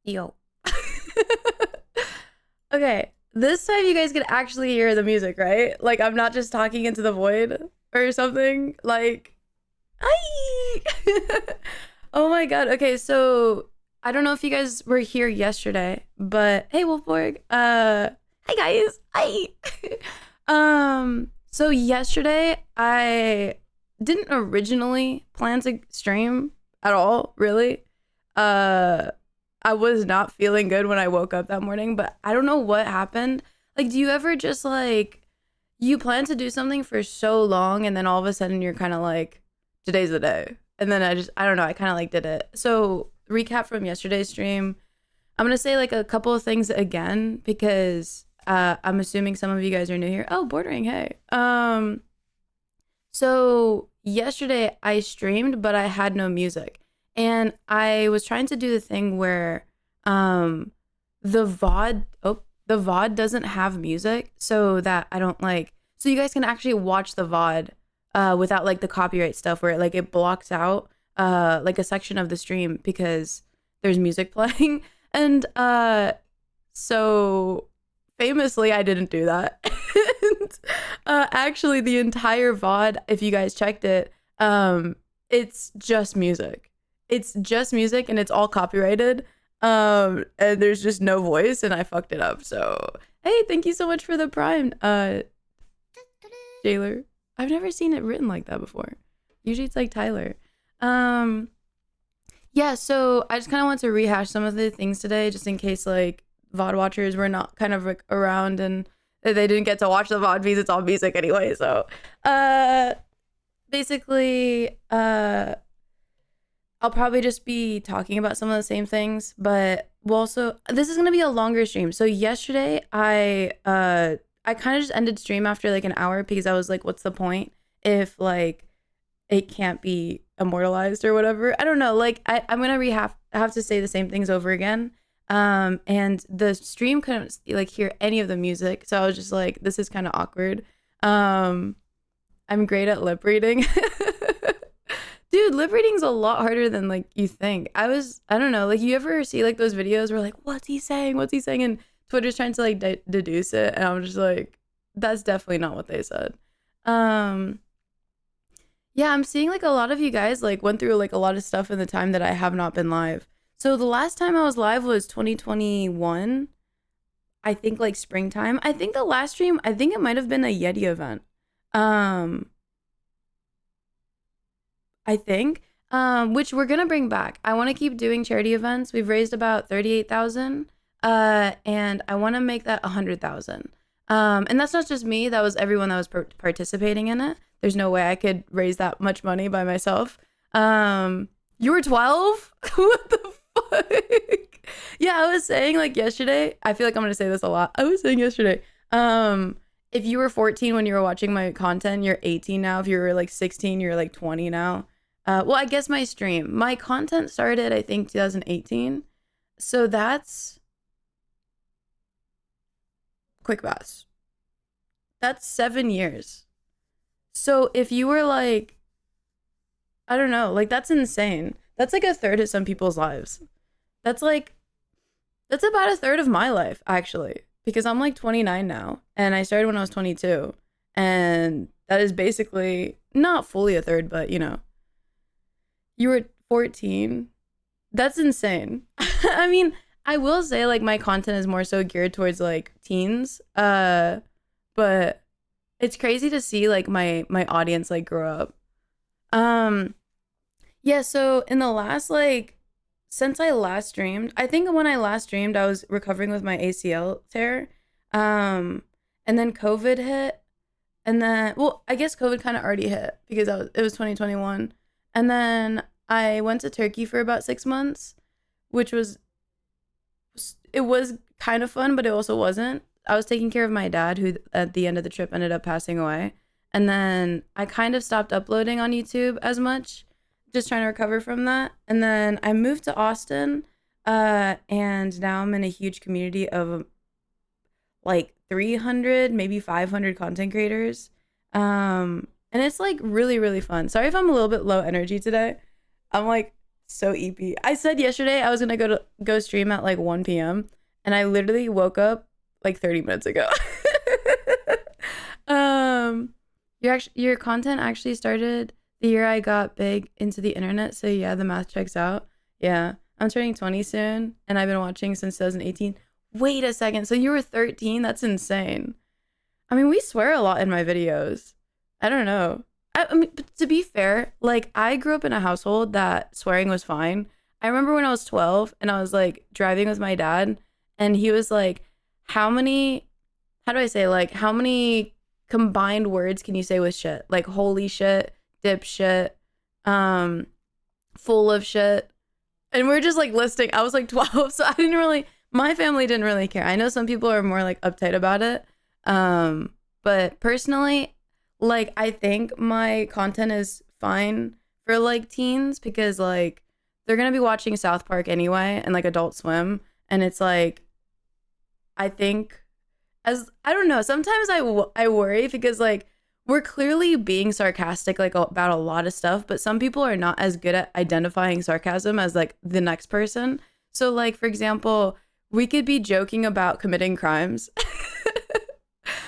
Yo. Okay, this time you guys can actually hear the music, right? Like I'm not just talking into the void or something. Like, I. Oh my god. Okay, so I don't know if you guys were here yesterday, but hey, Wolfborg. Hi guys. Hi. So yesterday I didn't originally plan to stream at all, really. Uh, I was not feeling good when I woke up that morning, but I don't know what happened. Like, do you ever just like you plan to do something for so long and then all of a sudden you're kind of like, today's the day. And then I don't know, I kind of like did it. So, recap from yesterday's stream. I'm going to say like a couple of things again because I'm assuming some of you guys are new here. Oh, bordering, hey. So yesterday I streamed, but I had no music. And I was trying to do the thing where um the VOD doesn't have music so that I don't like so you guys can actually watch the VOD without like the copyright stuff where like it blocks out like a section of the stream because there's music playing. And so famously I didn't do that. And actually the entire VOD, if you guys checked it, it's just music. It's just music and it's all copyrighted. And there's just no voice and I fucked it up. So hey, thank you so much for the prime, Jailer. I've never seen it written like that before. Usually it's like Tyler. Um yeah, so I just kind of want to rehash some of the things today just in case like VOD watchers were not kind of like around and they didn't get to watch the VOD because it's all music anyway. So uh basically I'll probably just be talking about some of the same things, but we'll also this is gonna be a longer stream. So yesterday I kind of just ended stream after like an hour because I was like, what's the point if like it can't be immortalized or whatever? I don't know. Like I'm gonna have to say the same things over again. And the stream couldn't like hear any of the music, so I was just like, this is kind of awkward. Um, I'm great at lip reading. Dude, lip reading's a lot harder than like you think. I don't know, like you ever see like those videos where like, what's he saying? What's he saying? And Twitter's trying to like deduce it, and I'm just like, that's definitely not what they said. Um, yeah, I'm seeing like a lot of you guys like went through like a lot of stuff in the time that I have not been live. So the last time I was live was 2021. I think like springtime. I think the last stream, I think it might have been a Yeti event. Um, I think, which we're gonna bring back. I want to keep doing charity events. We've raised about 38,000, and I want to make that 100,000. And that's not just me. That was everyone that was participating in it. There's no way I could raise that much money by myself. You were 12? What the fuck? Yeah, I was saying like yesterday. I feel like I'm gonna say this a lot. I was saying yesterday. If you were 14 when you were watching my content, you're 18 now. If you were like 16, you're like 20 now. Well, I guess my content started, I think, 2018. So that's quick math. That's 7 years. So if you were like, I don't know, like that's insane. That's like a third of some people's lives. That's like, that's about a third of my life, actually, because I'm like 29 now and I started when I was 22. And that is basically not fully a third, but you know, you were 14. That's insane. I mean, I will say like my content is more so geared towards like teens. But it's crazy to see like my audience like grow up. Um yeah, so in the last like since I last streamed, I think when I last streamed I was recovering with my ACL tear. Um and then COVID hit and then well, I guess COVID kind of already hit because it was 2021. And then I went to Turkey for about 6 months, which was it was kind of fun, but it also wasn't. I was taking care of my dad, who at the end of the trip ended up passing away. And then I kind of stopped uploading on YouTube as much, just trying to recover from that. And then I moved to Austin, and now I'm in a huge community of like 300, maybe 500 content creators. And it's like really, really fun. Sorry if I'm a little bit low energy today. I'm like So EP. I said yesterday I was gonna go stream at like 1 p.m. and I literally woke up like 30 minutes ago. um, your content actually started the year I got big into the internet. So yeah, the math checks out. Yeah, I'm turning 20 soon, and I've been watching since 2018. Wait a second. So you were 13? That's insane. I mean, we swear a lot in my videos. I don't know. I mean, but to be fair, like I grew up in a household that swearing was fine. I remember when I was 12 and I was like driving with my dad, and he was like, how many, how do I say, like, how many combined words can you say with shit? Like holy shit, dipshit, um, full of shit. And we're just like listing. I was like 12, so I didn't really, my family didn't really care. I know some people are more like uptight about it. But personally, like I think my content is fine for like teens because like they're gonna be watching South Park anyway and like Adult Swim, and it's like I think as I don't know, sometimes I worry because like we're clearly being sarcastic like about a lot of stuff, but some people are not as good at identifying sarcasm as like the next person. So like for example, we could be joking about committing crimes.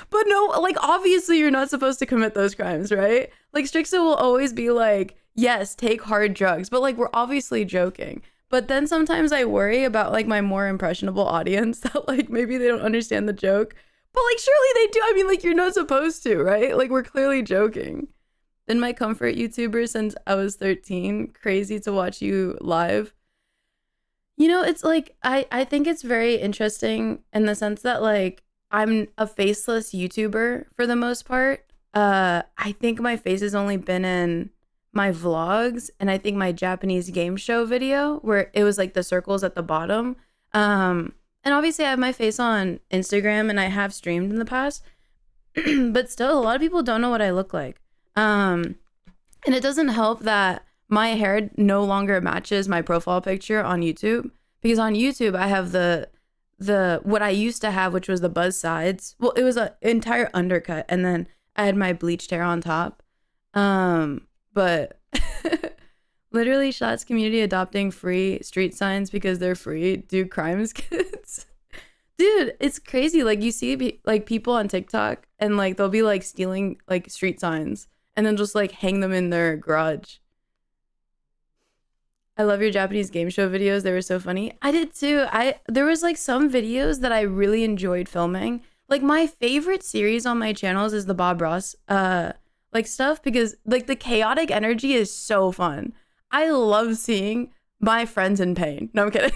But no, like obviously you're not supposed to commit those crimes, right? Like Strixa will always be like, yes, take hard drugs, but like we're obviously joking. But then sometimes I worry about like my more impressionable audience that like maybe they don't understand the joke. But like surely they do. I mean, like you're not supposed to, right? Like we're clearly joking. Been my comfort YouTuber since I was 13. Crazy to watch you live. You know, it's like I think it's very interesting in the sense that like I'm a faceless YouTuber for the most part. I think my face has only been in my vlogs and I think my Japanese game show video where it was like the circles at the bottom. And obviously I have my face on Instagram and I have streamed in the past, but still a lot of people don't know what I look like. And it doesn't help that my hair no longer matches my profile picture on YouTube because on YouTube I have the what I used to have, which was the buzz sides. Well, it was an entire undercut, and then I had my bleached hair on top. But literally, Shots community adopting free street signs because they're free. Do crimes, kids. Dude, it's crazy. Like you see, like people on TikTok, and like they'll be like stealing like street signs, and then just like hang them in their garage. I love your Japanese game show videos. They were so funny. I did too. There was like some videos that I really enjoyed filming. Like my favorite series on my channels is the Bob Ross like stuff because like the chaotic energy is so fun. I love seeing my friends in pain. No, I'm kidding.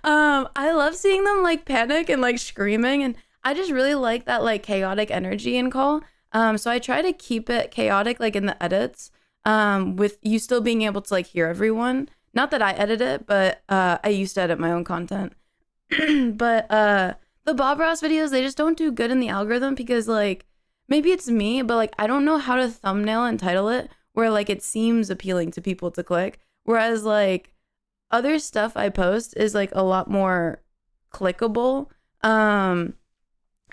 I love seeing them like panic and like screaming, and I just really like that like chaotic energy in call. So I try to keep it chaotic like in the edits. With you still being able to like hear everyone. Not that I edit it, but I used to edit my own content. But the Bob Ross videos, they just don't do good in the algorithm because like maybe it's me, but like I don't know how to thumbnail and title it where like it seems appealing to people to click. Whereas like other stuff I post is like a lot more clickable. And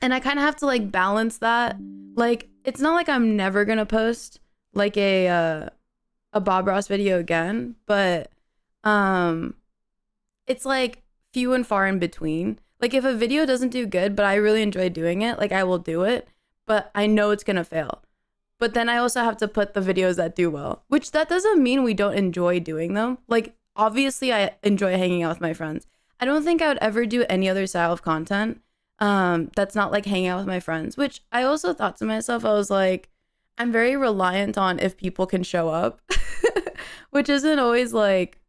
I kind of have to like balance that. Like it's not like I'm never gonna post like a Bob Ross video again, but it's like few and far in between. Like if a video doesn't do good, but I really enjoy doing it, like I will do it, but I know it's gonna fail. But then I also have to put the videos that do well, which that doesn't mean we don't enjoy doing them. Like obviously I enjoy hanging out with my friends. I don't think I would ever do any other style of content that's not like hanging out with my friends, which I also thought to myself, I was like, I'm very reliant on if people can show up, which isn't always like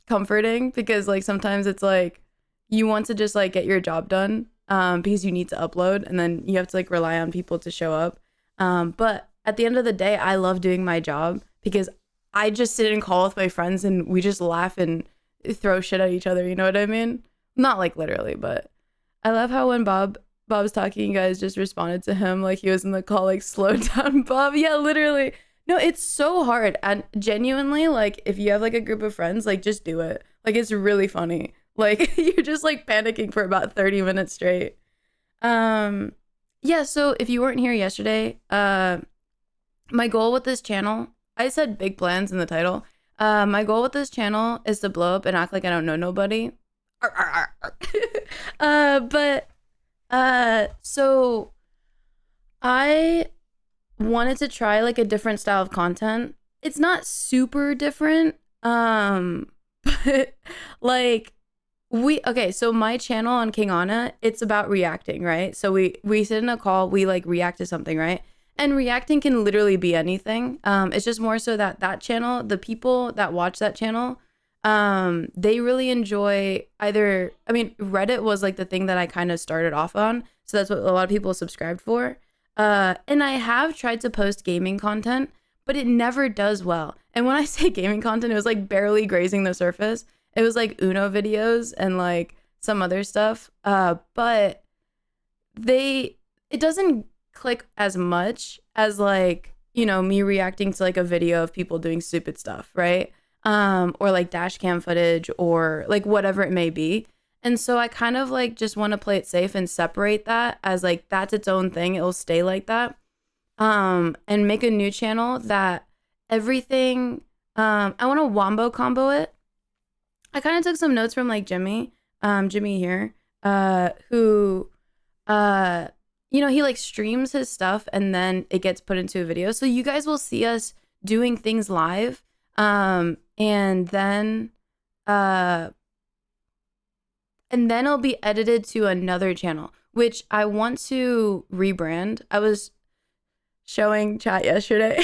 comforting because like sometimes it's like you want to just like get your job done because you need to upload and then you have to like rely on people to show up. But at the end of the day, I love doing my job because I just sit and call with my friends and we just laugh and throw shit at each other. You know what I mean? Not like literally, but I love how when Bob's talking, you guys just responded to him like he was in the call, like slow down, Bob. Yeah, literally. No, it's so hard. And genuinely, like if you have like a group of friends, like just do it. Like it's really funny. Like you're just like panicking for about 30 minutes straight. Yeah, so if you weren't here yesterday, my goal with this channel, I said big plans in the title. My goal with this channel is to blow up and act like I don't know nobody. But so I wanted to try like a different style of content. It's not super different, but like so my channel on Kingana, it's about reacting, right? So we sit in a call, we like react to something, right? And reacting can literally be anything. It's just more so that channel, the people that watch that channel, they really enjoy either, I mean, Reddit was like the thing that I kind of started off on. So that's what a lot of people subscribed for. And I have tried to post gaming content, but it never does well. And when I say gaming content, it was like barely grazing the surface. It was like Uno videos and like some other stuff. But it doesn't click as much as like, you know, me reacting to like a video of people doing stupid stuff, right? Or like dash cam footage or like whatever it may be. And so I kind of like just want to play it safe and separate that as like that's its own thing. It'll stay like that. And make a new channel that everything I want to wombo combo it. I kind of took some notes from like Jimmy here, who you know, he like streams his stuff and then it gets put into a video. So you guys will see us doing things live. And then it'll be edited to another channel, which I want to rebrand. I was showing chat yesterday.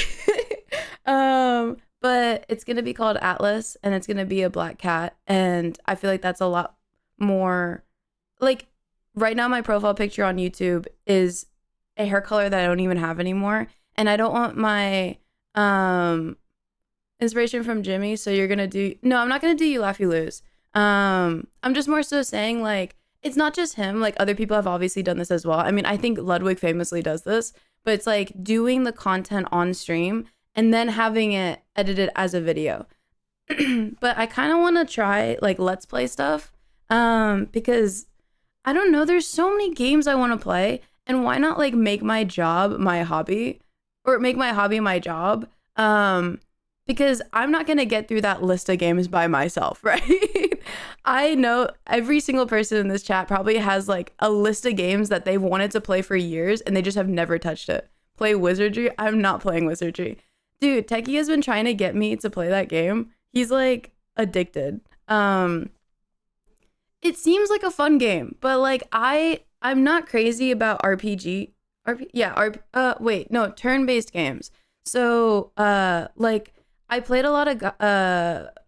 But it's going to be called Atlas and it's going to be a black cat. And I feel like that's a lot more like right now my profile picture on YouTube is a hair color that I don't even have anymore. And I don't want my, inspiration from Jimmy. So you're going to do, no, I'm not going to do You Laugh, You Lose. I'm just more so saying like, it's not just him. Like other people have obviously done this as well. I mean, I think Ludwig famously does this, but it's like doing the content on stream and then having it edited as a video. But I kind of want to try like let's play stuff because I don't know, there's so many games I want to play, and why not like make my job my hobby or make my hobby my job, because I'm not going to get through that list of games by myself, right? I know every single person in this chat probably has like a list of games that they've wanted to play for years and they just have never touched it. Play Wizardry? I'm not playing Wizardry. Dude, Techie has been trying to get me to play that game. He's like addicted. It seems like a fun game, but like I'm not crazy about turn-based games. So like I played a lot of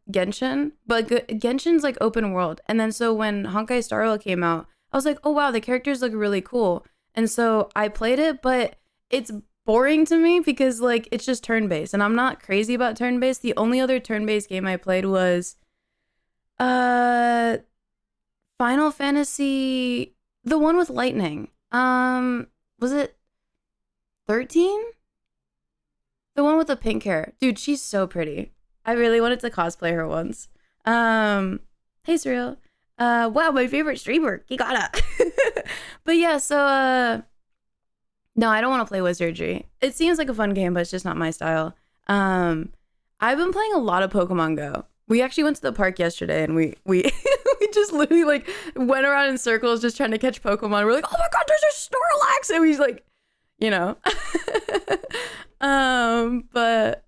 Genshin, but Genshin's like open world. And then so when Honkai Star Rail came out, I was like, oh wow, the characters look really cool. And so I played it, but it's boring to me because like it's just turn-based and I'm not crazy about turn-based. The only other turn-based game I played was Final Fantasy, the one with lightning. Was it 13? The one with the pink hair. Dude, she's so pretty. I really wanted to cosplay her once. Hey Surreal. Wow, my favorite streamer. You gotta. But yeah, so no, I don't want to play Wizardry. It seems like a fun game, but it's just not my style. I've been playing a lot of Pokemon Go. We actually went to the park yesterday and we we just literally like went around in circles just trying to catch Pokemon. We're like, oh my god, there's a Snorlax, and we like, you know. But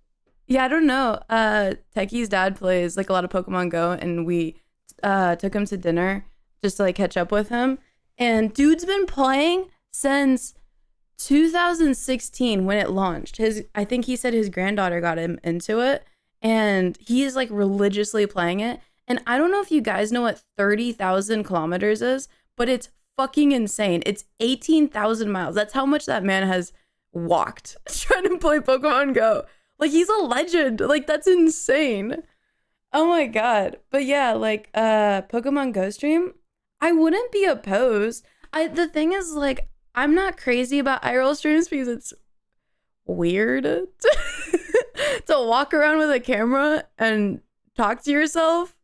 yeah, I don't know. Techie's dad plays like a lot of Pokemon Go, and we took him to dinner just to like catch up with him. And dude's been playing since 2016 when it launched. I think he said his granddaughter got him into it, and he is like religiously playing it. And I don't know if you guys know what 30,000 kilometers is, but it's fucking insane. It's 18,000 miles. That's how much that man has walked trying to play Pokemon Go. Like, he's a legend. Like, that's insane. Oh my god. But yeah, like Pokemon Go stream, I wouldn't be opposed. The thing is, like, I'm not crazy about IRL streams because it's weird to walk around with a camera and talk to yourself.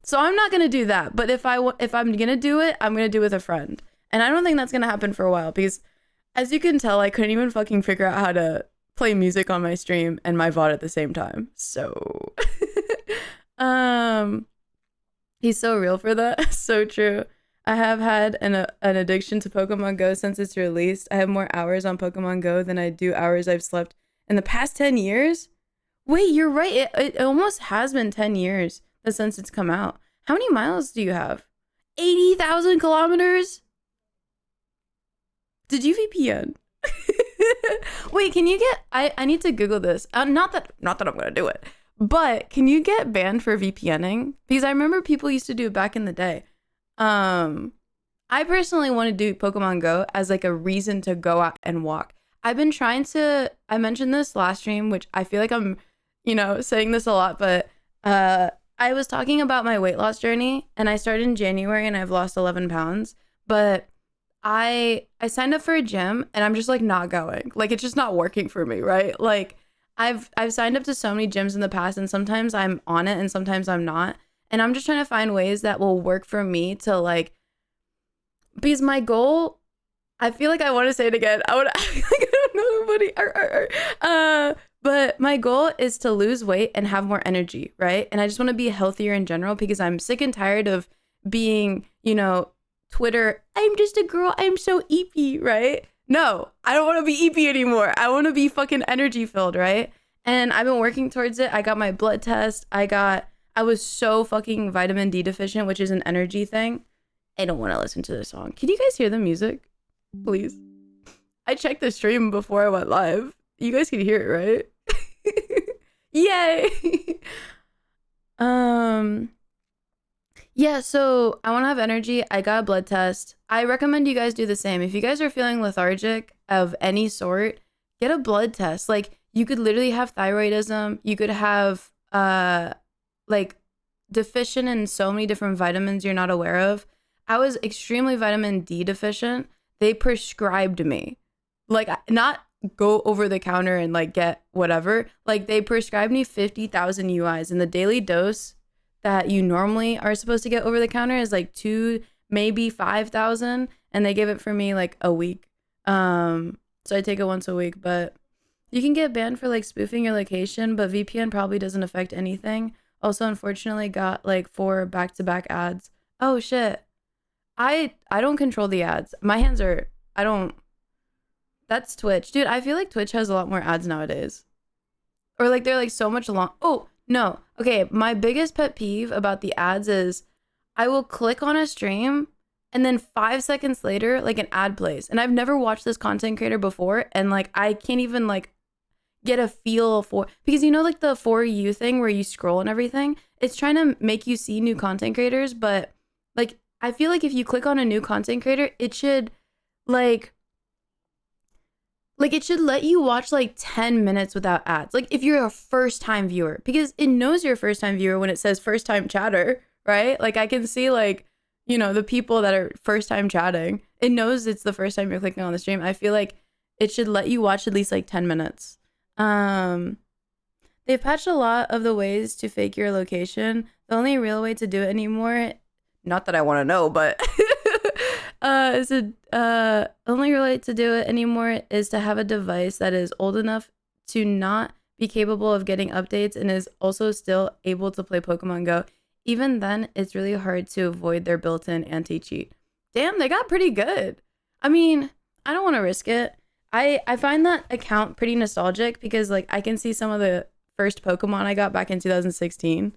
So I'm not gonna do that. But if I'm gonna do it, I'm gonna do it with a friend. And I don't think that's gonna happen for a while because, as you can tell, I couldn't even fucking figure out how to play music on my stream and my VOD at the same time. So Um, he's so real for that. So true. I have had an addiction to Pokemon Go since its release. I have more hours on Pokemon Go than I do hours I've slept in the past 10 years. Wait, you're right. It almost has been 10 years since it's come out. How many miles do you have? 80,000 kilometers? Did you VPN? Wait, can you get I need to Google this. Not that I'm gonna do it. But can you get banned for VPNing? Because I remember people used to do it back in the day. I personally want to do Pokemon Go as like a reason to go out and walk. I've been trying to I mentioned this last stream, which I feel like I'm, saying this a lot, but I was talking about my weight loss journey and I started in January and I've lost 11 pounds, but I signed up for a gym and I'm just like not going. Like it's just not working for me, right? Like I've signed up to so many gyms in the past and sometimes I'm on it and sometimes I'm not. And I'm just trying to find ways that will work for me to like because my goal I feel like I want to say it again. I would like I don't know nobody. But my goal is to lose weight and have more energy, right? And I just want to be healthier in general because I'm sick and tired of being, Twitter, I'm just a girl, I'm so eepy, right? No, I don't want to be eepy anymore. I want to be fucking energy filled, right? And I've been working towards it. I got my blood test. I was so fucking vitamin D deficient, which is an energy thing. I don't want to listen to the song. Can you guys hear the music? Please. I checked the stream before I went live. You guys can hear it, right? Yay! Yeah, so I want to have energy. I got a blood test. I recommend you guys do the same. If you guys are feeling lethargic of any sort, get a blood test. Like you could literally have thyroidism. You could have like deficient in so many different vitamins you're not aware of. I was extremely vitamin D deficient. They prescribed me. Like not go over the counter and like get whatever. Like they prescribed me 50,000 UIs and the daily dose that you normally are supposed to get over the counter is like 2, maybe 5,000, and they give it for me like a week. So I take it once a week, but you can get banned for like spoofing your location, but VPN probably doesn't affect anything. Also, unfortunately, got like 4 back-to-back ads. Oh shit. I don't control the ads. My hands are I don't That's Twitch. Dude, I feel like Twitch has a lot more ads nowadays. Or like they're like so much long. Oh, no. Okay, my biggest pet peeve about the ads is I will click on a stream and then 5 seconds later, like an ad plays. And I've never watched this content creator before. And like, I can't even like get a feel for, because like the For You thing where you scroll and everything, it's trying to make you see new content creators. But like, I feel like if you click on a new content creator, it should it should let you watch like 10 minutes without ads. Like if you're a first time viewer, because it knows you're a first time viewer when it says first time chatter, right? Like I can see like, the people that are first time chatting, it knows it's the first time you're clicking on the stream. I feel like it should let you watch at least like 10 minutes. They've patched a lot of the ways to fake your location. The only real way to do it anymore, not that I want to know, but only real way to do it anymore is to have a device that is old enough to not be capable of getting updates and is also still able to play Pokemon Go. Even then, it's really hard to avoid their built-in anti-cheat. Damn, they got pretty good. I mean, I don't want to risk it. I find that account pretty nostalgic because like I can see some of the first Pokemon I got back in 2016.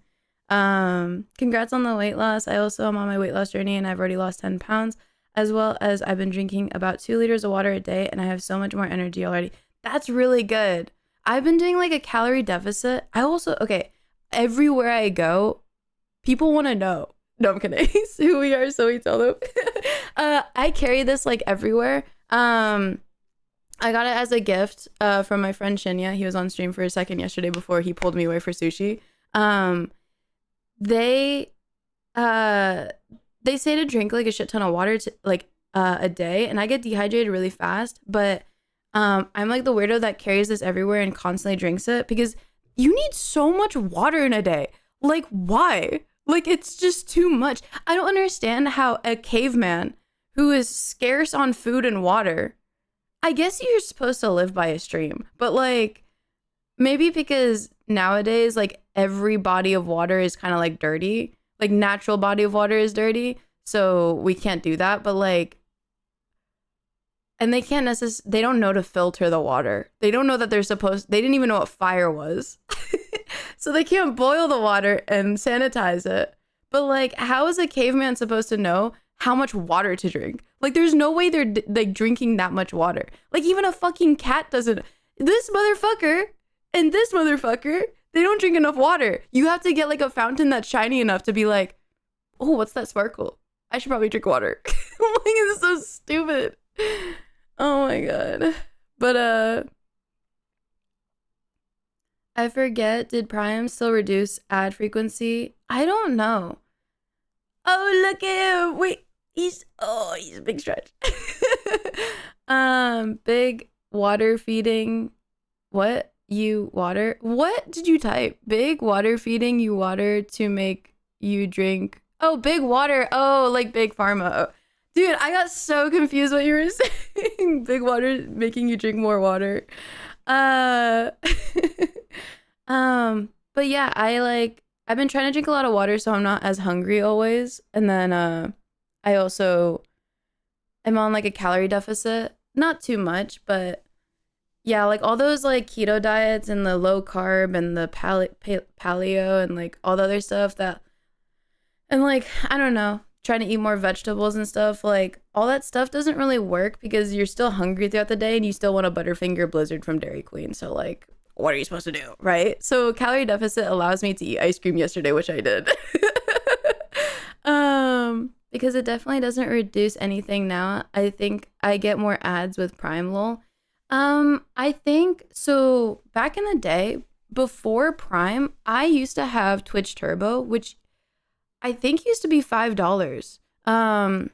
Congrats on the weight loss. I also am on my weight loss journey and I've already lost 10 pounds, as well as I've been drinking about 2 liters of water a day and I have so much more energy already. That's really good. I've been doing like a calorie deficit. Everywhere I go, people want to know. No, I'm kidding. Who we are, so we tell them. I carry this like everywhere. I got it as a gift from my friend Shinya. He was on stream for a second yesterday before he pulled me away for sushi. They say to drink like a shit ton of water to like a day, and I get dehydrated really fast, but I'm like the weirdo that carries this everywhere and constantly drinks it because you need so much water in a day. Like why? Like it's just too much. I don't understand how a caveman who is scarce on food and water, I guess you're supposed to live by a stream, but like maybe because nowadays, like every body of water is kind of like dirty. Like natural body of water is dirty. So we can't do that. But like, and they can't necessarily, they don't know to filter the water. They don't know that they didn't even know what fire was. So they can't boil the water and sanitize it. But like, how is a caveman supposed to know how much water to drink? Like, there's no way they're like drinking that much water. Like, even a fucking cat doesn't. This motherfucker and this motherfucker, they don't drink enough water. You have to get like a fountain that's shiny enough to be like, oh, what's that sparkle? I should probably drink water. Like, it's so stupid. Oh my god. But I forget, did Prime still reduce ad frequency? I don't know. Oh, look at him. Wait, he's a big stretch. Big water feeding. What? You water? What did you type? Big water feeding you water to make you drink. Oh, big water. Oh, like big pharma. Oh. Dude, I got so confused what you were saying. Big water making you drink more water. But yeah, I've been trying to drink a lot of water so I'm not as hungry always. And then I also am on like a calorie deficit. Not too much, but yeah, like all those like keto diets and the low carb and the paleo and like all the other stuff that, and like, I don't know, trying to eat more vegetables and stuff, like all that stuff doesn't really work because you're still hungry throughout the day and you still want a Butterfinger Blizzard from Dairy Queen. So like, what are you supposed to do, right? So calorie deficit allows me to eat ice cream yesterday, which I did. Because it definitely doesn't reduce anything now. I think I get more ads with Prime lol. I think so back in the day, before Prime, I used to have Twitch Turbo, which I think used to be $5. And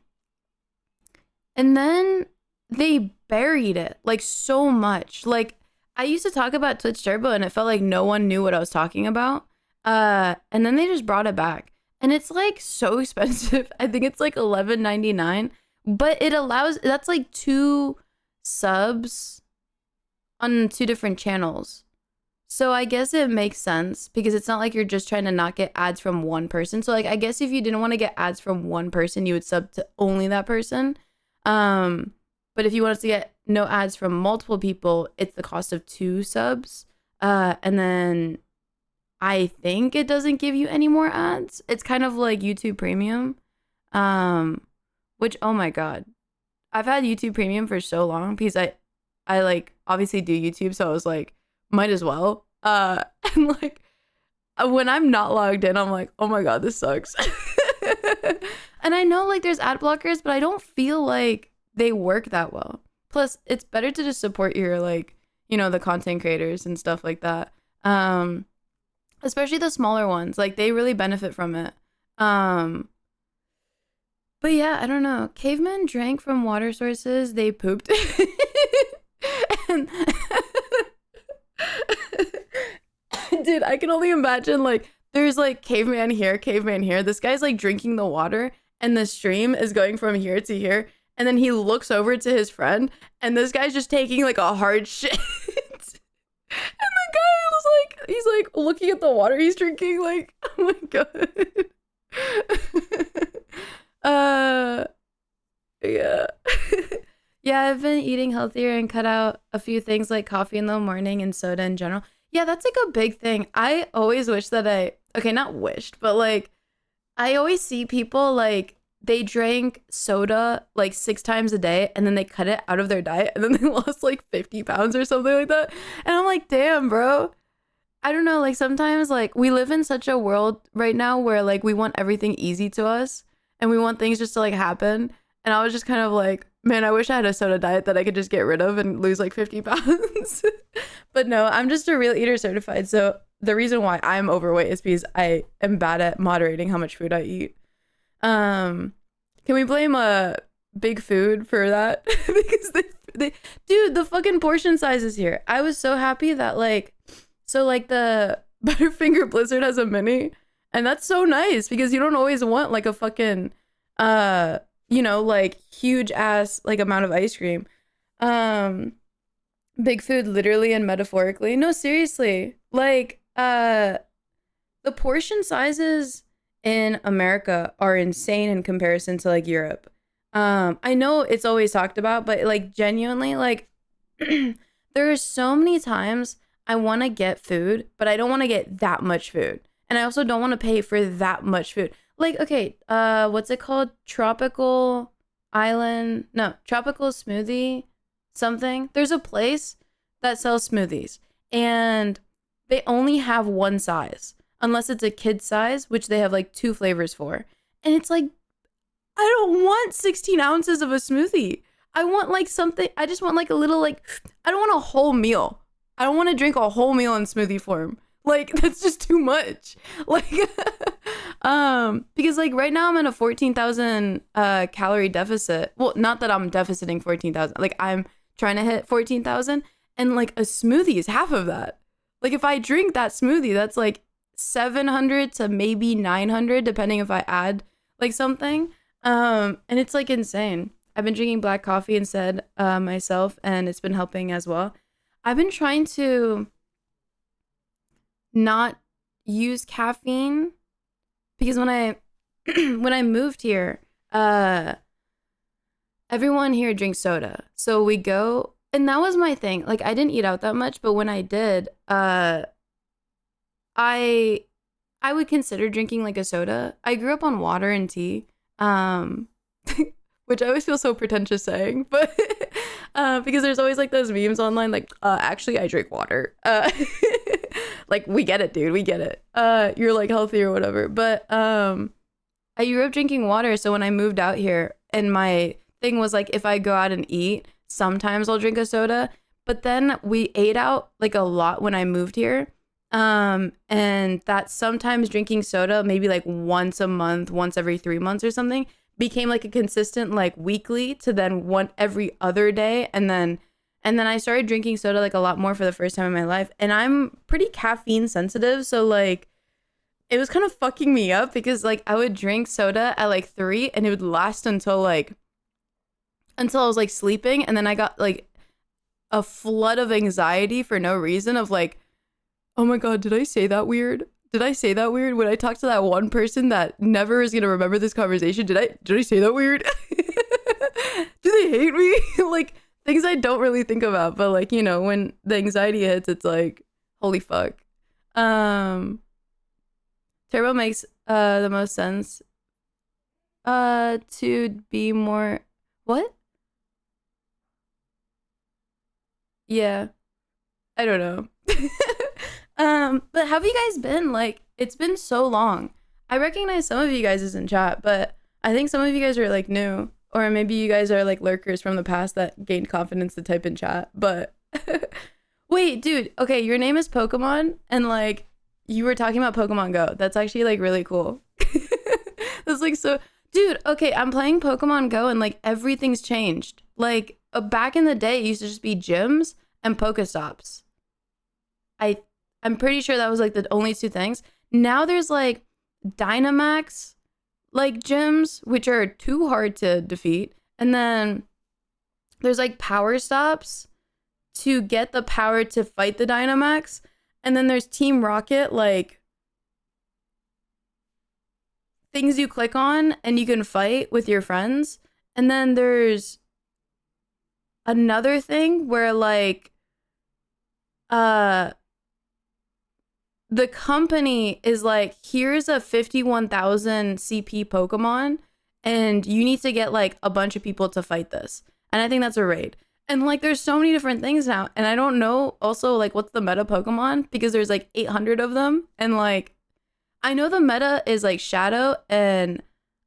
then they buried it like so much. Like I used to talk about Twitch Turbo and it felt like no one knew what I was talking about. And then they just brought it back. And it's like so expensive. I think it's like $11.99. But it allows, that's like 2 subs on 2 different channels. So I guess it makes sense because it's not like you're just trying to not get ads from one person. So like I guess if you didn't want to get ads from one person, you would sub to only that person. But if you want us to get no ads from multiple people, it's the cost of 2 subs. And then I think it doesn't give you any more ads. It's kind of like YouTube Premium. Which, oh my god. I've had YouTube Premium for so long because I like obviously do YouTube, so I was like, might as well. And like when I'm not logged in, I'm like, oh my god, this sucks. And I know like there's ad blockers, but I don't feel like they work that well. Plus, it's better to just support your like, you know, the content creators and stuff like that. Especially the smaller ones, like they really benefit from it. But yeah, I don't know. Cavemen drank from water sources they pooped. And dude, I can only imagine like there's like caveman here, caveman here. This guy's like drinking the water and the stream is going from here to here. And then he looks over to his friend and this guy's just taking like a hard shit. And the guy was like, he's like looking at the water he's drinking, like, oh my god. Yeah. Yeah, I've been eating healthier and cut out a few things like coffee in the morning and soda in general. Yeah, that's like a big thing. I always wish that okay, not wished, but like, I always see people like, they drank soda like 6 times a day and then they cut it out of their diet and then they lost like 50 pounds or something like that. And I'm like, damn, bro. I don't know. Like sometimes like we live in such a world right now where like we want everything easy to us and we want things just to like happen. And I was just kind of like, man, I wish I had a soda diet that I could just get rid of and lose like 50 pounds. But no, I'm just a real eater certified. So the reason why I'm overweight is because I am bad at moderating how much food I eat. Can we blame big food for that? Because they dude, the fucking portion size is here. I was so happy that like, so like the Butterfinger Blizzard has a mini, and that's so nice because you don't always want like a fucking you know, like huge ass like amount of ice cream. Big food literally and metaphorically. No, seriously. Like uh the portion sizes in America are insane in comparison to like Europe. I know it's always talked about, but like genuinely, like there are so many times I want to get food, but I don't want to get that much food. And I also don't want to pay for that much food. Like, okay, what's it called? Tropical smoothie something. There's a place that sells smoothies and they only have one size unless it's a kid size, which they have like 2 flavors for. And it's like, I don't want 16 ounces of a smoothie. I want like something, I just want like a little, like, I don't want a whole meal. I don't want to drink a whole meal in smoothie form. Like, that's just too much. Like, because like right now I'm in a 14,000 calorie deficit. Well, not that I'm deficiting 14,000. Like I'm trying to hit 14,000 and like a smoothie is half of that. Like if I drink that smoothie, that's like 700 to maybe 900 depending if I add like something. And it's like insane. I've been drinking black coffee instead myself and it's been helping as well. I've been trying to not use caffeine because when I when I moved here, everyone here drinks soda. So we go, and that was my thing. Like I didn't eat out that much, but when I did, I would consider drinking like a soda. I grew up on water and tea, which I always feel so pretentious saying, but because there's always like those memes online, like actually I drink water. Like we get it, dude, we get it. You're like healthy or whatever, but I grew up drinking water. So when I moved out here, and my thing was like if I go out and eat, sometimes I'll drink a soda. But then we ate out like a lot when I moved here. And that sometimes drinking soda, maybe like once a month, once every 3 months or something, became like a consistent like weekly to then one every other day. And then I started drinking soda like a lot more for the first time in my life. And I'm pretty caffeine sensitive. So like it was kind of fucking me up because like I would drink soda at like 3 and it would last until I was like sleeping. And then I got like a flood of anxiety for no reason of like, oh my God, did I say that weird? Did I say that weird? When I talked to that one person that never is going to remember this conversation, did I say that weird? Do they hate me? Like things I don't really think about, but like, you know, when the anxiety hits, it's like, holy fuck. Turbo makes the most sense to be more, what? Yeah, I don't know. But how have you guys been? Like, it's been so long. I recognize some of you guys is in chat, but I think some of you guys are like new, or maybe you guys are like lurkers from the past that gained confidence to type in chat. But wait, dude, okay, your name is Pokemon, and like you were talking about Pokemon Go. That's actually like really cool. That's like so, dude. Okay, I'm playing Pokemon Go, and like everything's changed. Like back in the day, it used to just be gyms and Pokestops. I'm pretty sure that was like the only 2 things. Now there's like Dynamax like gyms, which are too hard to defeat. And then there's like power stops to get the power to fight the Dynamax. And then there's Team Rocket, like things you click on and you can fight with your friends. And then there's another thing where like the company is like, here's a 51,000 CP Pokemon and you need to get like a bunch of people to fight this. And I think that's a raid. And like there's so many different things now, and I don't know also like what's the meta Pokemon, because there's like 800 of them, and like I know the meta is like Shadow and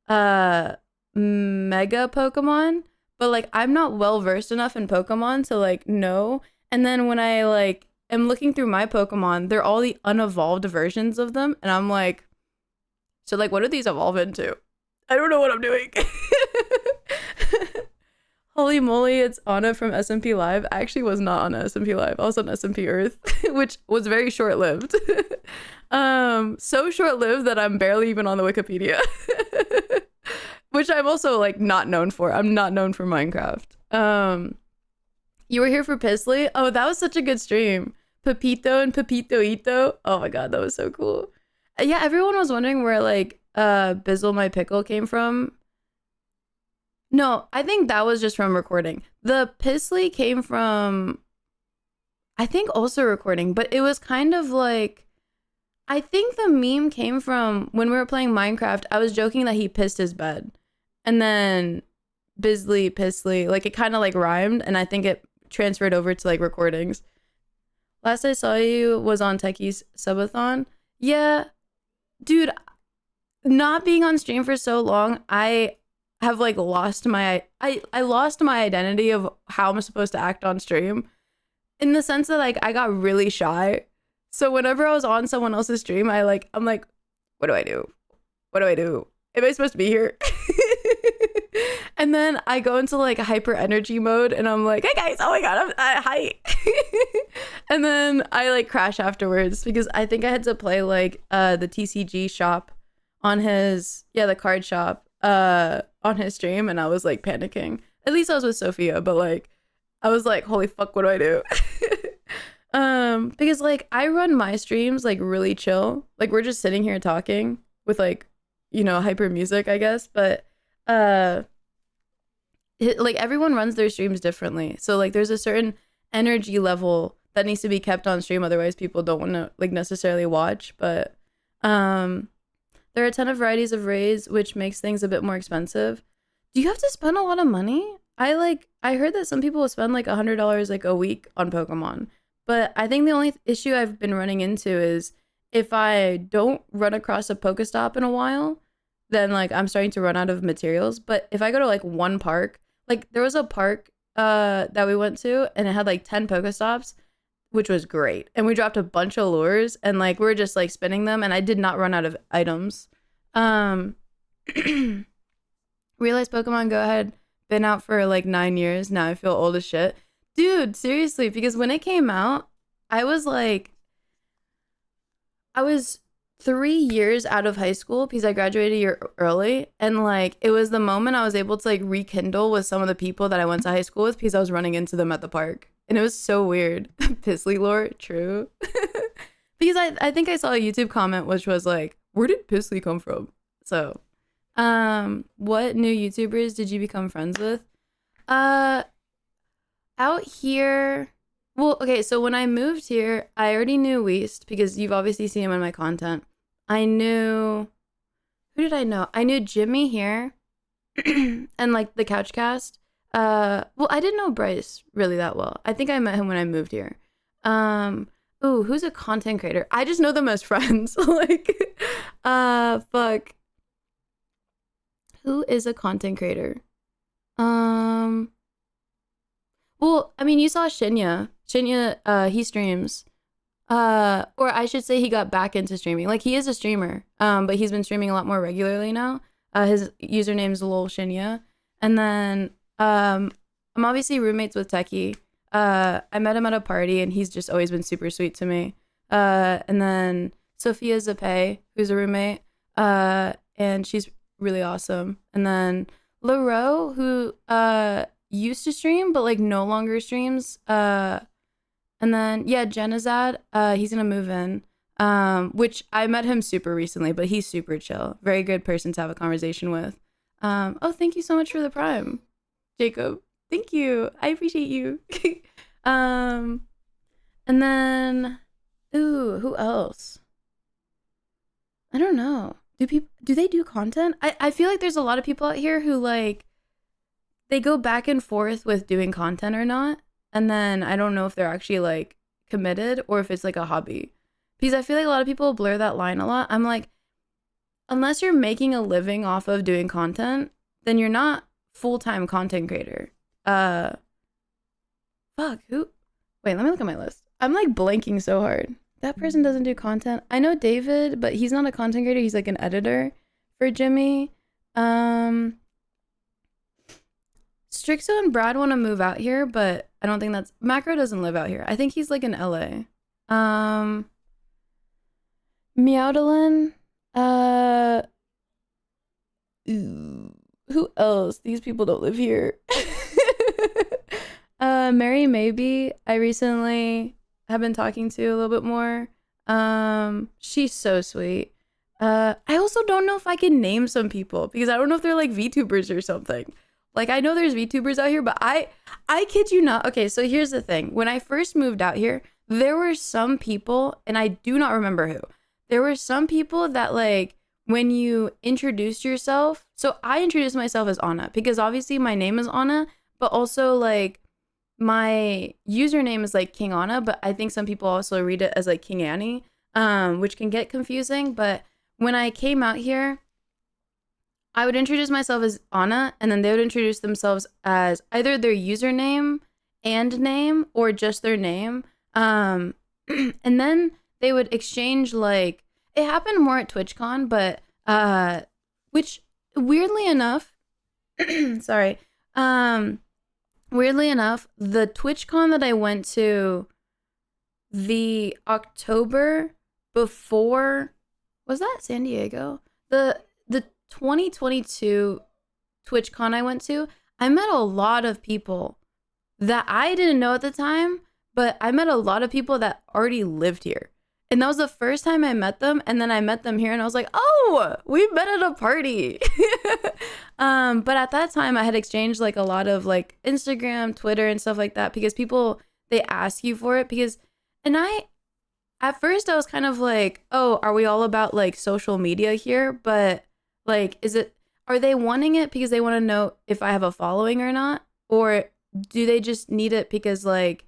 Mega Pokemon, but like I'm not well versed enough in Pokemon to like know. And then when I like am looking through my Pokemon, they're all the unevolved versions of them, and I'm like, so like what do these evolve into? I don't know what I'm doing. Holy moly, it's Anna from SMP Live. I actually was not on SMP Live. I was on SMP Earth, which was very short-lived. So short-lived that I'm barely even on the Wikipedia. Which I'm also like not known for. I'm not known for Minecraft. You were here for Pisley? Oh, that was such a good stream. Pepito and Pepito Ito. Oh my god, that was so cool. Yeah, everyone was wondering where like Bizzle My Pickle came from. No, I think that was just from recording. The Pissly came from, I think, also recording, but it was kind of like, I think the meme came from when we were playing Minecraft. I was joking that he pissed his bed, and then Bizzly, Pissly, like it kind of like rhymed, and I think it transferred over to like recordings. Last I saw you was on Techie's subathon. Yeah, dude, not being on stream for so long, I have like lost my I lost my identity of how I'm supposed to act on stream, in the sense that like I got really shy. So whenever I was on someone else's stream, I'm like, what do I do? What do I do? Am I supposed to be here? And then I go into like hyper energy mode and I'm like, hey guys, oh my god, I'm hi. And then I like crash afterwards because I think I had to play like the TCG shop on his, the card shop on his stream, and I was like panicking. At least I was with Sophia, but like I was like, holy fuck, what do I do? Because like I run my streams like really chill. Like we're just sitting here talking with like, hyper music, I guess, but like everyone runs their streams differently. So like there's a certain energy level that needs to be kept on stream, otherwise people don't want to like necessarily watch. But there are a ton of varieties of raids, which makes things a bit more expensive. Do you have to spend a lot of money? I heard that some people spend like $100 like a week on Pokemon, but I think the only issue I've been running into is if I don't run across a Pokestop in a while, then like I'm starting to run out of materials. But if I go to like one park, like there was a park that we went to and it had like 10 Pokestops, which was great. And we dropped a bunch of lures and like we were just like spinning them, and I did not run out of items. Realized Pokemon Go had been out for like 9 years. Now I feel old as shit. Dude, seriously, because when it came out, I was 3 years out of high school because I graduated a year early, and like it was the moment I was able to like rekindle with some of the people that I went to high school with because I was running into them at the park, and it was so weird. Pissly lore, true. Because I think I saw a YouTube comment which was like, where did Pissly come from? So what new YouTubers did you become friends with? Out here, well, okay, so when I moved here, I already knew Weast because you've obviously seen him in my content. Who did I know? I knew Jimmy here and like the Couchcast. Well, I didn't know Bryce really that well. I think I met him when I moved here. Ooh, who's a content creator? I just know them as friends. Like, fuck. Who is a content creator? Well, I mean, you saw Shinya. Shinya, he streams. Or I should say he got back into streaming. Like, he is a streamer, but he's been streaming a lot more regularly now. His username's Lol Shinya. And then, I'm obviously roommates with Techie. I met him at a party, and he's just always been super sweet to me. And then Sophia Zapay, who's a roommate, and she's really awesome. And then Laro, who, used to stream but like no longer streams, and then Genazad, he's gonna move in, which I met him super recently, but he's super chill, very good person to have a conversation with. Oh, thank you so much for the prime, Jacob. Thank you, I appreciate you. And then who else? I don't know. Do they do content? I feel like there's a lot of people out here who like they go back and forth with doing content or not. And then I don't know if they're actually like committed or if it's like a hobby. Because I feel like a lot of people blur that line a lot. I'm like, unless you're making a living off of doing content, then you're not full-time content creator. Fuck, who? Wait, let me look at my list. I'm like blanking so hard. That person doesn't do content. I know David, but he's not a content creator. He's like an editor for Jimmy. Strixo and Brad want to move out here, but I don't think that's... Macro doesn't live out here. I think he's like in LA. Meowdalin. Who else? These people don't live here. Mary Maybe. I recently have been talking to a little bit more. She's so sweet. I also don't know if I can name some people because I don't know if they're like VTubers or something. Like I know there's VTubers out here, but I kid you not. Okay, so here's the thing. When I first moved out here, there were some people, and I do not remember who. There were some people that like when you introduced yourself. So I introduced myself as Anna because obviously my name is Anna, but also like my username is like King Anna, but I think some people also read it as like King Annie, which can get confusing. But when I came out here, I would introduce myself as Anna, and then they would introduce themselves as either their username and name or just their name. And then they would exchange like it happened more at TwitchCon, but which weirdly enough, sorry, weirdly enough, the TwitchCon that I went to the October before, was that San Diego? The 2022 TwitchCon I went to, I met a lot of people that I didn't know at the time, but I met a lot of people that already lived here. And that was the first time I met them. And then I met them here and I was like, oh, we met at a party. But at that time I had exchanged like a lot of like Instagram, Twitter and stuff like that because people, they ask you for it at first I was kind of like, oh, are we all about like social media here? But like, are they wanting it because they want to know if I have a following or not? Or do they just need it because like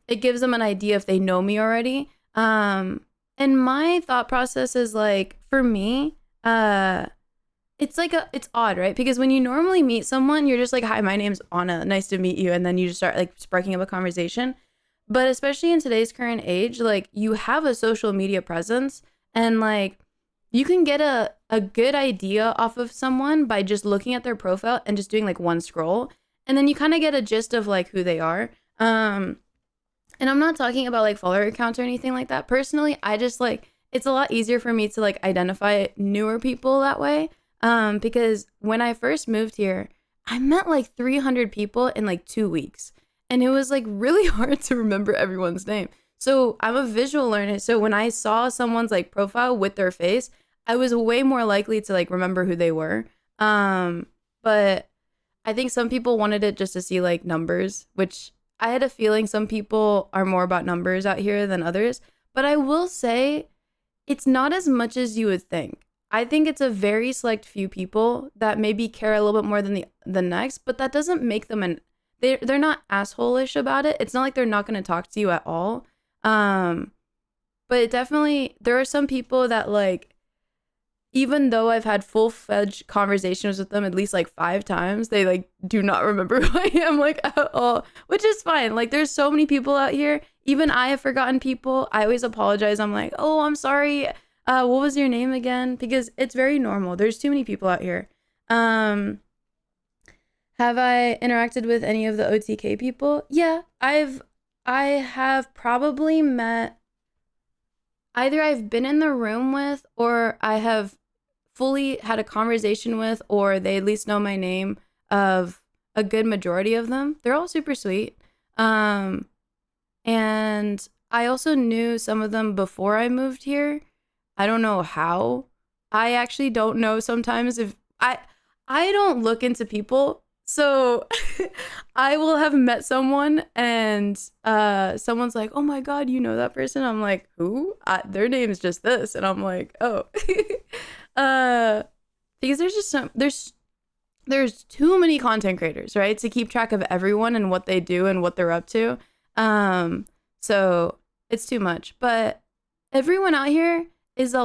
it gives them an idea if they know me already? And my thought process is like, for me, it's odd, right? Because when you normally meet someone, you're just like, hi, my name's Anna. Nice to meet you. And then you just start like sparking up a conversation. But especially in today's current age, like you have a social media presence and like you can get a good idea off of someone by just looking at their profile and just doing like one scroll. And then you kind of get a gist of like who they are. And I'm not talking about like follower accounts or anything like that. Personally, I just like, it's a lot easier for me to like identify newer people that way. Because when I first moved here, I met like 300 people in like 2 weeks. And it was like really hard to remember everyone's name. So I'm a visual learner. So when I saw someone's like profile with their face, I was way more likely to like remember who they were. But I think some people wanted it just to see like numbers, which I had a feeling some people are more about numbers out here than others. But I will say it's not as much as you would think. I think it's a very select few people that maybe care a little bit more than the next, but that doesn't make them they're not asshole-ish about it. It's not like they're not going to talk to you at all. But it definitely, there are some people that like, even though I've had full-fledged conversations with them at least like 5 times, they like do not remember who I am like at all, which is fine. Like there's so many people out here. Even I have forgotten people. I always apologize. I'm like, oh, I'm sorry. What was your name again? Because it's very normal. There's too many people out here. Have I interacted with any of the OTK people? Yeah, I have probably met, either I've been in the room with or I have fully had a conversation with, or they at least know my name of a good majority of them. They're all super sweet. And I also knew some of them before I moved here. I don't know how. I actually don't know sometimes if I don't look into people. So I will have met someone and someone's like, oh my God, you know that person? I'm like, who? Their name is just this. And I'm like, oh. Because there's just there's too many content creators, right? To keep track of everyone and what they do and what they're up to. So it's too much. But everyone out here is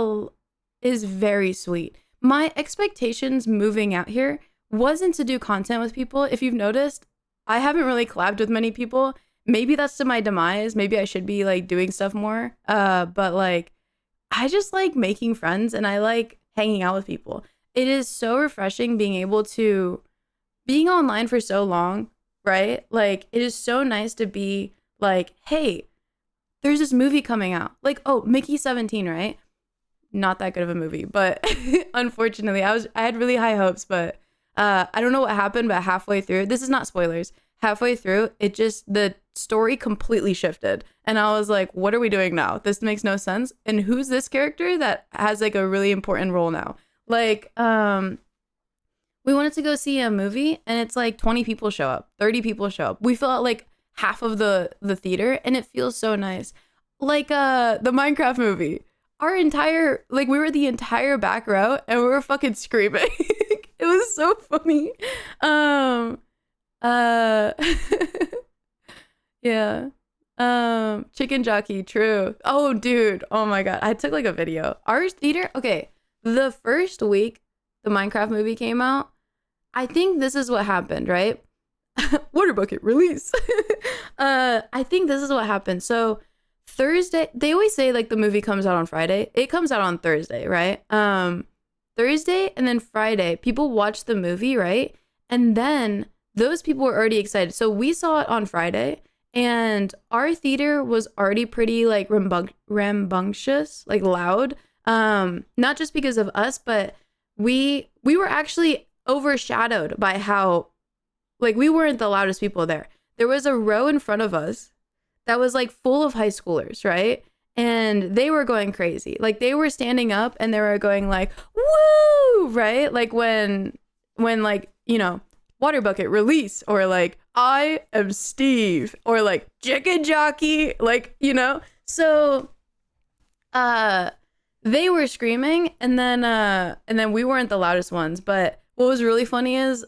very sweet. My expectations moving out here wasn't to do content with people. If you've noticed, I haven't really collabed with many people. Maybe that's to my demise. Maybe I should be like doing stuff more. But like, I just like making friends and I like hanging out with people. It is so refreshing being online for so long, right? Like, it is so nice to be like, hey, there's this movie coming out. Like, oh, Mickey 17, right? Not that good of a movie, but unfortunately, I had really high hopes, but I don't know what happened, but halfway through, this is not spoilers. halfway through, the story completely shifted. And I was like, what are we doing now? This makes no sense. And who's this character that has like a really important role now? Like, we wanted to go see a movie and it's like 20 people show up, 30 people show up. We fill out like half of the theater and it feels so nice. Like the Minecraft movie. We were the entire back row and we were fucking screaming. It was so funny. Yeah. Chicken jockey, true. Oh, dude. Oh my God. I took like a video. Our theater, okay. The first week the Minecraft movie came out, I think this is what happened, right? Water bucket release. I think this is what happened. So Thursday, they always say like the movie comes out on Friday. It comes out on Thursday, right? Thursday and then Friday, people watch the movie, right? And then those people were already excited. So we saw it on Friday and our theater was already pretty like rambunctious, like loud. Not just because of us, but we were actually overshadowed by how like we weren't the loudest people there. There was a row in front of us that was like full of high schoolers, right? And they were going crazy. Like they were standing up and they were going like, woo, right? Like when like, you know, water bucket release or like, I am Steve or like chicken jockey, like, you know? So, they were screaming and then we weren't the loudest ones. But what was really funny is,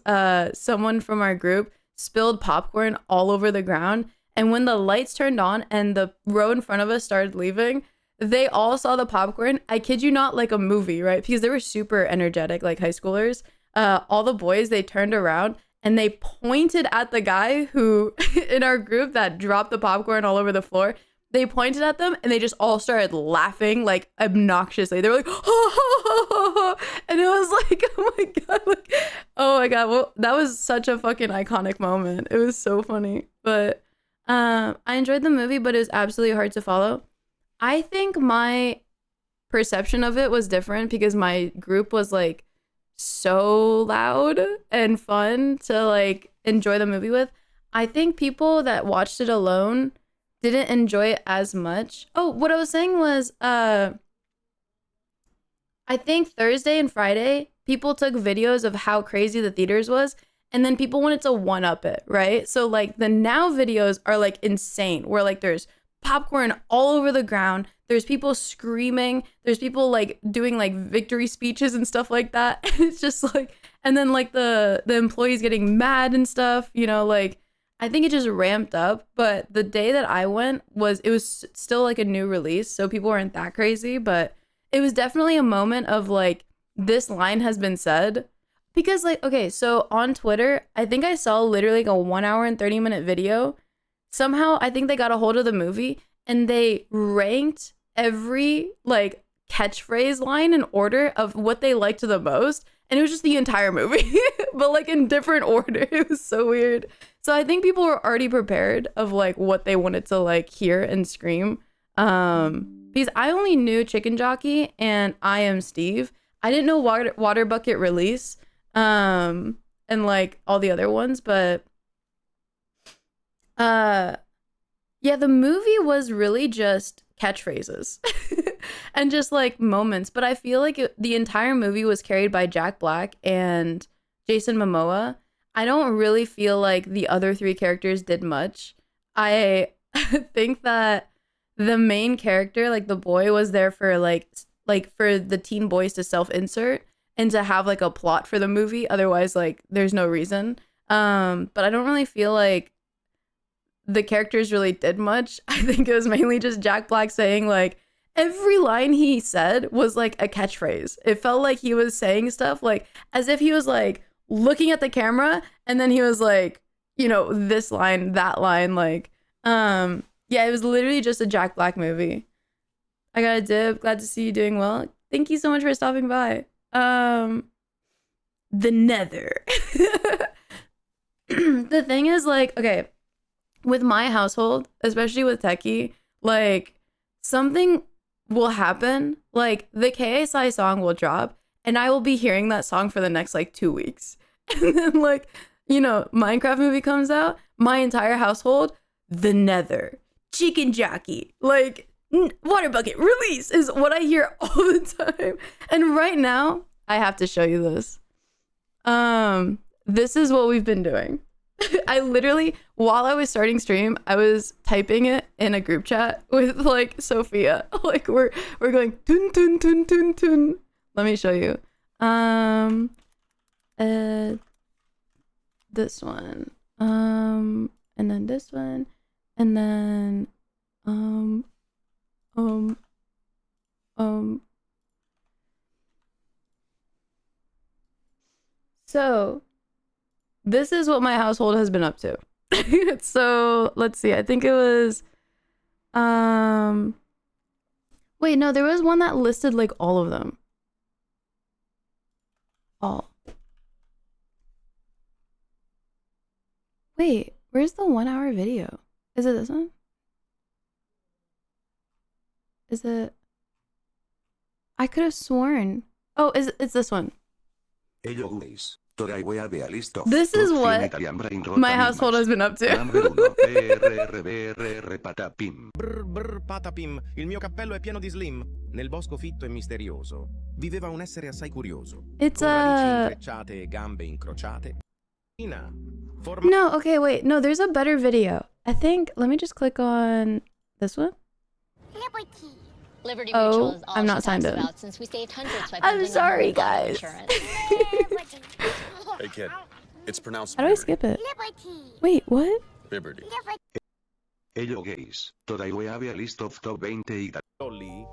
someone from our group spilled popcorn all over the ground. And when the lights turned on and the row in front of us started leaving, they all saw the popcorn. I kid you not, like a movie, right? Because they were super energetic, like high schoolers. All the boys, they turned around and they pointed at the guy who in our group that dropped the popcorn all over the floor. They pointed at them and they just all started laughing like obnoxiously. They were like, ha, ha, ha, ha, ha. And it was like, oh my God, like, oh my God. Well, that was such a fucking iconic moment. It was so funny. But I enjoyed the movie, but it was absolutely hard to follow. I think my perception of it was different because my group was like so loud and fun to like enjoy the movie with. I think people that watched it alone didn't enjoy it as much. Oh, what I was saying was, I think Thursday and Friday, people took videos of how crazy the theaters was, and then people wanted to one-up it, right? So, like, the now videos are, like, insane, where, like, there's popcorn all over the ground, there's people screaming, there's people, like, doing, like, victory speeches and stuff like that, and it's just, like, and then, like, the employees getting mad and stuff, you know, like, I think it just ramped up, but the day that I went it was still like a new release, so people weren't that crazy, but it was definitely a moment of like, this line has been said. Because like, okay, so on Twitter, I think I saw literally like a 1 hour and 30-minute video. Somehow, I think they got a hold of the movie and they ranked every like catchphrase line in order of what they liked the most. And it was just the entire movie, but like in different order. It was so weird. So I think people were already prepared of like what they wanted to like hear and scream. Because I only knew Chicken Jockey and I Am Steve. I didn't know Water Bucket Release, and like all the other ones, but yeah, the movie was really just catchphrases and just like moments. But I feel like the entire movie was carried by Jack Black and Jason Momoa. I don't really feel like the other three characters did much. I think that the main character, like the boy, was there for like for the teen boys to self-insert and to have like a plot for the movie. Otherwise, like there's no reason. But I don't really feel like the characters really did much. I think it was mainly just Jack Black saying like every line he said was like a catchphrase. It felt like he was saying stuff like as if he was like looking at the camera and then he was like, you know, this line, that line, like yeah, it was literally just a Jack Black movie. I got a dib. Glad to see you doing well. Thank you so much for stopping by. The Nether. The thing is, like, okay, with my household, especially with Techie, like, something will happen. Like, the KSI song will drop, and I will be hearing that song for the next, like, 2 weeks. And then, like, you know, Minecraft movie comes out, my entire household, the nether, chicken jockey, like water bucket, release is what I hear all the time. And right now, I have to show you this. This is what we've been doing. I literally, while I was starting stream, I was typing it in a group chat with like Sophia. Like we're going tun tun tun tun tun. Let me show you. This one. And then this one. And then so this is what my household has been up to. So let's see. I think it was wait, no, there was one that listed like all of them. All. Wait, where's the 1 hour video? Is it this one? Is it? I could have sworn. Oh, it's this one. This is what my household has been up to. Brr brr patapim, il mio cappello è pieno di slim. Nel bosco fitto e misterioso viveva un essere assai curioso. It's intrecciate e gambe incrociate. No, okay, wait. No, there's a better video. I think, let me just click on this one. Liberty Oh, is all I'm not signed in. since we saved hundreds by I'm sorry, guys. Hey kid, it's pronounced How do I skip it? Wait, what? Liberty. Hello guys, today we have a list of top 20 Lì,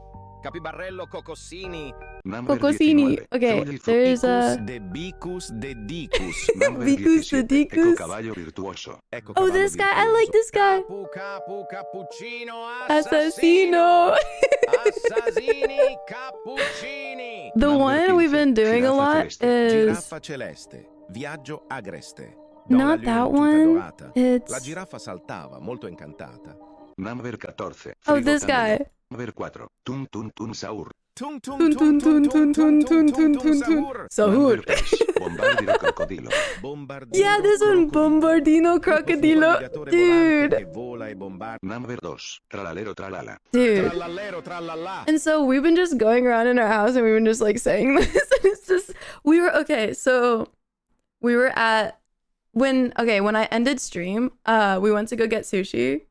Capibarello Cocossini. Cocosini. Okay, there's a... De Bicus de Dicus. Vicus de Dicus. Caballo virtuoso. Oh, this guy. I like this guy. Capu cappuccino Assassino. Assassini cappuccini. The one we've been doing a lot is... Giraffa celeste. Viaggio agreste. Not that one. It's... La giraffa saltava, molto incantata. Number 14. Oh, this guy. Number 4. Tun tun tun saur. Tun tun Tun tun tun tun tun tun tun tun tun. Sahur. Bombardiro crocodilo. Yeah, this one, Bombardino Crocodilo. Dude. Number 2. Tralalero tralala. Dude. And so we've been just going around in our house and we've been just like saying this. And it's just, we were, okay, so we were at, when I ended stream, we went to go get sushi.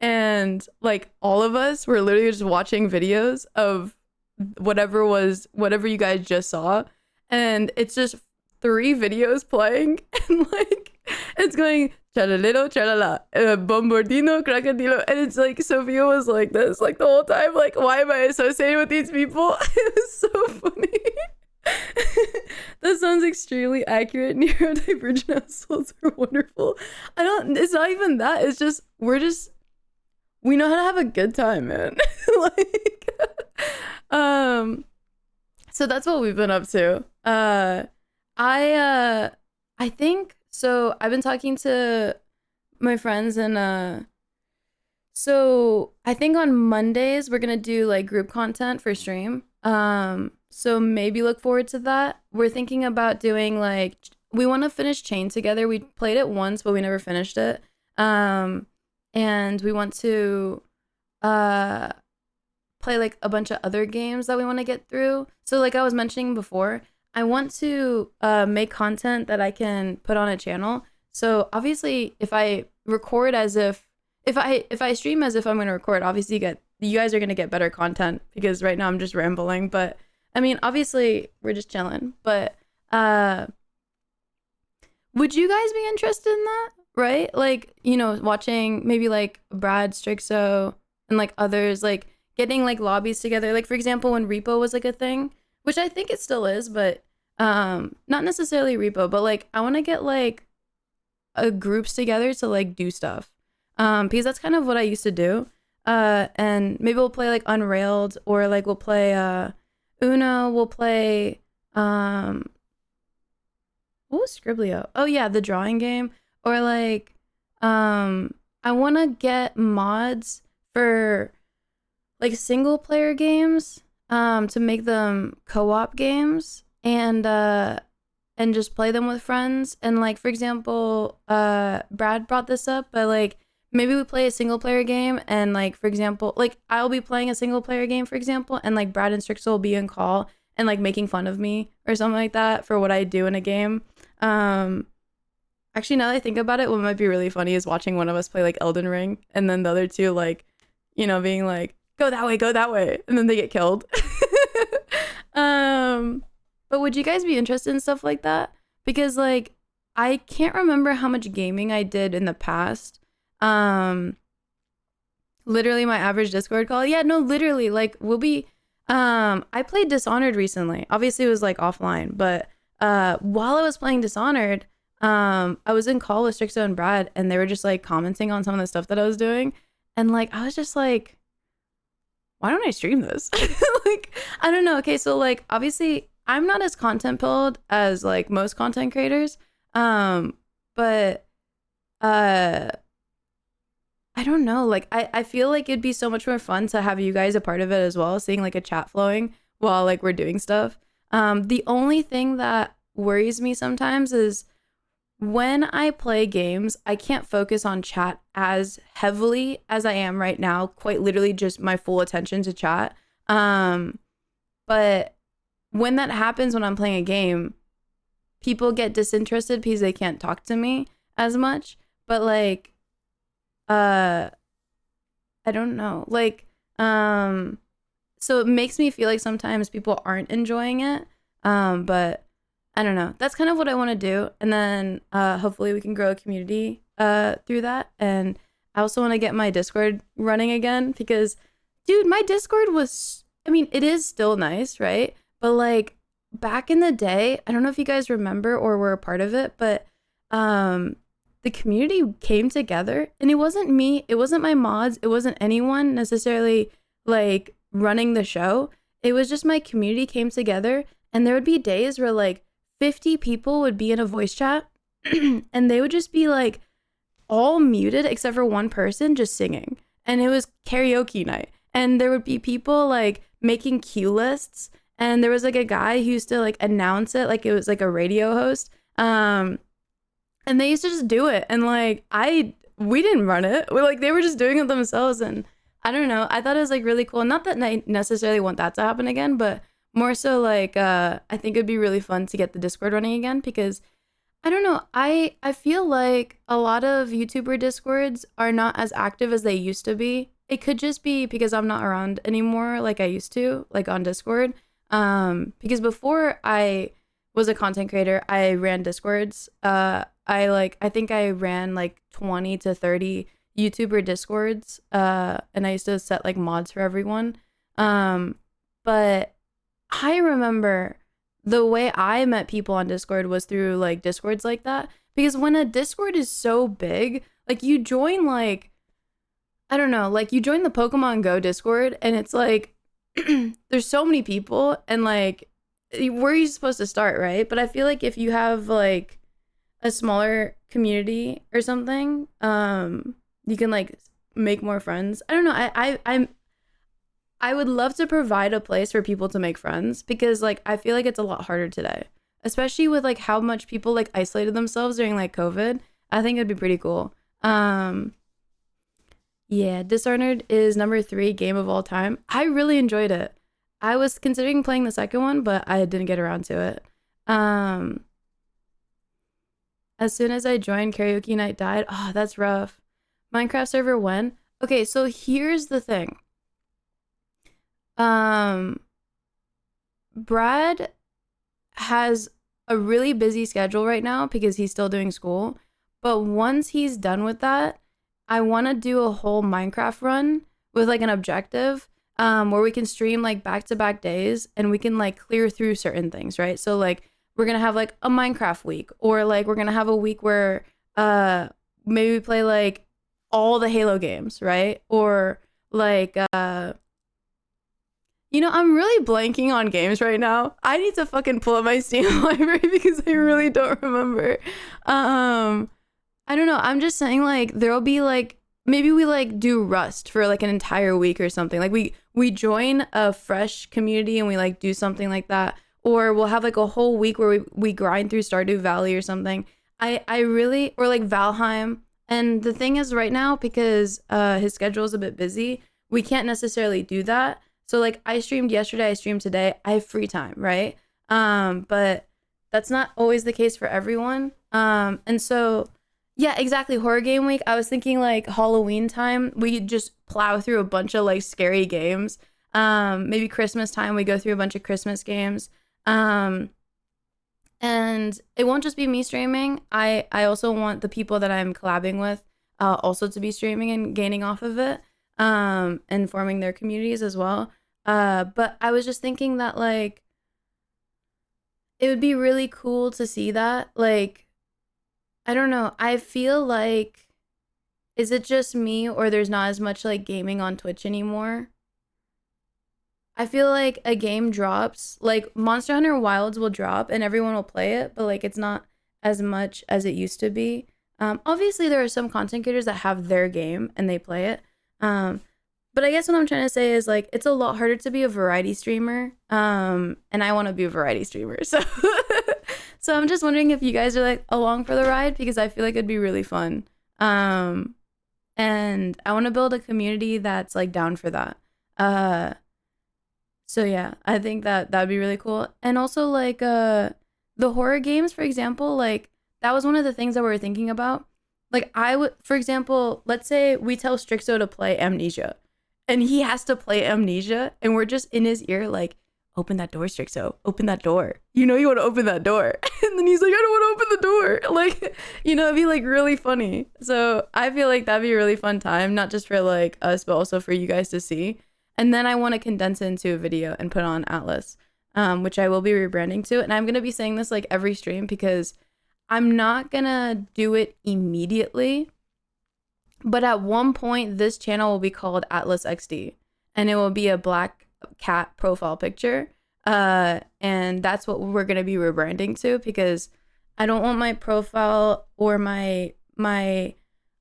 And like all of us were literally just watching videos of whatever you guys just saw. And it's just 3 videos playing. And like, it's going, chalalero, chalala, bombardino, crocodilo. And it's like, Sophia was like this, like the whole time. Like, why am I associated with these people? It was so funny. That sounds extremely accurate. Neurodivergent households are wonderful. It's not even that. It's just, we know how to have a good time, man. Like, so that's what we've been up to. I think, so I've been talking to my friends and, so I think on Mondays we're gonna do like group content for stream. So maybe look forward to that. We're thinking about doing like, we want to finish Chain together. We played it once, but we never finished it. And we want to play like a bunch of other games that we want to get through. So like I was mentioning before, I want to make content that I can put on a channel. So obviously if I record as if I stream as if I'm going to record, obviously you guys are going to get better content because right now I'm just rambling. But I mean, obviously we're just chilling. But would you guys be interested in that? Right? Like, you know, watching maybe like Brad Strixo and like others, like getting like lobbies together. Like, for example, when Repo was like a thing, which I think it still is, but not necessarily Repo, but like I want to get like groups together to like do stuff. Because that's kind of what I used to do. And maybe we'll play like Unrailed, or like we'll play Uno, we'll play what was Scriblio? Oh yeah, the drawing game. Or like, I want to get mods for like single player games, to make them co-op games. And and just play them with friends. And like, for example, Brad brought this up, but like maybe we play a single player game, and like, for example, like I'll be playing a single player game, for example, and like Brad and Strixel will be in call and like making fun of me or something like that for what I do in a game. Actually, now that I think about it, what might be really funny is watching one of us play like Elden Ring, and then the other two like, you know, being like, go that way, and then they get killed. But would you guys be interested in stuff like that? Because like I can't remember how much gaming I did in the past. Literally my average Discord call. Yeah, no, literally, like we'll be I played Dishonored recently. Obviously it was like offline, but while I was playing Dishonored, I was in call with Strixo and Brad, and they were just like commenting on some of the stuff that I was doing, and like I was just like, why don't I stream this? Like, I don't know. Okay, so like obviously I'm not as content pilled as like most content creators, but I don't know. Like I feel like it'd be so much more fun to have you guys a part of it as well, seeing like a chat flowing while like we're doing stuff. The only thing that worries me sometimes is when I play games, I can't focus on chat as heavily as I am right now, quite literally just my full attention to chat. But when that happens when I'm playing a game, people get disinterested because they can't talk to me as much. But like, I don't know. Like, so it makes me feel like sometimes people aren't enjoying it. But I don't know. That's kind of what I want to do. And then hopefully we can grow a community through that. And I also want to get my Discord running again because, dude, my Discord was, I mean, it is still nice, right? But like back in the day, I don't know if you guys remember or were a part of it, but the community came together, and it wasn't me, it wasn't my mods, it wasn't anyone necessarily like running the show. It was just my community came together, and there would be days where like 50 people would be in a voice chat and they would just be like all muted except for one person just singing, and it was karaoke night. And there would be people like making cue lists, and there was like a guy who used to like announce it like it was like a radio host, and they used to just do it, and like we didn't run it, they were just doing it themselves. And I don't know, I thought it was like really cool. Not that I necessarily want that to happen again, but more so like I think it'd be really fun to get the Discord running again, because I don't know, I feel like a lot of YouTuber Discords are not as active as they used to be. It could just be because I'm not around anymore like I used to, like on Discord. Because before I was a content creator, I ran Discords. I think I ran like 20 to 30 YouTuber Discords, and I used to set like mods for everyone. But I remember the way I met people on Discord was through like Discords like that, because when a Discord is so big, like you join like, I don't know, like you join the Pokemon Go Discord, and it's like there's so many people, and like where are you supposed to start, right? But I feel like if you have like a smaller community or something, you can like make more friends. I don't know. I would love to provide a place for people to make friends, because like I feel like it's a lot harder today, especially with like how much people like isolated themselves during like COVID. I think it'd be pretty cool. Yeah, Dishonored is number 3 game of all time. I really enjoyed it. I was considering playing the second one, but I didn't get around to it. As soon as I joined, karaoke night died. Oh, that's rough. Minecraft server when? Okay, so here's the thing. Brad has a really busy schedule right now because he's still doing school. But once he's done with that, I want to do a whole Minecraft run with like an objective, where we can stream like back-to-back days, and we can like clear through certain things, right? So like we're gonna have like a Minecraft week, or like we're gonna have a week where maybe we play like all the Halo games, right? Or like you know, I'm really blanking on games right now. I need to fucking pull up my Steam library because I really don't remember. I don't know. I'm just saying like there'll be like, maybe we like do Rust for like an entire week or something. Like we join a fresh community and we like do something like that. or we'll have like a whole week where we grind through Stardew Valley or something. I really, or like Valheim. And the thing is right now, because his schedule is a bit busy, we can't necessarily do that. So like I streamed yesterday, I streamed today, I have free time, right? But that's not always the case for everyone. And so yeah, exactly. Horror game week. I was thinking like Halloween time, we just plow through a bunch of like scary games. Maybe Christmas time, we go through a bunch of Christmas games. And it won't just be me streaming. I also want the people that I'm collabing with also to be streaming and gaining off of it, and forming their communities as well. But I was just thinking that like it would be really cool to see that. Like, I don't know. I feel like, is it just me or there's not as much like gaming on Twitch anymore? I feel like a game drops, like Monster Hunter Wilds will drop and everyone will play it, but like it's not as much as it used to be. Obviously there are some content creators that have their game and they play it. But I guess what I'm trying to say is like it's a lot harder to be a variety streamer. And I want to be a variety streamer. So so I'm just wondering if you guys are like along for the ride, because I feel like it'd be really fun. And I want to build a community that's like down for that. So yeah, I think that that'd be really cool. And also like the horror games, for example, like that was one of the things that we were thinking about. Like I would, for example, let's say we tell Strixo to play Amnesia and he has to play Amnesia and we're just in his ear like, open that door, Strixo, open that door. You know you want to open that door. And then he's like, I don't want to open the door. Like, you know, it'd be like really funny. So I feel like that'd be a really fun time, not just for like us, but also for you guys to see. And then I want to condense it into a video and put it on Atlas, which I will be rebranding to. And I'm going to be saying this like every stream because I'm not going to do it immediately. But at one point, this channel will be called Atlas XD. And it will be a black cat profile picture. And that's what we're going to be rebranding to, because I don't want my profile or my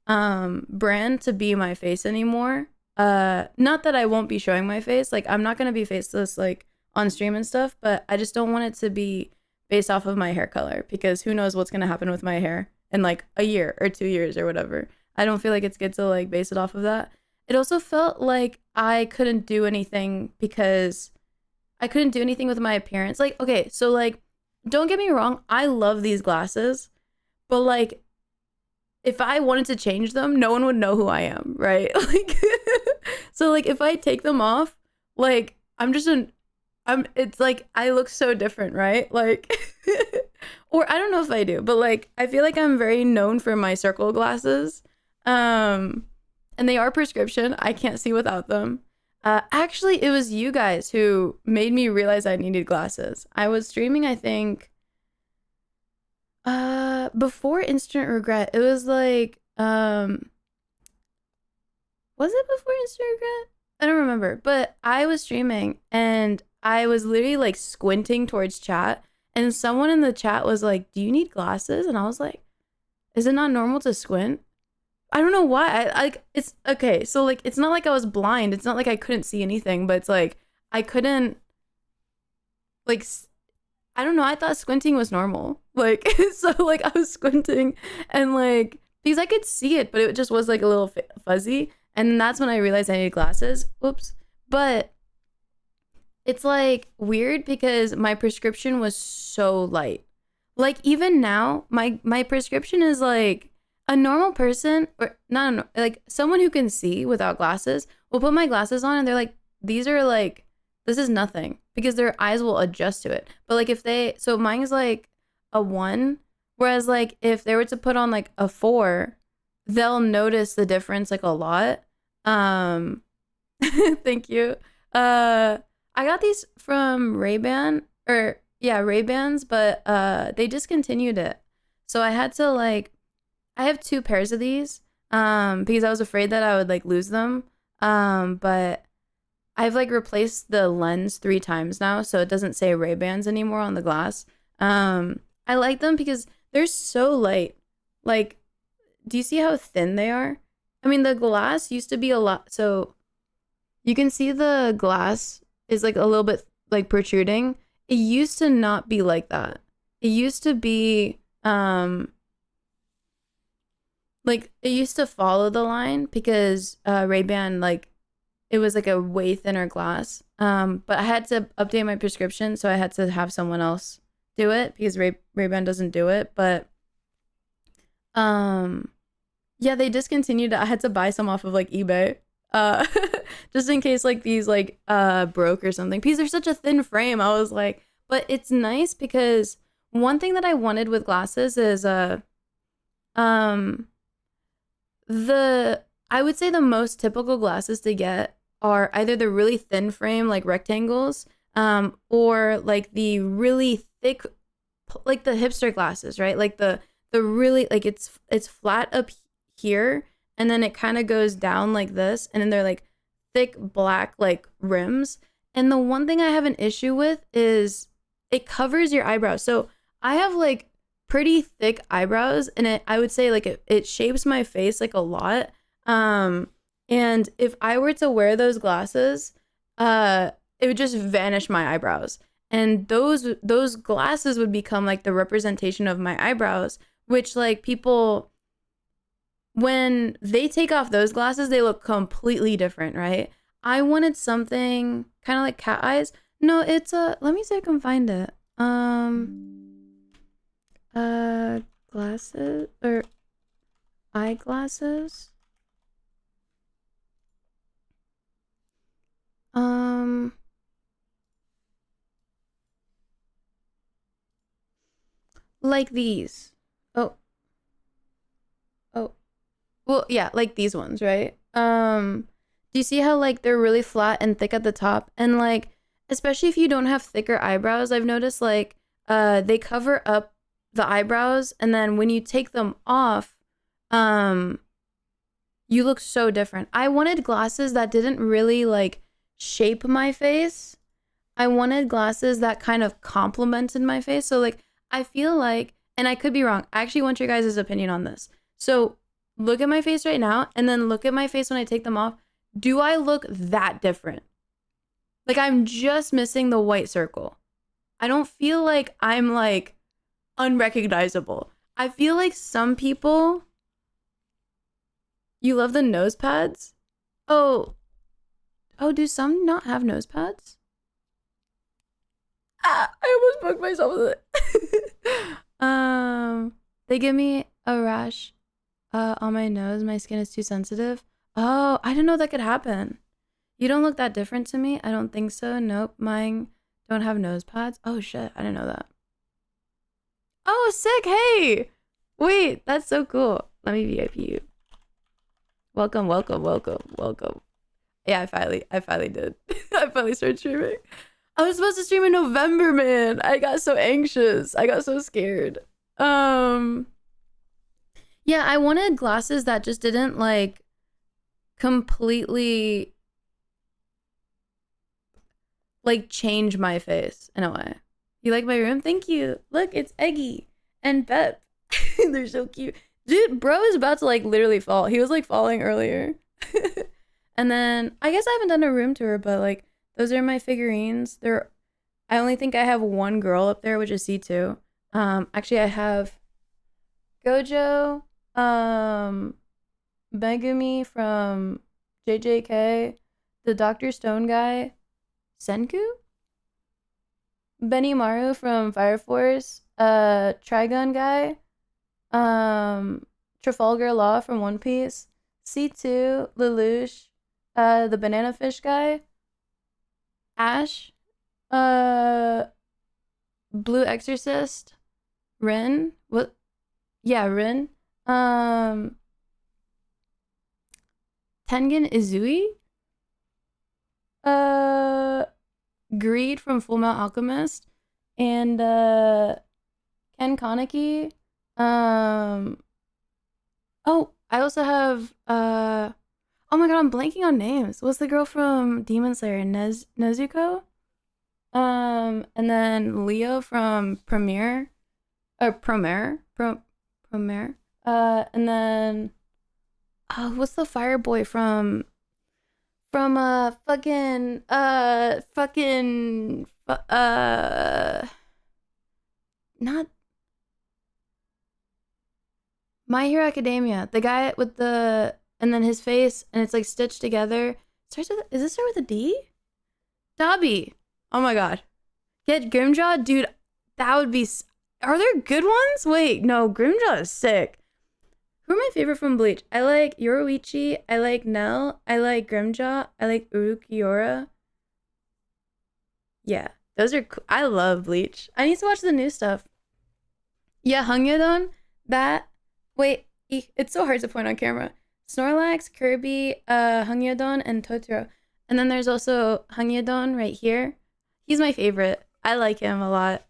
brand to be my face anymore. Not that I won't be showing my face, like I'm not gonna be faceless like on stream and stuff, but I just don't want it to be based off of my hair color, because who knows what's gonna happen with my hair in like a year or 2 years or whatever. I don't feel like it's good to like base it off of that. It also felt like I couldn't do anything because I couldn't do anything with my appearance. Like, okay, so like don't get me wrong, I love these glasses, but like if I wanted to change them, no one would know who I am, right? Like, so like if I take them off, like it's like I look so different, right? Like, or I don't know if I do, but like I feel like I'm very known for my circle glasses, and they are prescription. I can't see without them. Actually, it was you guys who made me realize I needed glasses. I was streaming, I think. Before Instant Regret, it was like, was it before Instant Regret? I don't remember, but I was streaming and I was literally like squinting towards chat, and someone in the chat was like, do you need glasses? And I was like, is it not normal to squint? I don't know why. It's okay. So like, it's not like I was blind. It's not like I couldn't see anything, but it's like, I couldn't like, I don't know. I thought squinting was normal. Like, so like I was squinting and like, because I could see it, but it just was like a little fuzzy. And that's when I realized I needed glasses. Oops. But it's like weird because my prescription was so light. Like even now, my prescription is like a normal person, or not like someone who can see without glasses will put my glasses on and they're like, these are like, this is nothing, because their eyes will adjust to it. But like if they, so mine is like a 1, whereas like if they were to put on like a 4, they'll notice the difference like a lot. Thank you. I got these from Ray-Ban, or yeah, Ray-Bans, but they discontinued it. So I had to like, I have 2 pairs of these because I was afraid that I would like lose them. But I've like replaced the lens 3 times now, so it doesn't say Ray-Bans anymore on the glass. I like them because they're so light. Like, do you see how thin they are? I mean, the glass used to be a lot, so you can see the glass is like a little bit like protruding. it used to not be like that. It used to be like it used to follow the line because Ray-Ban, like, it was like a way thinner glass. But I had to update my prescription, so I had to have someone else do it because Ray-Ban doesn't do it. But yeah, they discontinued it. I had to buy some off of like eBay. Uh just in case like these like broke or something. Because they're such a thin frame. I was like, but it's nice because one thing that I wanted with glasses is um I would say the most typical glasses to get are either the really thin frame like rectangles, or like the really thick, like the hipster glasses, right? Like the really, like, it's flat up here and then it kind of goes down like this, and then they're like thick black like rims. And the one thing I have an issue with is it covers your eyebrows. So I have like pretty thick eyebrows, and I would say like it shapes my face like a lot. And if I were to wear those glasses, it would just vanish my eyebrows. And those glasses would become like the representation of my eyebrows, which like people, when they take off those glasses, they look completely different, right? I wanted something kind of like cat eyes. No, it's let me see if I can find it. Glasses or eyeglasses. Like these. Oh. Oh. Well, yeah, like these ones, right? Do you see how like they're really flat and thick at the top? And like, especially if you don't have thicker eyebrows, I've noticed like they cover up the eyebrows, and then when you take them off, you look so different. I wanted glasses that didn't really like shape my face. I wanted glasses that kind of complemented my face. So like I feel like, and I could be wrong, I actually want your guys' opinion on this. So look at my face right now, and then look at my face when I take them off. Do I look that different? Like I'm just missing the white circle. I don't feel like I'm like unrecognizable. I feel like some people, you love the nose pads? Oh, do some not have nose pads? Ah, I almost poked myself with it. They give me a rash on my nose. My skin is too sensitive. Oh, I didn't know that could happen. You don't look that different to me. I don't think so. Nope, mine don't have nose pads. Oh shit, I didn't know that. Oh, sick. Hey, wait, that's so cool. Let me VIP you. Welcome. Yeah, I finally did. I finally started streaming. I was supposed to stream in November, man. I got so anxious. I got so scared. Yeah, I wanted glasses that just didn't like completely like change my face in a way. You like my room? Thank you. Look, it's Eggy and Pep. They're so cute. Dude, bro is about to like literally fall. He was like falling earlier. And then I guess I haven't done a room tour, but like those are my figurines. I only think I have one girl up there, which is C2. Actually I have Gojo, Megumi from JJK, the Dr. Stone guy, Senku, Benimaru from Fire Force, Trigun guy, Trafalgar Law from One Piece, C2, Lelouch, the banana fish guy, Ash, Blue Exorcist, Rin, what? Yeah, Rin, Tengen Izui, Greed from Full Metal Alchemist, and Ken Kaneki. Oh, I also have oh my god, I'm blanking on names. What's the girl from Demon Slayer? Nezuko? And then Leo from Premiere. Premiere. And then what's the fire boy from fucking Not My Hero Academia. The guy with the, and then his face, and it's like stitched together. Starts with, does this start with a D? Dobby. Oh my god. Get Grimjaw? Dude, that would be, are there good ones? Wait, no, Grimjaw is sick. Who are my favorite from Bleach? I like Yoruichi, I like Nell, I like Grimjaw, I like Urukiora. Yeah, those are cool. I love Bleach. I need to watch the new stuff. Yeah, Hangyodon, that, wait, it's so hard to point on camera. Snorlax, Kirby, Hangyodon, and Totoro. And then there's also Hangyodon right here. He's my favorite. I like him a lot.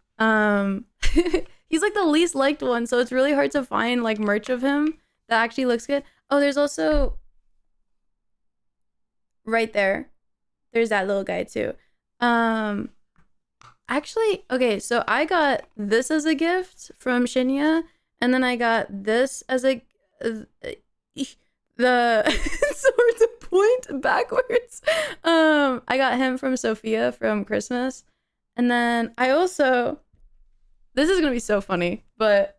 He's like the least liked one, so it's really hard to find like merch of him that actually looks good. Oh, there's also right there. There's that little guy too. Actually, okay, so I got this as a gift from Shinya, and then I got this as a it's hard to point backwards. I got him from Sophia from Christmas, and then I also, this is gonna be so funny, but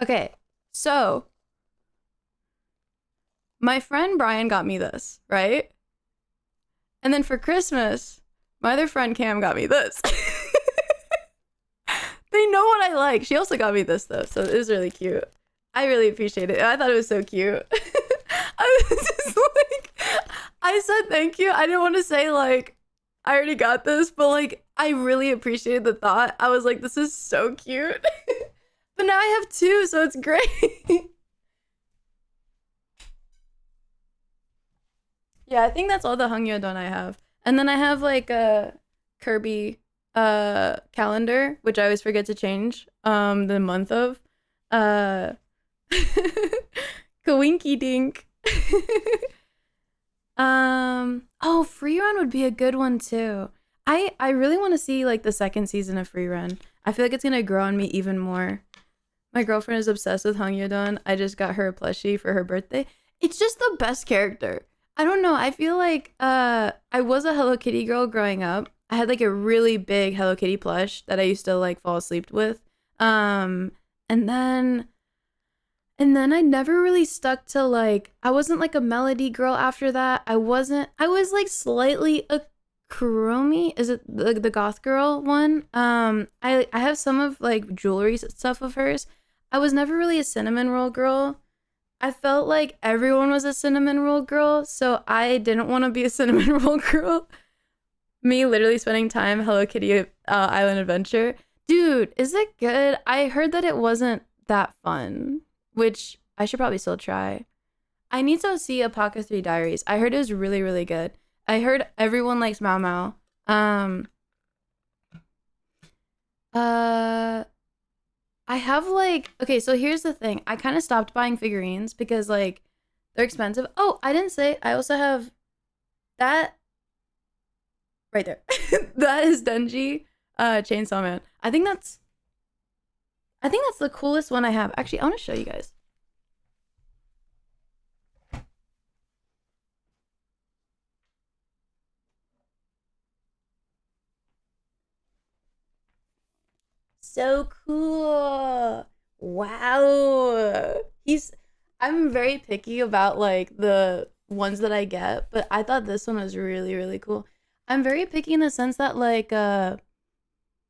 okay, so my friend Brian got me this, right? And then for Christmas, my other friend Cam got me this. They know what I like. She also got me this though, so it was really cute. I really appreciate it. I thought it was so cute. I was just like, I said thank you. I didn't want to say like, I already got this, but like, I really appreciated the thought. I was like, this is so cute. But now I have two, so it's great. Yeah, I think that's all the Hangyodon I have. And then I have like a Kirby calendar, which I always forget to change the month of. Kawinky Dink. Oh, Free Run would be a good one too. I really want to see like the second season of Free Run. I feel like it's gonna grow on me even more. My girlfriend is obsessed with Hangyodon. I just got her a plushie for her birthday. It's just the best character. I don't know. I feel like I was a Hello Kitty girl growing up. I had like a really big Hello Kitty plush that I used to like fall asleep with. And then I never really stuck to like, I wasn't like a Melody girl after that. I was like slightly a Kuromi. Is it the goth girl one? I have some of like jewelry stuff of hers. I was never really a cinnamon roll girl. I felt like everyone was a cinnamon roll girl, so I didn't want to be a cinnamon roll girl. Me literally spending time Hello Kitty Island Adventure. Dude, is it good? I heard that it wasn't that fun, which I should probably still try. I need to see Apaka 3 Diaries. I heard it was really, really good. I heard everyone likes Mao Mao. I have like, okay, so here's the thing. I kind of stopped buying figurines because like they're expensive. Oh, I didn't say, I also have that right there. That is Denji Chainsaw Man. I think that's the coolest one I have. Actually, I want to show you guys. So cool. Wow. I'm very picky about like the ones that I get, but I thought this one was really, really cool. I'm very picky in the sense that like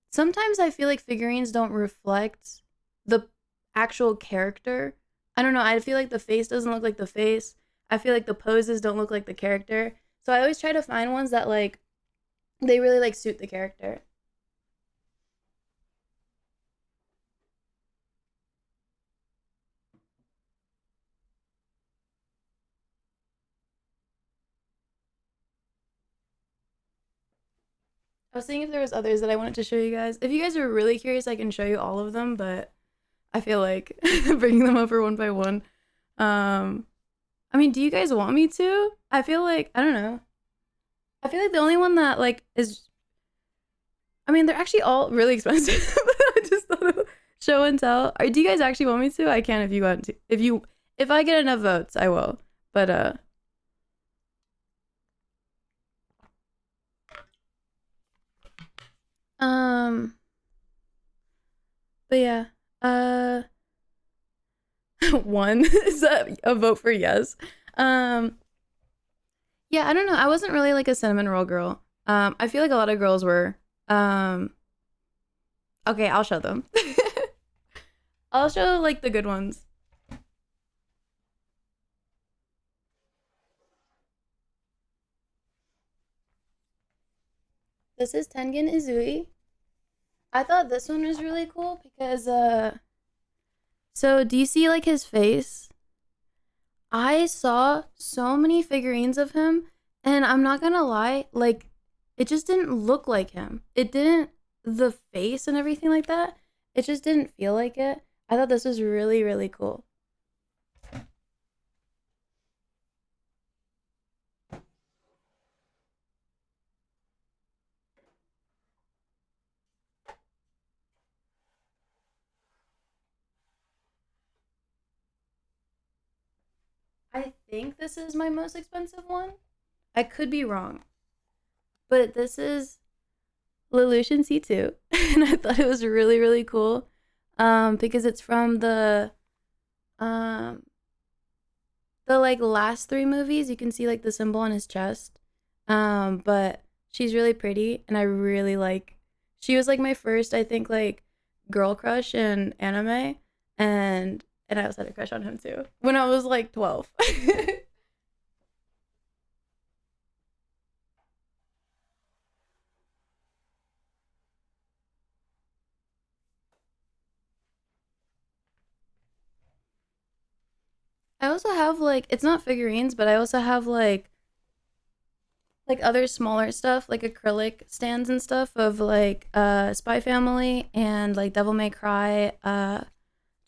sometimes I feel like figurines don't reflect the actual character. I don't know, I feel like the face doesn't look like the face. I feel like the poses don't look like the character. So I always try to find ones that like they really like suit the character. I was thinking if there was others that I wanted to show you guys. If you guys are really curious, I can show you all of them, but I feel like bringing them over one by one. I mean, do you guys want me to? I feel like, I don't know. I feel like the only one that like is, I mean, they're actually all really expensive. I just thought of Show and tell. Or do you guys actually want me to? I can if you want to. If I get enough votes, I will. But but yeah. One is that a vote for yes. Yeah, I don't know. I wasn't really like a cinnamon roll girl. I feel like a lot of girls were. Okay, I'll show them. I'll show like the good ones. This is Tengen Izui. I thought this one was really cool because so do you see like his face? I saw so many figurines of him, and I'm not gonna lie, like it just didn't look like him. It didn't, the face and everything like that, it just didn't feel like it. I thought this was really, really cool. I think this is my most expensive one. I could be wrong. But this is Lelouch C2. And I thought it was really, really cool. Because it's from the like last 3 movies. You can see like the symbol on his chest. But she's really pretty, and I really like, she was like my first, I think, like girl crush in anime, and I also had a crush on him too when I was like 12. I also have like, it's not figurines, but I also have like other smaller stuff, like acrylic stands and stuff of like Spy Family and like Devil May Cry,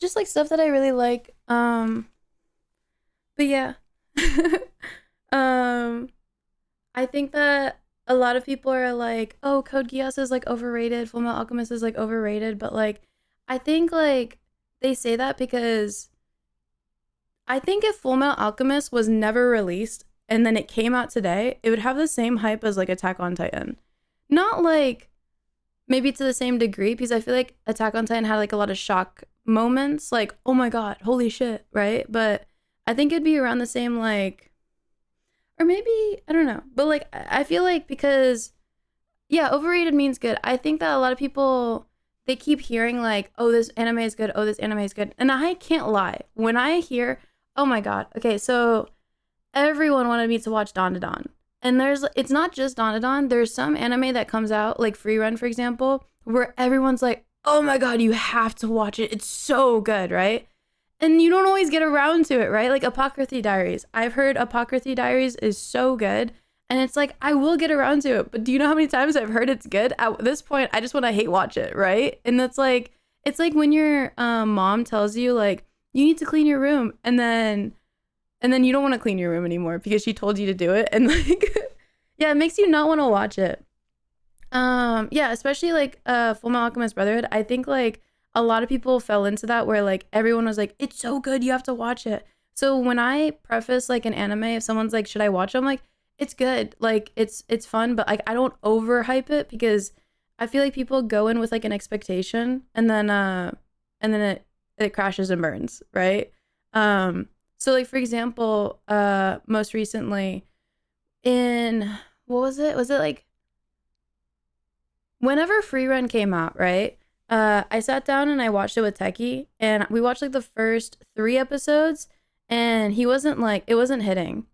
just like stuff that I really like. But yeah. I think that a lot of people are like, oh, Code Geass is like overrated, Fullmetal Alchemist is like overrated, but like I think like they say that because I think if Fullmetal Alchemist was never released and then it came out today, it would have the same hype as like Attack on Titan. Not like maybe to the same degree, because I feel like Attack on Titan had like a lot of shock moments, like, oh my god, holy shit, right? But I think it'd be around the same, like, or maybe, I don't know. But like I feel like, because yeah, overrated means good. I think that a lot of people, they keep hearing like, oh, this anime is good, oh, this anime is good. And I can't lie. When I hear, oh my god, okay, so everyone wanted me to watch Dawn to Dawn. And it's not just Dawn to Dawn. There's some anime that comes out, like Free Run, for example, where everyone's like, oh my god, you have to watch it. It's so good, right? And you don't always get around to it, right? Like Apocryphy Diaries. I've heard Apocryphy Diaries is so good. And it's like, I will get around to it. But do you know how many times I've heard it's good? At this point, I just want to hate watch it, right? And that's like, it's like when your mom tells you, like, you need to clean your room. And then you don't want to clean your room anymore because she told you to do it. And like, yeah, it makes you not want to watch it. Yeah, especially like Fullmetal Alchemist Brotherhood. I think like a lot of people fell into that where like everyone was like, it's so good, you have to watch it. So when I preface like an anime, if someone's like, should I watch it? I'm like, it's good. Like it's fun, but like I don't overhype it, because I feel like people go in with like an expectation, and then it crashes and burns, right? So like for example, most recently in, what was it? Was it like whenever Free Run came out, right? I sat down and I watched it with Techie, and we watched like the first 3 episodes, and he wasn't like, it wasn't hitting.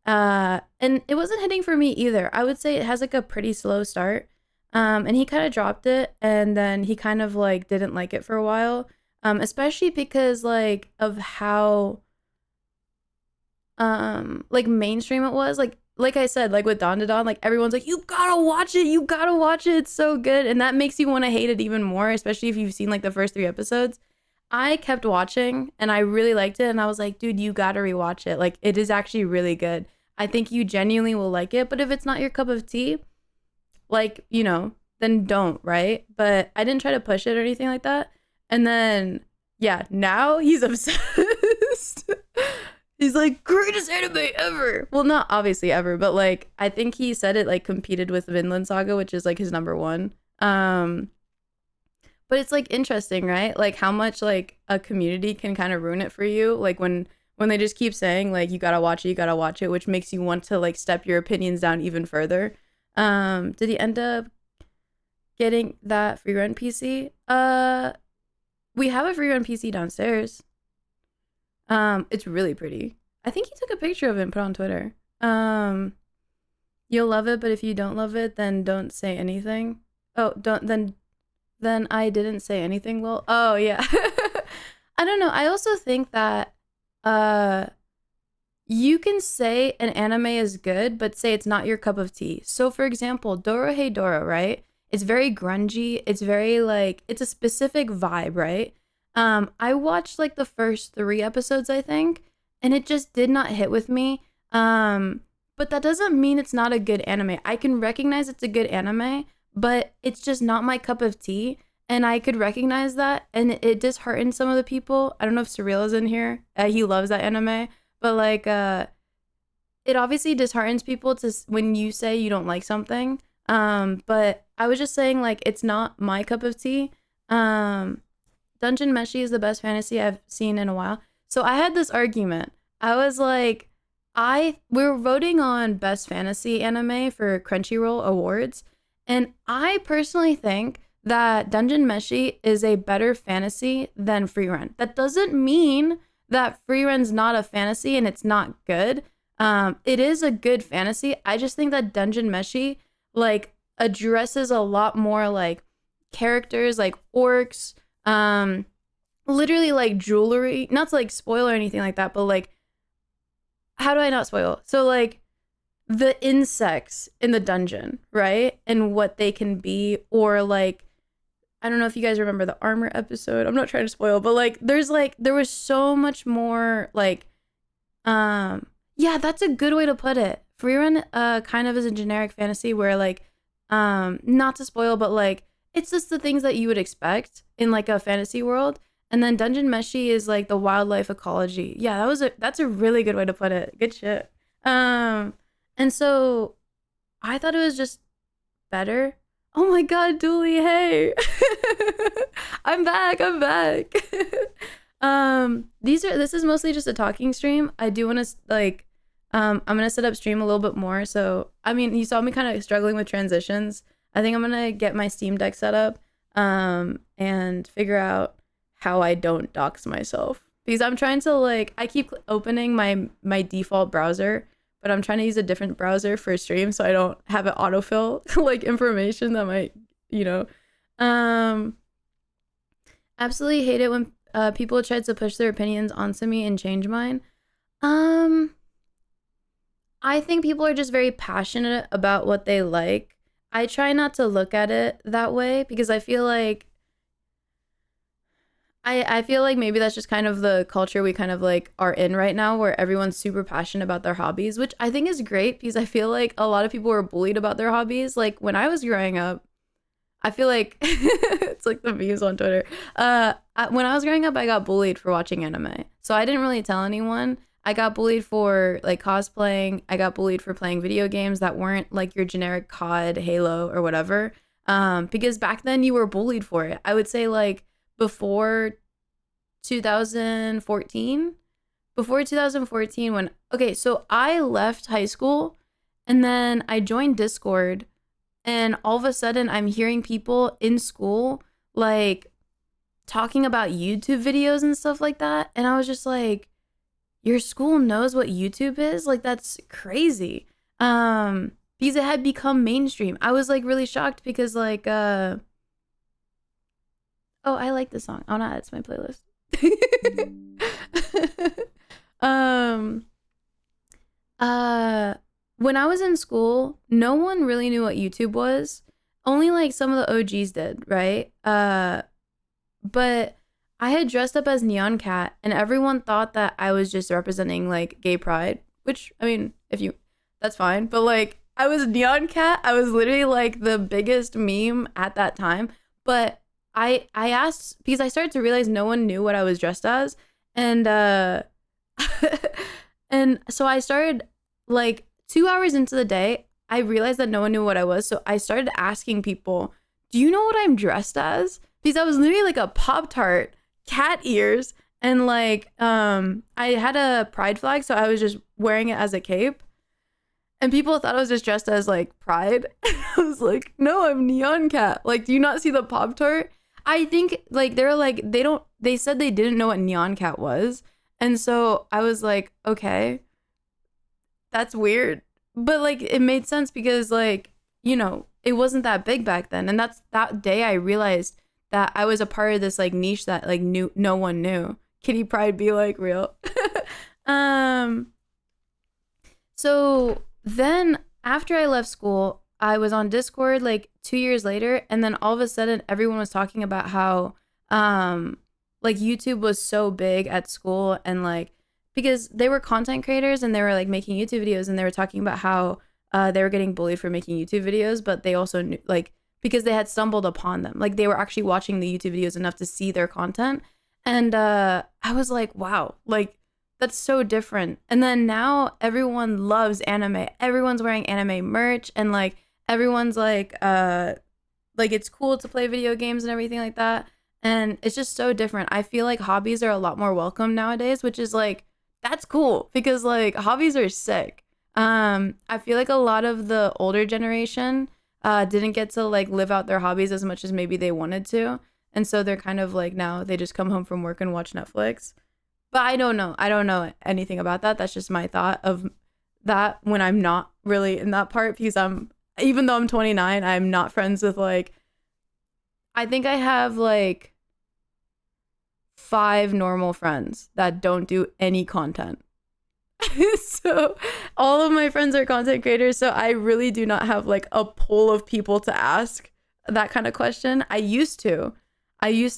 And it wasn't hitting for me either. I would say it has like a pretty slow start. And he kind of dropped it, and then he kind of like didn't like it for a while. Especially because like of how like mainstream it was. Like I said, like with Dawn to Dawn, like everyone's like, you gotta watch it, it's so good. And that makes you want to hate it even more, especially if you've seen like the first 3 episodes. I kept watching and I really liked it, and I was like, dude, you gotta rewatch it. Like it is actually really good. I think you genuinely will like it. But if it's not your cup of tea, like, you know, then don't, right? But I didn't try to push it or anything like that. And then, yeah, now he's obsessed. He's like, greatest anime ever. Well, not obviously ever, but like, I think he said it like competed with Vinland Saga, which is like his number one. But it's like interesting, right? Like how much like a community can kind of ruin it for you. Like when they just keep saying like, you gotta watch it, which makes you want to like step your opinions down even further. Did he end up getting that free run PC? We have a free run PC downstairs. It's really pretty. I think he took a picture of it and put it on Twitter. You'll love it, but if you don't love it, then don't say anything. Oh, then I didn't say anything, lol. Oh, yeah. I don't know. I also think that you can say an anime is good, but say it's not your cup of tea. So, for example, Dorohedoro, right? It's very grungy. It's very, like, it's a specific vibe, right? I watched, like, the first 3 episodes, I think, and it just did not hit with me. But that doesn't mean it's not a good anime. I can recognize it's a good anime, but it's just not my cup of tea. And I could recognize that, and it disheartened some of the people. I don't know if Surreal is in here. He loves that anime, but like, it obviously disheartens people when you say you don't like something. But I was just saying like it's not my cup of tea. Dungeon Meshi is the best fantasy I've seen in a while. So I had this argument. I was like, we were voting on best fantasy anime for Crunchyroll awards, and I personally think that Dungeon Meshi is a better fantasy than Freerun. That doesn't mean that Freerun's not a fantasy and it's not good. It is a good fantasy. I just think that Dungeon Meshi like addresses a lot more like characters like orcs, literally like jewelry, not to like spoil or anything like that, but like, how do I not spoil? So like the insects in the dungeon, right? And what they can be, or like, I don't know if you guys remember the armor episode. I'm not trying to spoil, but like there was so much more like yeah, that's a good way to put it. Freerun kind of is a generic fantasy where like not to spoil, but like it's just the things that you would expect in like a fantasy world. And then Dungeon Meshi is like the wildlife ecology. Yeah, that's a really good way to put it. Good shit. And so I thought it was just better. Oh my god, Dooley, hey. I'm back. This is mostly just a talking stream. I do want to like I'm gonna set up stream a little bit more. So I mean, you saw me kind of struggling with transitions. I think I'm gonna get my Steam Deck set up and figure out how I don't dox myself, because I'm trying to like, I keep opening my default browser, but I'm trying to use a different browser for stream so I don't have it autofill like information that might, you know. Absolutely hate it when people try to push their opinions onto me and change mine. I think people are just very passionate about what they like. I try not to look at it that way because I feel like maybe that's just kind of the culture we kind of like are in right now, where everyone's super passionate about their hobbies, which I think is great because I feel like a lot of people were bullied about their hobbies. Like when I was growing up, I feel like it's like the memes on Twitter. When I was growing up, I got bullied for watching anime. So I didn't really tell anyone. I got bullied for like cosplaying. I got bullied for playing video games that weren't like your generic COD, Halo, or whatever. Because back then you were bullied for it. I would say like before 2014 when, okay, so I left high school and then I joined Discord, and all of a sudden I'm hearing people in school like talking about YouTube videos and stuff like that. And I was just like, your school knows what YouTube is? Like, that's crazy. Because it had become mainstream. I was like really shocked because like, oh, I like this song. I'll not add it to my playlist. When I was in school, no one really knew what YouTube was. Only like some of the OGs did, right? But I had dressed up as Neon Cat, and everyone thought that I was just representing like gay pride, which I mean, that's fine. But like, I was Neon Cat. I was literally like the biggest meme at that time. But I asked because I started to realize no one knew what I was dressed as, and and so I started like 2 hours into the day, I realized that no one knew what I was. So I started asking people, do you know what I'm dressed as? Because I was literally like a Pop-Tart, cat ears, and like I had a pride flag, so I was just wearing it as a cape. And people thought I was just dressed as like pride. I was like, no, I'm Neon Cat. Like, do you not see the Pop-Tart? I think like they're like, they said they didn't know what Neon Cat was. And so I was like, okay, that's weird. But like it made sense because like, you know, it wasn't that big back then. And that's that day I realized that I was a part of this like niche that like no one knew. Kitty Pride be like real. So then after I left school, I was on Discord like 2 years later, and then all of a sudden everyone was talking about how like YouTube was so big at school, and like because they were content creators and they were like making YouTube videos, and they were talking about how they were getting bullied for making YouTube videos, but they also knew like because they had stumbled upon them, like they were actually watching the YouTube videos enough to see their content. And I was like, wow, like that's so different. And then now everyone loves anime. Everyone's wearing anime merch, and like everyone's like it's cool to play video games and everything like that. And it's just so different. I feel like hobbies are a lot more welcome nowadays, which is like that's cool because like hobbies are sick. I feel like a lot of the older generation didn't get to like live out their hobbies as much as maybe they wanted to. And so they're kind of like now they just come home from work and watch Netflix. But I don't know. I don't know anything about that. That's just my thought of that when I'm not really in that part, because even though I'm 29, I'm not friends with like, I think I have like 5 normal friends that don't do any content. So all of my friends are content creators. So I really do not have like a pool of people to ask that kind of question. I used to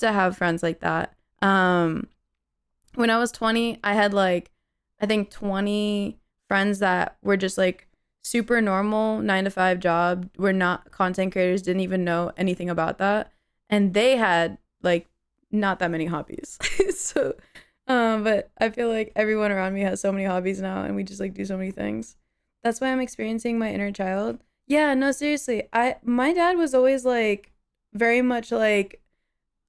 have friends like that. When I was 20, I had like, I think 20 friends that were just like super normal 9-to-5 job. Were not content creators, didn't even know anything about that. And they had like not that many hobbies. So, but I feel like everyone around me has so many hobbies now, and we just like do so many things. That's why I'm experiencing my inner child. Yeah, no, seriously. My dad was always like very much like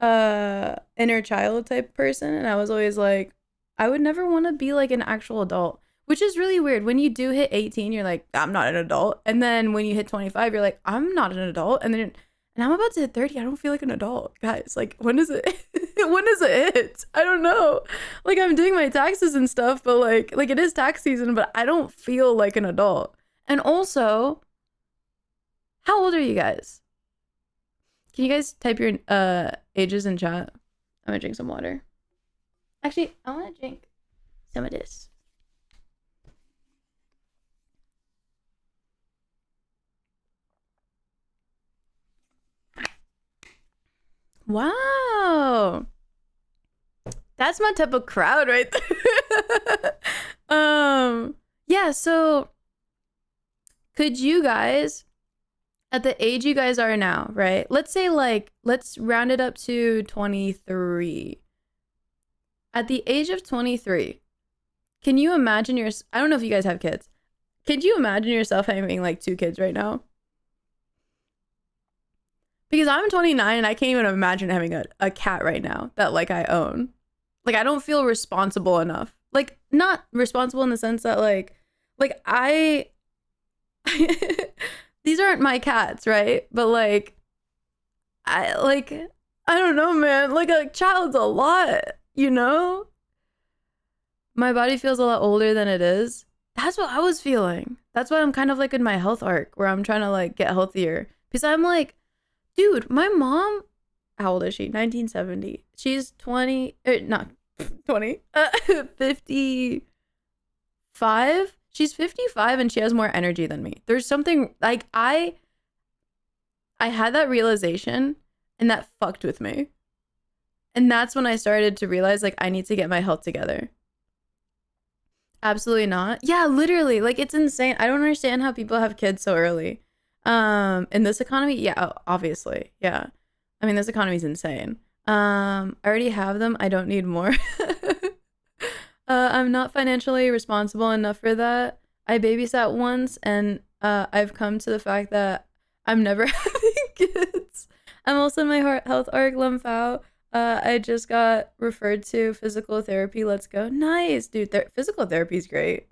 inner child type person, and I was always like I would never want to be like an actual adult, which is really weird. When you do hit 18, you're like I'm not an adult, and then when you hit 25, you're like I'm not an adult, and I'm about to hit 30. I don't feel like an adult, guys. Like when is it when is it? I don't know. Like I'm doing my taxes and stuff, but like it is tax season, but I don't feel like an adult. And also, how old are you guys? Can you guys type your ages in chat? I'm gonna drink some water. Actually, I want to drink some of this. Wow. That's my type of crowd right there. Yeah, so could you guys, at the age you guys are now, right? Let's say like, let's round it up to 23. At the age of 23, can you imagine I don't know if you guys have kids. Could you imagine yourself having like 2 kids right now? Because I'm 29 and I can't even imagine having a cat right now that like I own. Like I don't feel responsible enough. Like not responsible in the sense that like I these aren't my cats, right? But like I don't know, man. Like a child's a lot, you know? My body feels a lot older than it is. That's what I was feeling. That's why I'm kind of like in my health arc where I'm trying to like get healthier. Because I'm like, dude, my mom, how old is she? 1970. She's 20, not 20, 55. She's 55 and she has more energy than me. There's something like I had that realization and that fucked with me. And that's when I started to realize like I need to get my health together. Absolutely not. Yeah, literally. Like it's insane. I don't understand how people have kids so early. In this economy, yeah, obviously. Yeah. I mean, this economy is insane. I already have them. I don't need more. I'm not financially responsible enough for that. I babysat once, and I've come to the fact that I'm never having kids. I'm also in my health arc Lumphao. I just got referred to physical therapy. Let's go. Nice, dude. Physical therapy is great.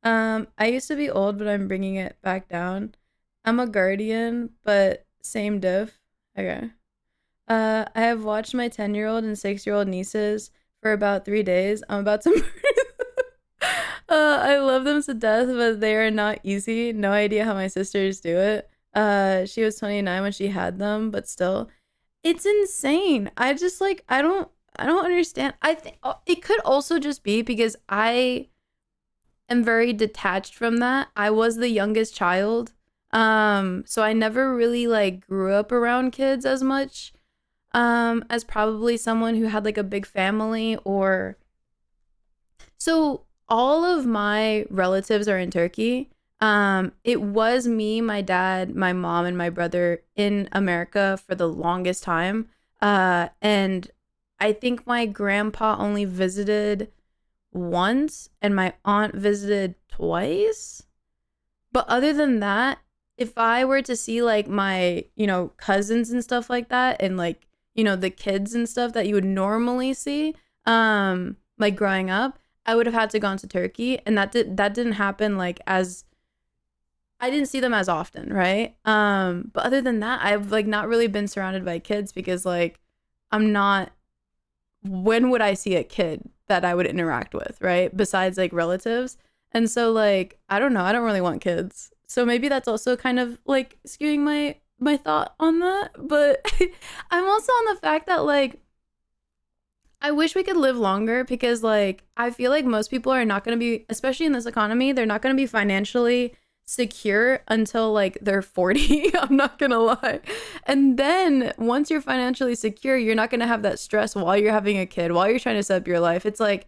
I used to be old, but I'm bringing it back down. I'm a guardian, but same diff. Okay. I have watched my 10-year-old and 6-year-old nieces for about 3 days. I'm about to murder them. I love them to death, but they are not easy. No idea how my sisters do it. She was 29 when she had them, but still, it's insane. I just like I don't understand. I think it could also just be because I am very detached from that. I was the youngest child. So I never really like grew up around kids as much as probably someone who had like a big family. Or so all of my relatives are in Turkey. It was me, my dad, my mom, and my brother in America for the longest time. And I think my grandpa only visited once and my aunt visited twice. But other than that, if I were to see like my, cousins and stuff like that, and like, the kids and stuff that you would normally see, like growing up, I would have had to gone to Turkey, and that didn't happen like as I didn't see them as often, right? But other than that, I've like not really been surrounded by kids because like I'm not. When would I see a kid that I would interact with, right? Besides like relatives. And so like I don't know, I don't really want kids. So maybe that's also kind of like skewing my thought on that. But I'm also on the fact that like I wish we could live longer because like I feel like most people are not going to be, especially in this economy, they're not going to be financially secure until like they're 40. I'm not gonna lie. And then once you're financially secure, you're not gonna have that stress while you're having a kid, while you're trying to set up your life. It's like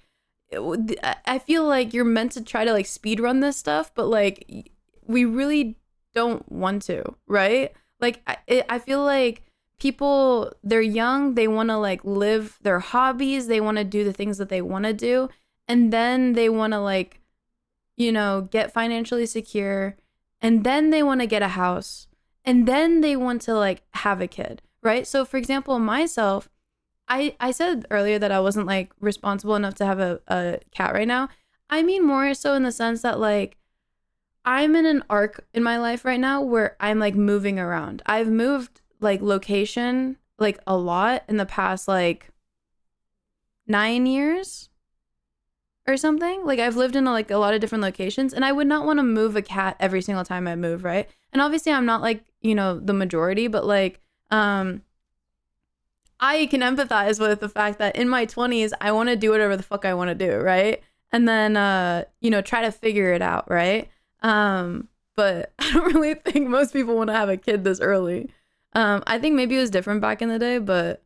I feel like you're meant to try to like speed run this stuff, but like we really don't want to, right? Like I feel like people, they're young, they want to like live their hobbies, they want to do the things that they want to do, and then they want to like get financially secure, and then they want to get a house, and then they want to like have a kid, right? So for example, myself, I said earlier that I wasn't like responsible enough to have a cat right now. I mean more so in the sense that like I'm in an arc in my life right now where I'm like moving around. I've moved like location like a lot in the past like 9 years or something. Like I've lived in like a lot of different locations, and I would not want to move a cat every single time I move, right? And obviously I'm not like, the majority, but like I can empathize with the fact that in my 20s I want to do whatever the fuck I want to do, right? And then try to figure it out, right? But I don't really think most people want to have a kid this early. I think maybe it was different back in the day, but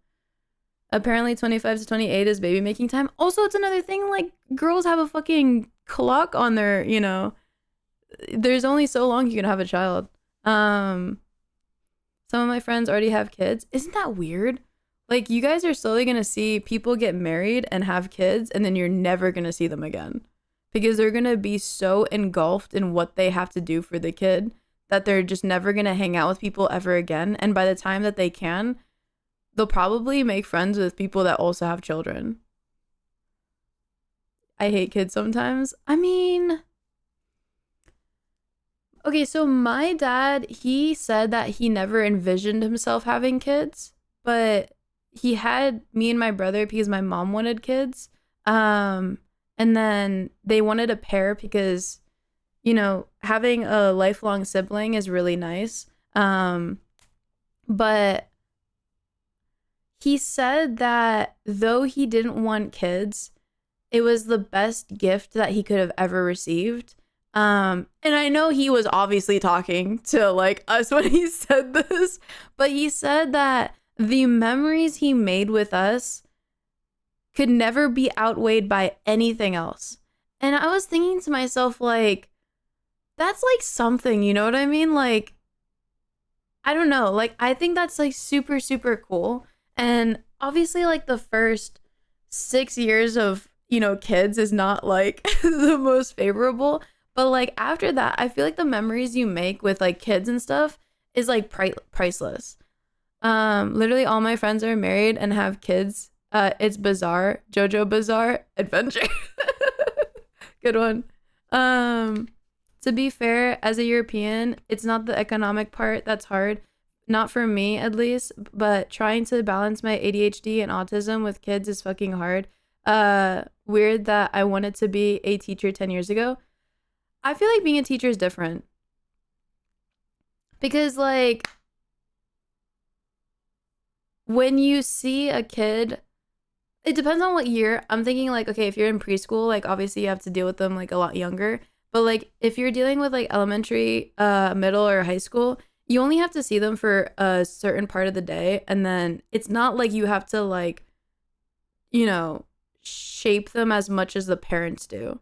apparently 25 to 28 is baby making time. Also, it's another thing, like girls have a fucking clock on their, there's only so long you can have a child. Some of my friends already have kids. Isn't that weird? Like you guys are slowly going to see people get married and have kids, and then you're never going to see them again because they're going to be so engulfed in what they have to do for the kid that they're just never going to hang out with people ever again. And by the time that they can, they'll probably make friends with people that also have children. I hate kids sometimes. I mean, okay, so my dad, he said that he never envisioned himself having kids, but he had me and my brother because my mom wanted kids. And then they wanted a pair because, having a lifelong sibling is really nice. But he said that though he didn't want kids, it was the best gift that he could have ever received. And I know he was obviously talking to like us when he said this, but he said that the memories he made with us could never be outweighed by anything else. And I was thinking to myself, like, that's like something, you know what I mean? Like, I don't know. Like, I think that's like super, super cool. And obviously, like, the first 6 years of, you know, kids is not like the most favorable. But like, after that, I feel like the memories you make with like kids and stuff is like priceless. Literally, all my friends are married and have kids. It's bizarre. JoJo Bizarre Adventure. Good one. To be fair, as a European, it's not the economic part that's hard. Not for me, at least, but trying to balance my ADHD and autism with kids is fucking hard. Weird that I wanted to be a teacher 10 years ago. I feel like being a teacher is different. Because, like, when you see a kid, it depends on what year. I'm thinking, like, okay, if you're in preschool, like, obviously you have to deal with them, like, a lot younger. But, like, if you're dealing with, like, elementary, middle, or high school, you only have to see them for a certain part of the day. And then it's not like you have to, like, you know, shape them as much as the parents do.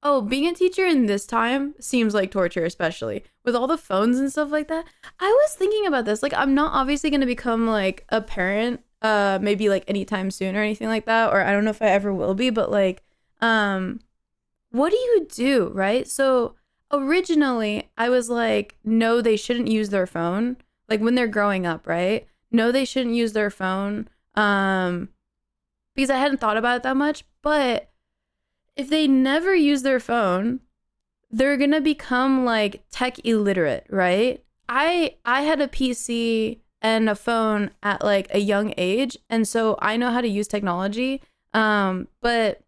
Oh, being a teacher in this time seems like torture, especially with all the phones and stuff like that. I was thinking about this. Like, I'm not obviously going to become, like, a parent, maybe, like, anytime soon or anything like that. Or I don't know if I ever will be, but, like, what do you do, right? So originally I was like, no, they shouldn't use their phone. Like, when they're growing up, right? No, they shouldn't use their phone. Because I hadn't thought about it that much. But if they never use their phone, they're going to become, like, tech illiterate, right? I had a PC and a phone at, like, a young age, and so I know how to use technology. But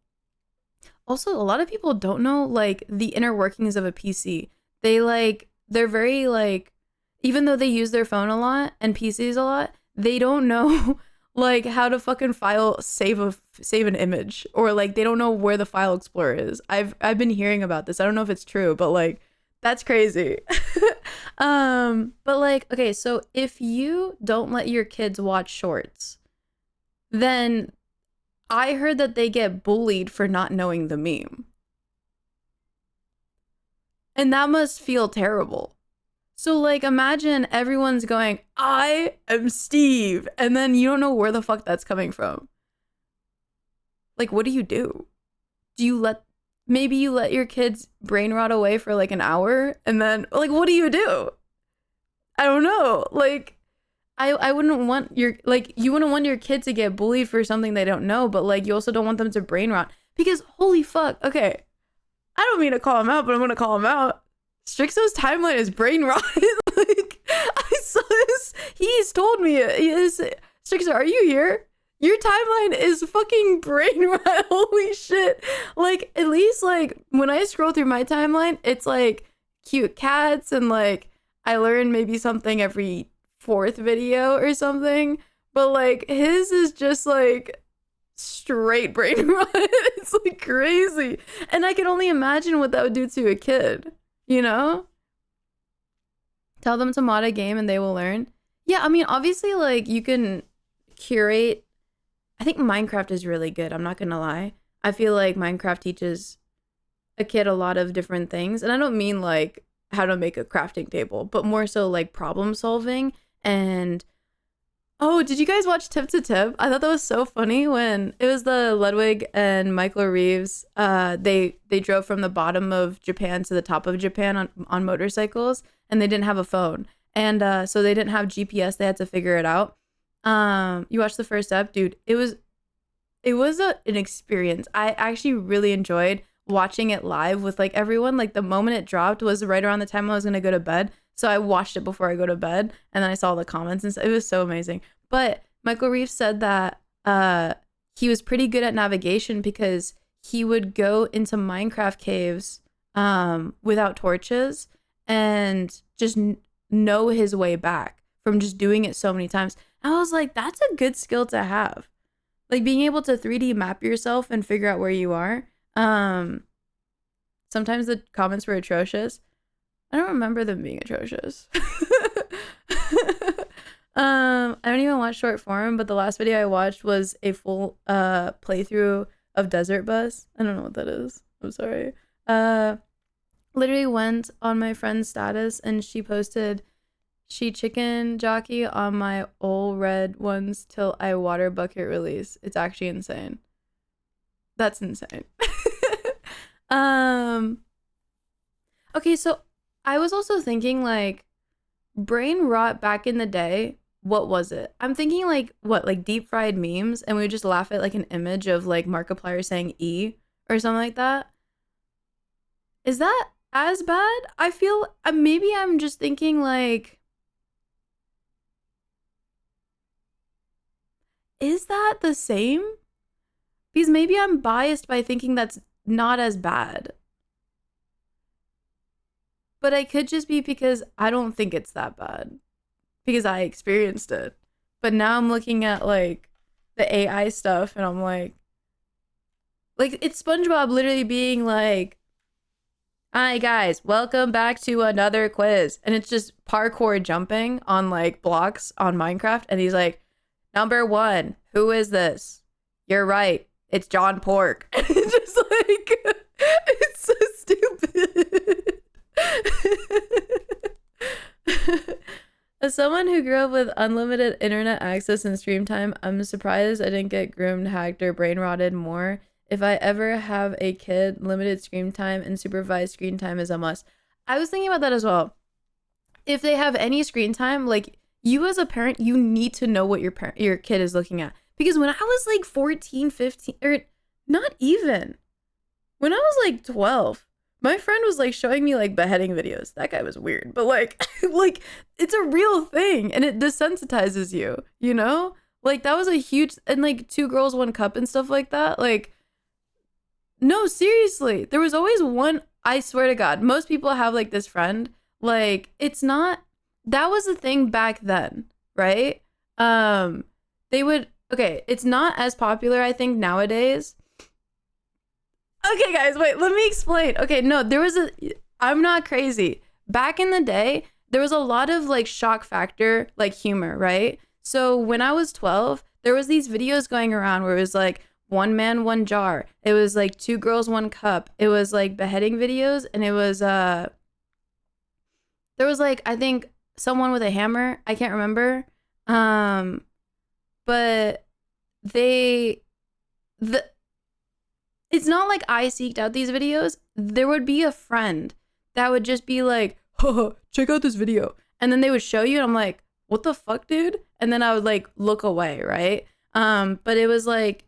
also, a lot of people don't know, like, the inner workings of a PC. They're very, like, even though they use their phone a lot and PCs a lot, they don't know like how to fucking save an image, or like they don't know where the file explorer is. I've been hearing about this. I don't know if it's true, but like that's crazy. But like, okay, so if you don't let your kids watch shorts, then I heard that they get bullied for not knowing the meme. And that must feel terrible. So, like, imagine everyone's going, I am Steve, and then you don't know where the fuck that's coming from. Like, what do? Maybe you let your kids brain rot away for, like, an hour, and then, like, what do? I don't know. Like, I wouldn't want you wouldn't want your kid to get bullied for something they don't know, but, like, you also don't want them to brain rot. Because, holy fuck, okay, I don't mean to call him out, but I'm gonna call him out. Strixo's timeline is brain rot. Like, I saw this. He's told me it. Strixo, are you here? Your timeline is fucking brain rot. Holy shit. Like, at least, like, when I scroll through my timeline, it's, like, cute cats and, like, I learn maybe something every 4th video or something. But, like, his is just, like, straight brain rot. It's, like, crazy. And I can only imagine what that would do to a kid. You know? Tell them to mod a game and they will learn. Yeah, I mean, obviously, like, you can curate. I think Minecraft is really good. I'm not gonna lie. I feel like Minecraft teaches a kid a lot of different things. And I don't mean, like, how to make a crafting table, but more so, like, problem solving. And oh, did you guys watch Tip to Tip? I thought that was so funny when it was the Ludwig and Michael Reeves. They drove from the bottom of Japan to the top of Japan on motorcycles, and they didn't have a phone, and so they didn't have GPS. They had to figure it out. You watched the first step, dude. It was an experience. I actually really enjoyed watching it live with, like, everyone. Like, the moment it dropped was right around the time I was gonna go to bed. So I watched it before I go to bed, and then I saw the comments, and it was so amazing. But Michael Reeves said that he was pretty good at navigation because he would go into Minecraft caves without torches and just know his way back from just doing it so many times. And I was like, that's a good skill to have. Like, being able to 3D map yourself and figure out where you are. Sometimes the comments were atrocious. I don't remember them being atrocious. I don't even watch short form, but the last video I watched was a full playthrough of Desert Bus. I don't know what that is. I'm sorry. Literally went on my friend's status and she posted she chicken jockey on my old red ones till I water bucket release. It's actually insane. That's insane. Okay, so I was also thinking like brain rot back in the day. What was it? I'm thinking like what, like deep fried memes, and we would just laugh at like an image of like Markiplier saying E or something like that. Is that as bad? I feel maybe I'm just thinking like, is that the same? Because maybe I'm biased by thinking that's not as bad. But I could just be because I don't think it's that bad. Because I experienced it. But now I'm looking at like the AI stuff and I'm like it's SpongeBob literally being like, "Hi guys, welcome back to another quiz." And it's just parkour jumping on like blocks on Minecraft. And he's like, "Number 1, who is this? You're right, it's John Pork." And it's just like, it's so stupid. As someone who grew up with unlimited internet access and stream time, I'm surprised I didn't get groomed, hacked, or brain rotted more. If I ever have a kid, limited screen time and supervised screen time is a must. I was thinking about that as well. If they have any screen time, like you as a parent, you need to know what your kid is looking at. Because when I was like 14, 15, or not even, when I was like 12, my friend was like showing me like beheading videos. That guy was weird, but like, like it's a real thing and it desensitizes you, you know? Like that was a huge, and like 2 Girls, 1 Cup and stuff like that. Like, no, seriously, there was always one, I swear to God, most people have like this friend, like it's not, that was the thing back then, right? They would, okay, it's not as popular, I think, nowadays. Okay, guys, wait, let me explain. Okay, no, I'm not crazy. Back in the day, there was a lot of like shock factor, like humor, right? So when I was 12, there was these videos going around where it was like 1 man, 1 jar. It was like 2 girls, 1 cup. It was like beheading videos, and it was there was like, I think someone with a hammer. I can't remember. But it's not like I seeked out these videos. There would be a friend that would just be like, "Haha, check out this video." And then they would show you and I'm like, "What the fuck, dude?" And then I would like look away, right? But it was like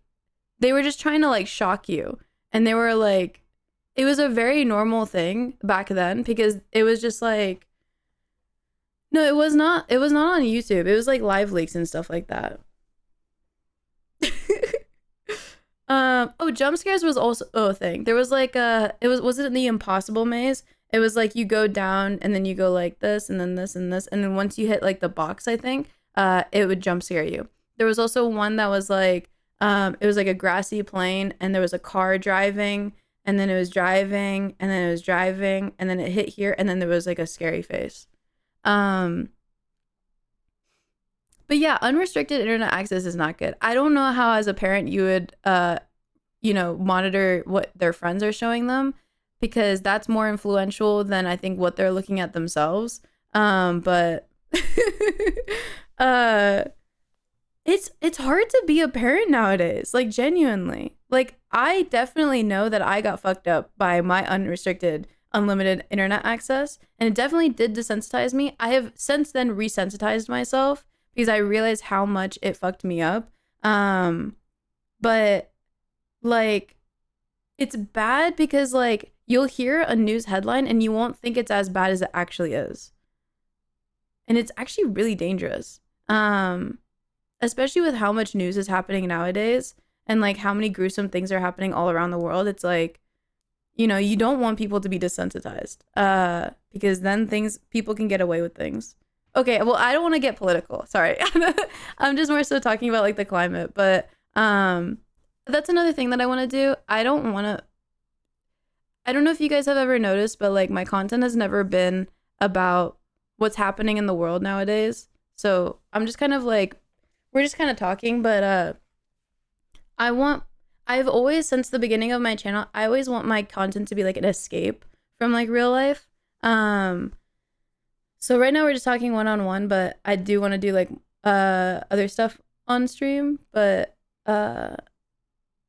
they were just trying to like shock you. And they were like, it was a very normal thing back then because it was just like, no, it was not on YouTube. It was like live leaks and stuff like that. Oh, jump scares was also a thing. There was like was it in the Impossible Maze? It was like you go down and then you go like this and then this and this, and then once you hit like the box, I think, it would jump scare you. There was also one that was like it was like a grassy plain and there was a car driving and then it was driving and then it was driving and then it hit here and then there was like a scary face. But yeah, unrestricted internet access is not good. I don't know how as a parent you would monitor what their friends are showing them, because that's more influential than I think what they're looking at themselves. But it's hard to be a parent nowadays, like genuinely. Like I definitely know that I got fucked up by my unrestricted unlimited internet access, and it definitely did desensitize me. I have since then resensitized myself because I realized how much it fucked me up. But like it's bad because like you'll hear a news headline and you won't think it's as bad as it actually is. And it's actually really dangerous. Especially with how much news is happening nowadays and like how many gruesome things are happening all around the world. It's like, you don't want people to be desensitized, because then people can get away with things. Okay, well, I don't want to get political. Sorry. I'm just more so talking about like the climate, but that's another thing that I want to do. I don't know if you guys have ever noticed, but like my content has never been about what's happening in the world nowadays. So I'm just kind of like, we're just kind of talking, but I've always, since the beginning of my channel, I always want my content to be like an escape from like real life. So right now we're just talking one-on-one, but I do want to do like other stuff on stream, but I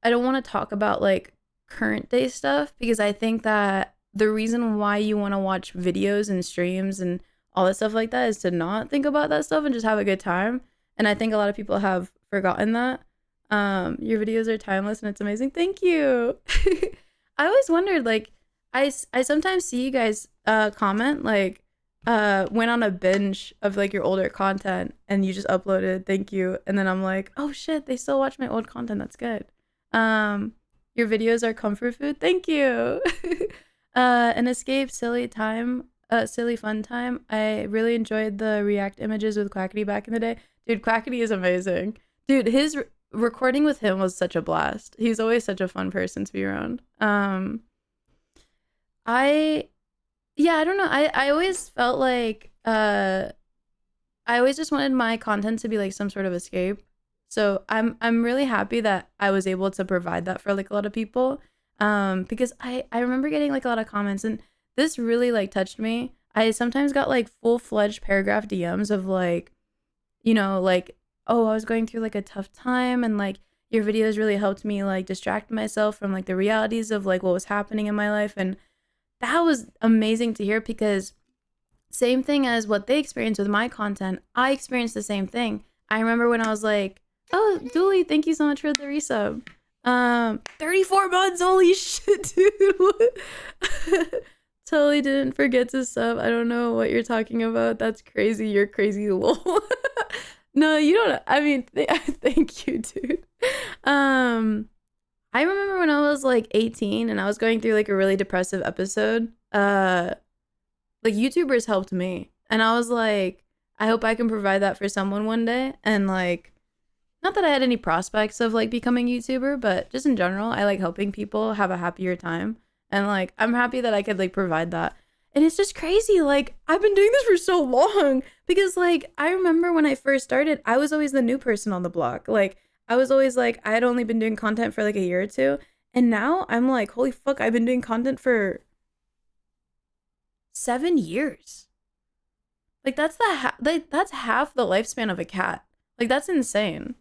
don't want to talk about like current day stuff because I think that the reason why you want to watch videos and streams and all that stuff like that is to not think about that stuff and just have a good time. And I think a lot of people have forgotten that. Your videos are timeless and it's amazing. Thank you. I always wondered, like, I sometimes see you guys comment like went on a binge of like your older content and you just uploaded, thank you. And then I'm like, oh shit, they still watch my old content. That's good. Your videos are comfort food. Thank you. An escape, silly time, silly fun time. I really enjoyed the React images with Quackity back in the day. Dude, Quackity is amazing. Dude, his recording with him was such a blast. He's always such a fun person to be around. I don't know. I always felt like I always just wanted my content to be like some sort of escape. So I'm really happy that I was able to provide that for like a lot of people. Because I remember getting like a lot of comments and this really like touched me. I sometimes got like full-fledged paragraph DMs of like, you know, like, oh, I was going through like a tough time and like your videos really helped me like distract myself from like the realities of like what was happening in my life. And that was amazing to hear because same thing as what they experienced with my content, I experienced the same thing. I remember when I was like, oh, Dooley, thank you so much for the resub. 34 months, holy shit, dude. Totally didn't forget to sub. I don't know what you're talking about. That's crazy. You're crazy, lol. No, you don't. I mean, thank you, dude. I remember when I was like 18 and I was going through like a really depressive episode. Like YouTubers helped me, and I was like, I hope I can provide that for someone one day. And like, not that I had any prospects of like becoming a YouTuber, but just in general, I like helping people have a happier time. And like, I'm happy that I could like provide that. And it's just crazy. Like, I've been doing this for so long because like, I remember when I first started, I was always the new person on the block. Like, I was always like, I had only been doing content for like a year or two. And now I'm like, holy fuck, I've been doing content for 7 years. Like, that's that's half the lifespan of a cat. Like, that's insane.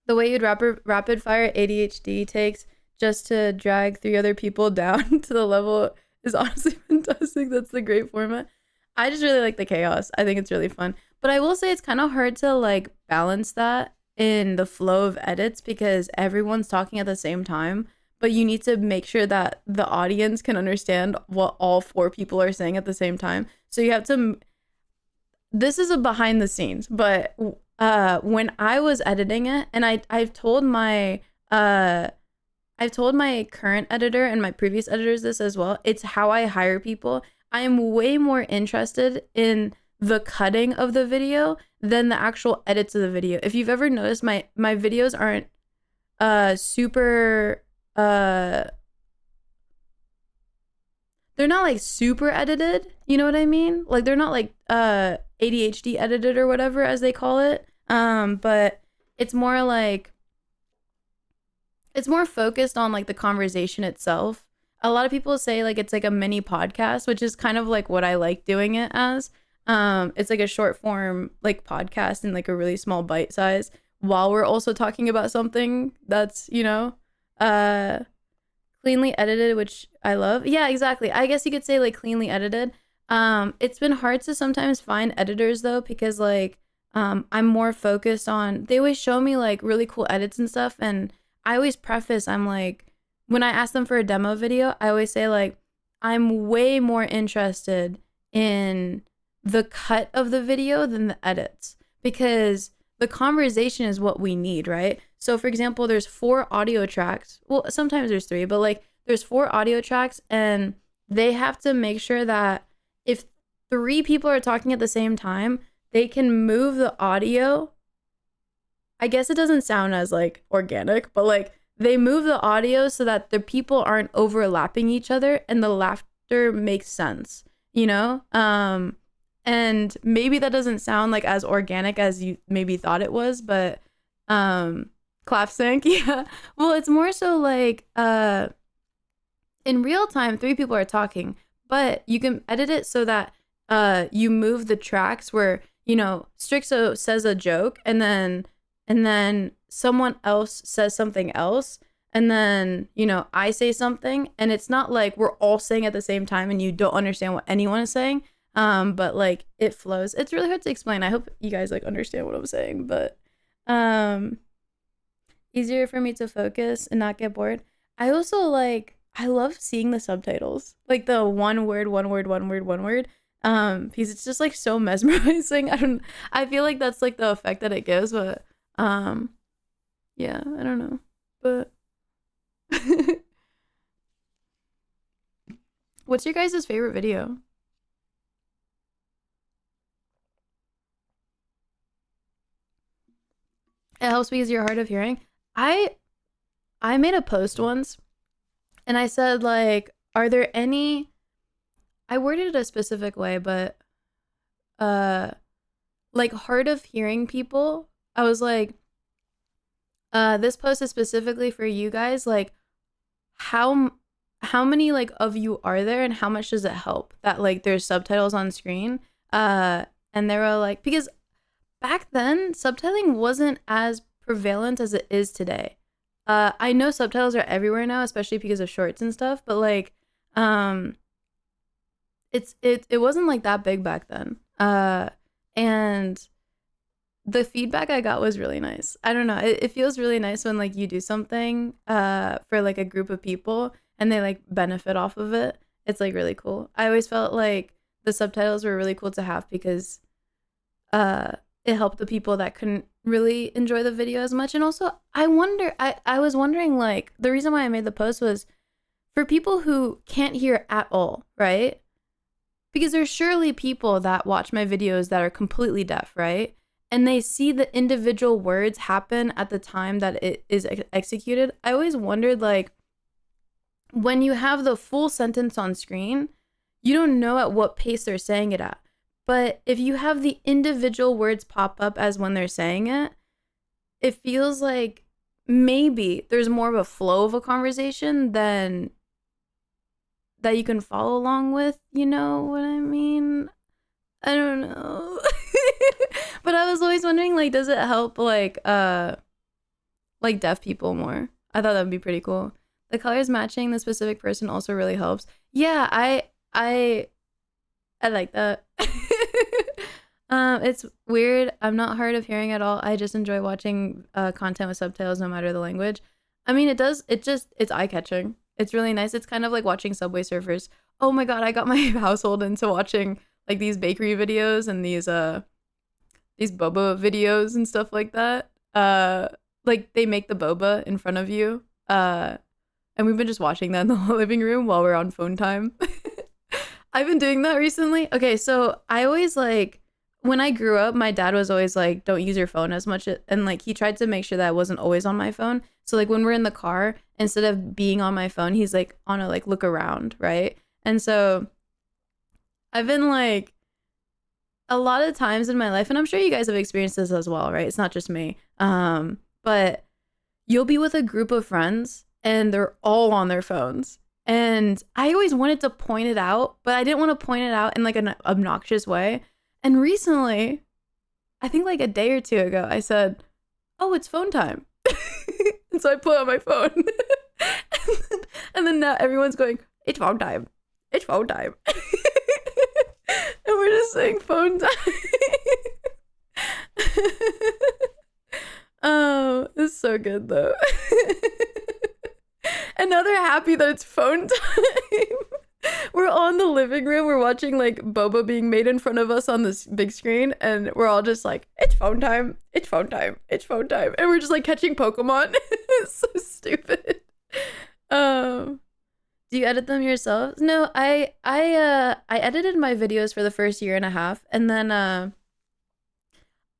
The way you'd rapid fire ADHD takes just to drag 3 other people down to the level is honestly fantastic. That's the great format. I just really like the chaos. I think it's really fun. But I will say it's kind of hard to like balance that in the flow of edits because everyone's talking at the same time. But you need to make sure that the audience can understand what all 4 people are saying at the same time. So you have to, this is a behind the scenes, but when I was editing it, and I've told my current editor and my previous editors this as well, it's how I hire people. I am way more interested in the cutting of the video than the actual edits of the video. If you've ever noticed, my videos aren't super they're not like super edited, you know what I mean? Like they're not like ADHD edited or whatever as they call it. But it's more like it's more focused on like the conversation itself. A lot of people say like it's like a mini podcast, which is kind of like what I like doing it as. It's like a short form like podcast in like a really small bite size while we're also talking about something that's, you know, cleanly edited, which I love. Yeah, exactly. I guess you could say like cleanly edited. It's been hard to sometimes find editors though, because like I'm more focused on, they always show me like really cool edits and stuff, and I always preface, I'm like, when I ask them for a demo video, I always say like, I'm way more interested in the cut of the video than the edits, because the conversation is what we need, right? So for example, there's 4 audio tracks. Well, sometimes there's 3, but like there's 4 audio tracks, and they have to make sure that if 3 people are talking at the same time, they can move the audio. I guess it doesn't sound as like organic, but like they move the audio so that the people aren't overlapping each other and the laughter makes sense, you know? And maybe that doesn't sound like as organic as you maybe thought it was, but clap sync, yeah. Well, it's more so like in real time 3 people are talking, but you can edit it so that you move the tracks where, you know, Strixo says a joke and then someone else says something else, and then, you know, I say something, and it's not like we're all saying at the same time and you don't understand what anyone is saying. But like it flows. It's really hard to explain. I hope you guys like understand what I'm saying, but easier for me to focus and not get bored. I also like, I love seeing the subtitles, like the one word, because it's just like so mesmerizing. I feel like that's like the effect that it gives, but yeah, I don't know, but what's your guys' favorite video? It helps because you're hard of hearing. I made a post once and I said like, are there any, I worded it a specific way, but like hard of hearing people. I was like, this post is specifically for you guys. Like how many like of you are there, and how much does it help that like there's subtitles on screen? And they were like, because back then subtitling wasn't as prevalent as it is today. I know subtitles are everywhere now, especially because of shorts and stuff, but like it wasn't like that big back then. And the feedback I got was really nice. I don't know, it feels really nice when like you do something for like a group of people and they like benefit off of it. It's like really cool. I always felt like the subtitles were really cool to have because it helped the people that couldn't really enjoy the video as much. And also I was wondering, like, the reason why I made the post was for people who can't hear at all, right? Because there's surely people that watch my videos that are completely deaf, right? And they see the individual words happen at the time that it is executed. I always wondered, like, when you have the full sentence on screen, you don't know at what pace they're saying it at. But if you have the individual words pop up as when they're saying it, it feels like maybe there's more of a flow of a conversation than that you can follow along with. You know what I mean? I don't know. But I was always wondering, like, does it help like deaf people more? I thought that would be pretty cool. The colors matching the specific person also really helps. Yeah, I like that. It's weird. I'm not hard of hearing at all. I just enjoy watching content with subtitles no matter the language. I mean, it's eye-catching. It's really nice. It's kind of like watching Subway Surfers. Oh my god, I got my household into watching like these bakery videos and these boba videos and stuff like that. Like they make the boba in front of you. And we've been just watching that in the living room while we're on phone time. I've been doing that recently. Okay, so I always like, when I grew up, my dad was always like, don't use your phone as much. And like, he tried to make sure that I wasn't always on my phone. So like when we're in the car, instead of being on my phone, he's like on a like look around, right? And so I've been like, a lot of times in my life, and I'm sure you guys have experienced this as well, right? It's not just me. But you'll be with a group of friends and they're all on their phones. And I always wanted to point it out, but I didn't want to point it out in like an obnoxious way. And recently, I think like a day or two ago, I said, oh, it's phone time. And so I put on my phone. and then now everyone's going, it's phone time. It's phone time. And we're just saying phone time. Oh, it's so good though. And now they're happy that it's phone time. We're all in the living room. We're watching like boba being made in front of us on this big screen. And we're all just like, it's phone time. It's phone time. It's phone time. And we're just like catching Pokemon. It's so stupid. Do you edit them yourself? No, I edited my videos for the first year and a half. And then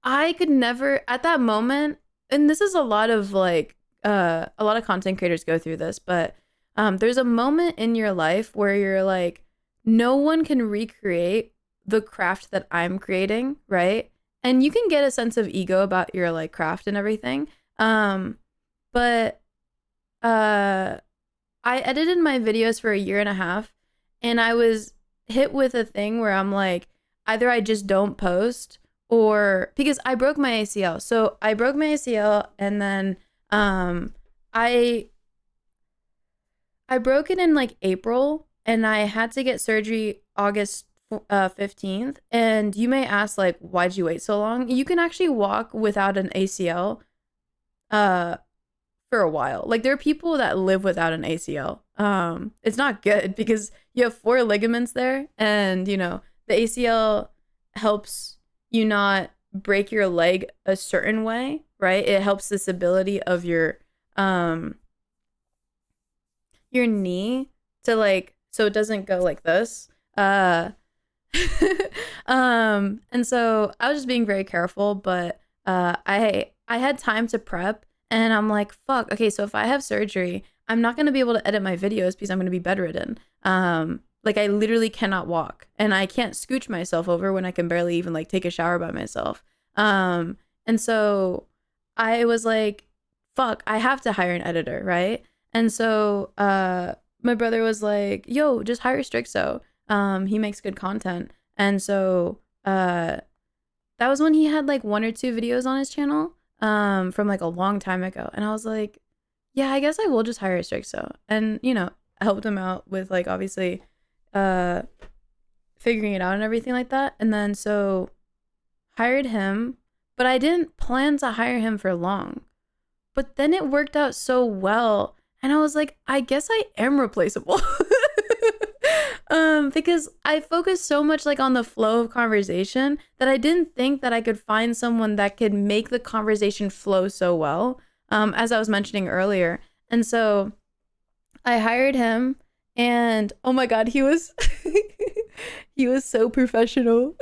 I could never, at that moment, and this is a lot of like, a lot of content creators go through this, but there's a moment in your life where you're like, no one can recreate the craft that I'm creating, right? And you can get a sense of ego about your like craft and everything. But I edited my videos for a year and a half, and I was hit with a thing where I'm like, either I just don't post, or because I broke my ACL. So I broke my ACL, and then I broke it in like April, and I had to get surgery August 15th. And you may ask, like, why'd you wait so long? You can actually walk without an ACL for a while. Like, there are people that live without an ACL. It's not good because you have 4 ligaments there, and you know, the ACL helps you not break your leg a certain way, right? It helps the stability of your knee to, like, so it doesn't go like this. And so I was just being very careful, but I had time to prep, and I'm like, fuck, okay, so if I have surgery, I'm not going to be able to edit my videos because I'm going to be bedridden. Like, I literally cannot walk, and I can't scooch myself over when I can barely even like take a shower by myself. And so I was like, fuck, I have to hire an editor, right? And so my brother was like, yo, just hire Strixo. He makes good content. And so that was when he had like 1 or 2 videos on his channel from like a long time ago. And I was like, yeah, I guess I will just hire Strixo. And, you know, I helped him out with like obviously figuring it out and everything like that. And then so hired him, but I didn't plan to hire him for long. But then it worked out so well, and I was like, I guess I am replaceable. Because I focused so much like on the flow of conversation that I didn't think that I could find someone that could make the conversation flow so well, as I was mentioning earlier. And so I hired him, and oh my god, he was he was so professional.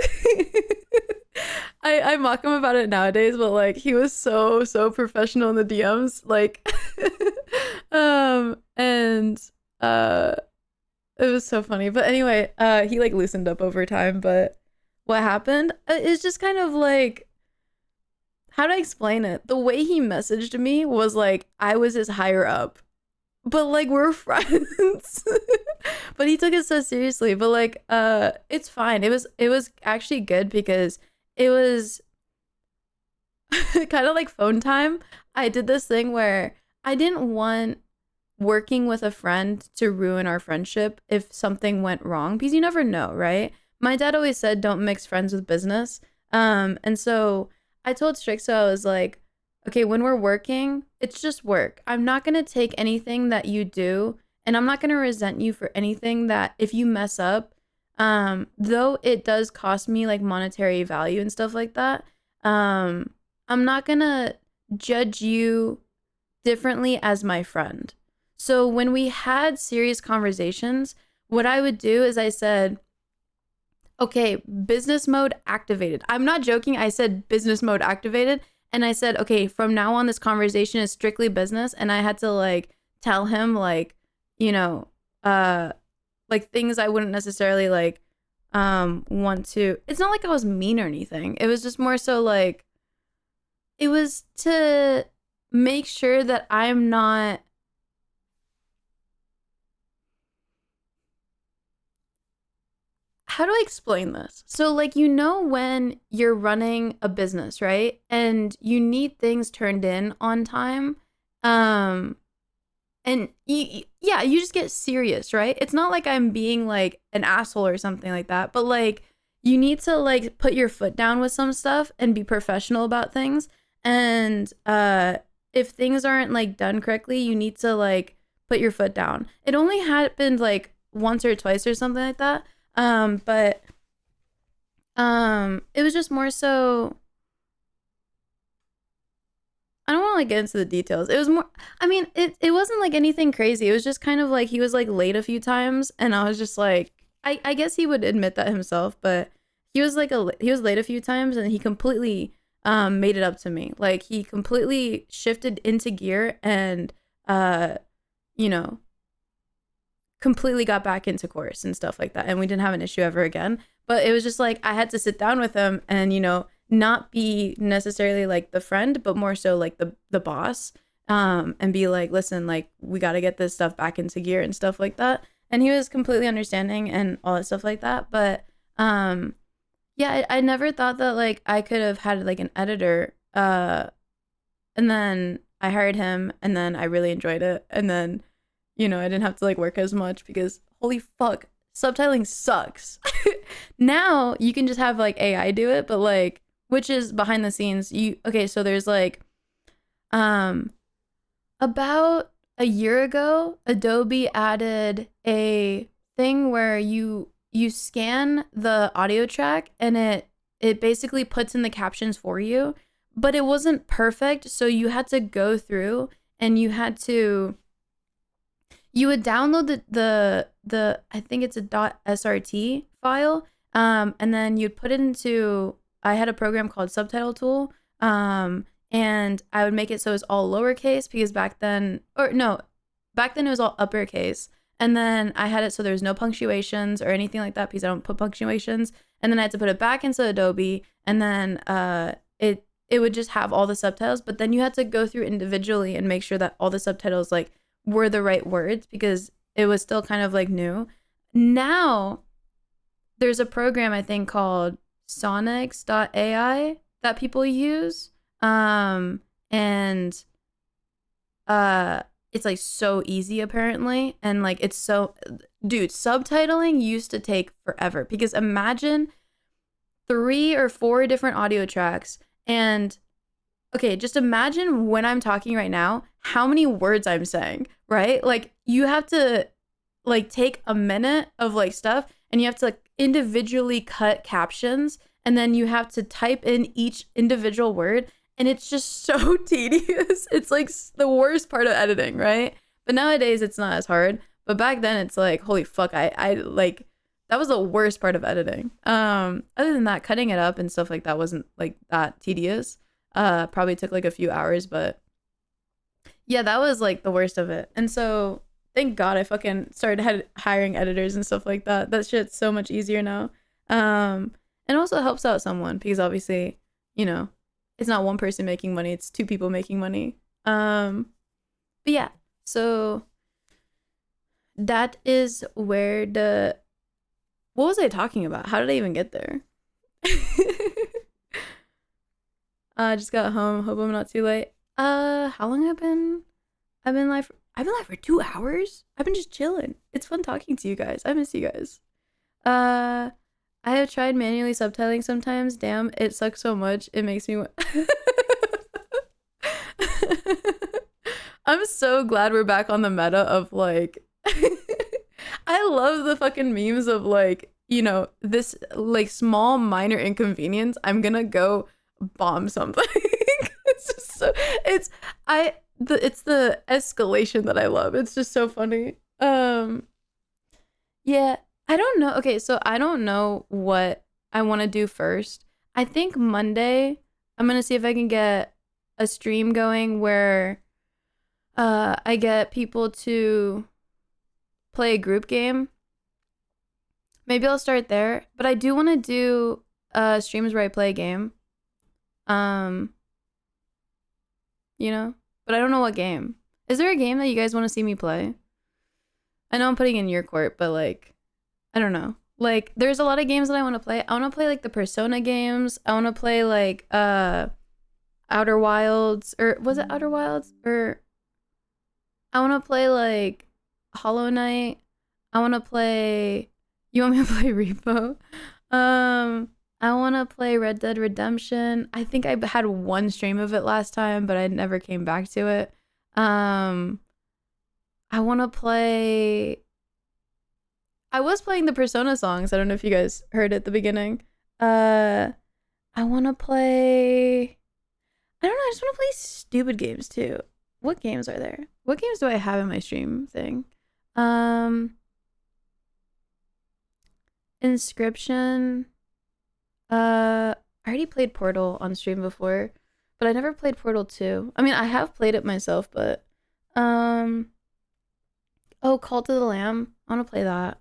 I mock him about it nowadays, but like, he was so professional in the DMs, like and it was so funny. But anyway, he like loosened up over time. But what happened is just kind of like, how do I explain it? The way he messaged me was like I was his higher up, but like, we're friends. But he took it so seriously. But like, it's fine. It was actually good because it was kind of like phone time. I did this thing where I didn't want working with a friend to ruin our friendship if something went wrong, because you never know, right? My dad always said don't mix friends with business. And so I told Strixo, I was like, okay, when we're working, it's just work. I'm not going to take anything that you do, and I'm not going to resent you for anything that if you mess up, though it does cost me like monetary value and stuff like that, I'm not going to judge you differently as my friend. So when we had serious conversations, what I would do is I said, okay, business mode activated. I'm not joking. I said business mode activated. And I said, okay, from now on, this conversation is strictly business. And I had to like tell him like, you know, like things I wouldn't necessarily like want to. It's not like I was mean or anything. It was just more so like, it was to make sure that I'm not how do I explain this? So like, you know, when you're running a business, right? And you need things turned in on time. And yeah, you just get serious, right? It's not like I'm being like an asshole or something like that, but like, you need to like put your foot down with some stuff and be professional about things. And if things aren't like done correctly, you need to like put your foot down. It only happened like once or twice or something like that. But it was just more so, I don't want to like get into the details. It was more, I mean, it wasn't like anything crazy. It was just kind of like he was like late a few times, and I was just like, I guess he would admit that himself, but he was like he was late a few times, and he completely made it up to me. Like, he completely shifted into gear and you know, completely got back into course and stuff like that, and we didn't have an issue ever again. But it was just like, I had to sit down with him and, you know, not be necessarily like the friend, but more so like the boss, and be like, listen, like, we got to get this stuff back into gear and stuff like that. And he was completely understanding and all that stuff like that. But Yeah, I never thought that like I could have had like an editor. And then I hired him, and then I really enjoyed it. And then, you know, I didn't have to like work as much because holy fuck, subtitling sucks. Now you can just have like AI do it, but like, which is behind the scenes. Okay, so there's like um about a year ago, Adobe added a thing where you scan the audio track and it basically puts in the captions for you, but it wasn't perfect, so you had to go through and you would download the I think it's a .srt file, and then you'd put it into, I had a program called Subtitle Tool, and I would make it so it's all lowercase because back then it was all uppercase, and then I had it so there's no punctuations or anything like that because I don't put punctuations, and then I had to put it back into Adobe, and then it would just have all the subtitles, but then you had to go through individually and make sure that all the subtitles like were the right words because it was still kind of like new. Now there's a program I think called sonics.ai that people use, and it's like so easy apparently, and like it's so, dude, subtitling used to take forever because imagine 3 or 4 different audio tracks, and okay, just imagine when I'm talking right now how many words I'm saying, right? Like you have to like take a minute of like stuff, and you have to like individually cut captions, and then you have to type in each individual word, and it's just so tedious. It's like the worst part of editing, right? But nowadays it's not as hard, but back then it's like holy fuck, I like that was the worst part of editing. Other than that, cutting it up and stuff like that wasn't like that tedious. Probably took like a few hours, but yeah, that was like the worst of it. And so thank God I fucking started hiring editors and stuff like that. That shit's so much easier now. And also helps out someone because obviously, you know, it's not one person making money, it's 2 people making money. But yeah, so that is where what was I talking about? How did I even get there? I just got home. Hope I'm not too late. How long have I been? I've been live for 2 hours. I've been just chilling. It's fun talking to you guys. I miss you guys. I have tried manually subtitling sometimes. Damn, it sucks so much. It makes me I'm so glad we're back on the meta of like I love the fucking memes of like, you know, this like small minor inconvenience, I'm gonna go bomb something. It's just so it's the escalation that I love. It's just so funny. Yeah, I don't know. Okay, so I don't know what I want to do first. I think Monday I'm gonna see if I can get a stream going where I get people to play a group game. Maybe I'll start there, but I do want to do streams where I play a game. You know, but I don't know what game. Is there a game that you guys want to see me play? I know I'm putting in your court, but like, I don't know. Like, there's a lot of games that I want to play. I want to play like the Persona games. I want to play like Outer Wilds, or was it Outer Wilds? Or I want to play like Hollow Knight. I want to play. You want me to play Repo? I want to play Red Dead Redemption. I think I had one stream of it last time, but I never came back to it. I want to play. I was playing the Persona songs. I don't know if you guys heard at the beginning. I want to play. I don't know. I just want to play stupid games too. What games are there? What games do I have in my stream thing? Inscription. I already played Portal on stream before, but I never played Portal 2. I mean, I have played it myself, but oh, Call to the Lamb. I want to play that.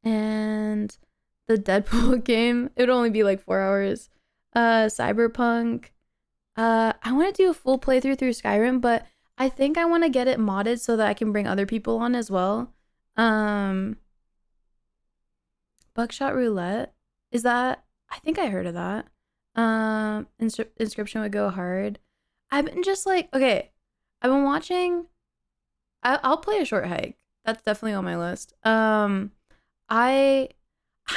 And the Deadpool game. It would only be like 4 hours. Cyberpunk. I want to do a full playthrough through Skyrim, but I think I want to get it modded so that I can bring other people on as well. Buckshot Roulette. Is that? I think I heard of that. Inscription would go hard. I've been just like, okay, I've been watching. I'll play a short hike. That's definitely on my list. I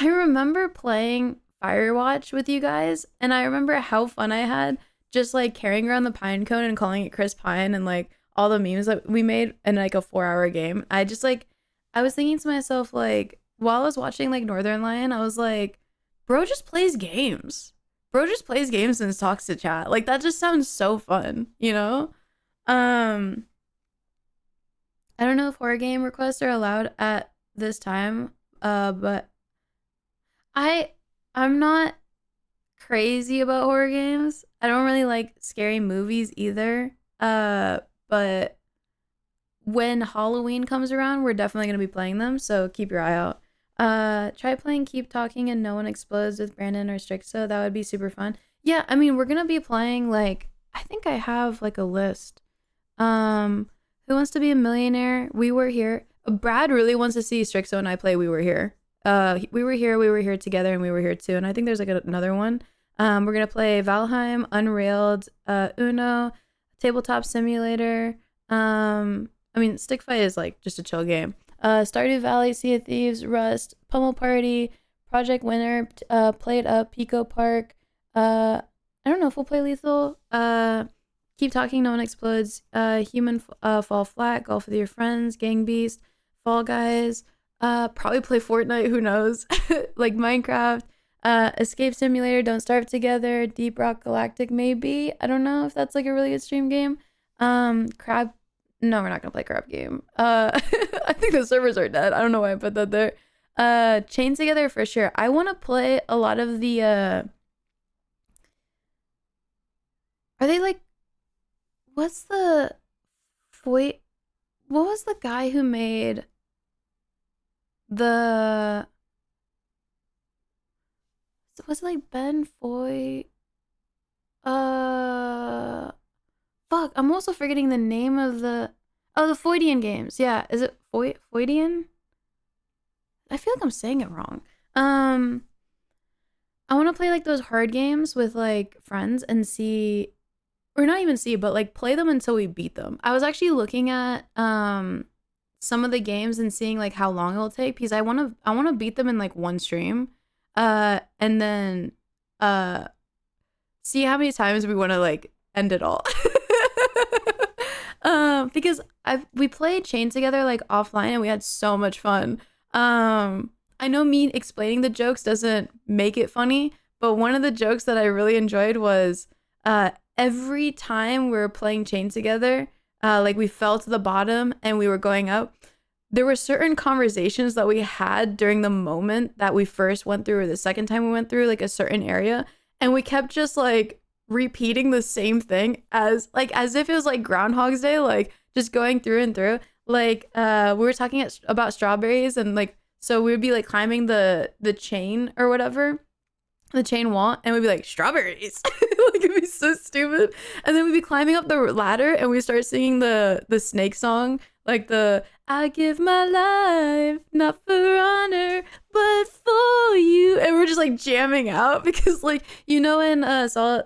remember playing Firewatch with you guys, and I remember how fun I had just like carrying around the pine cone and calling it Chris Pine, and like all the memes that we made in like a 4-hour game. I just like, I was thinking to myself, like, while I was watching like Northern Lion, I was like, bro just plays games. Bro just plays games and talks to chat. Like that just sounds so fun, you know? I don't know if horror game requests are allowed at this time, but I'm not crazy about horror games. I don't really like scary movies either. But when Halloween comes around, we're definitely gonna be playing them, so keep your eye out. Try playing Keep Talking and No One Explodes with Brandon or Strixo. That would be super fun. Yeah, I mean, we're gonna be playing like, I think I have like a list. Who Wants to Be a Millionaire? We Were Here. Brad really wants to see Strixo and I play We Were Here. We Were Here together, and We Were Here too. And I think there's like another one. We're gonna play Valheim, Unrailed, Uno, Tabletop Simulator. I mean, Stick Fight is like just a chill game. Stardew Valley, Sea of Thieves, Rust, Pummel Party, Project Winter, Play It Up, Pico Park. I don't know if we'll play Lethal. Keep Talking, No One Explodes. Human Fall Flat, Golf with Your Friends, Gang Beast, Fall Guys. Probably play Fortnite. Who knows? Like Minecraft. Escape Simulator, Don't Starve Together, Deep Rock Galactic, maybe. I don't know if that's like a really good stream game. Crab. No, we're not gonna play Crab Game. I think the servers are dead. I don't know why I put that there. Chain Together for sure. I want to play a lot of the. Are they like? What's the? What was the guy who made the? Was it like Ben Foy? Fuck, I'm also forgetting the name of the Foydian games. Yeah, is it Foydian? I feel like I'm saying it wrong. I want to play like those hard games with like friends and see, or not even see, but like play them until we beat them. I was actually looking at some of the games and seeing like how long it'll take, because I want to beat them in like one stream. And then see how many times we want to like end it all. Because we played Chain Together like offline and we had so much fun. I know me explaining the jokes doesn't make it funny, but one of the jokes that I really enjoyed was every time we were playing Chain Together, like we fell to the bottom and we were going up, there were certain conversations that we had during the moment that we first went through, or the second time we went through like a certain area, and we kept just like repeating the same thing as if it was like Groundhog's Day, like just going through and through. Like we were talking about strawberries, and like so we would be like climbing the chain or whatever, the chain wall, and we'd be like, strawberries. Like it'd be so stupid. And then we'd be climbing up the ladder and we start singing the Snake song, like the I give my life not for honor but for you, and we're just like jamming out because like, you know, in Solid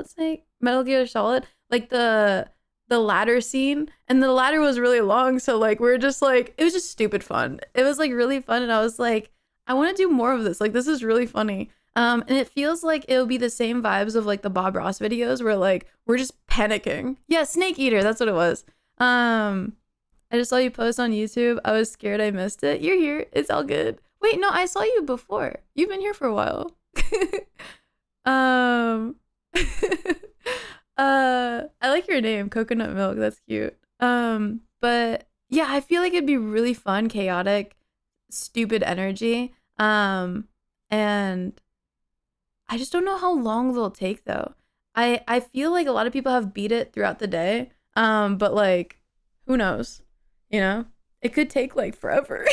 Snake, Metal Gear Solid, like the ladder scene, and the ladder was really long, so like we're just like, it was just stupid fun. It was like really fun, and I was like, I want to do more of this. Like this is really funny. And it feels like it'll be the same vibes of like the Bob Ross videos where like we're just panicking. Yeah, Snake Eater, that's what it was. I just saw you post on YouTube. I was scared I missed it. You're here. It's all good. Wait, no, I saw you before. You've been here for a while. I like your name, Coconut Milk. That's cute. But yeah, I feel like it'd be really fun, chaotic, stupid energy. And I just don't know how long they'll take though. I feel like a lot of people have beat it throughout the day. But like, who knows? You know, it could take like forever.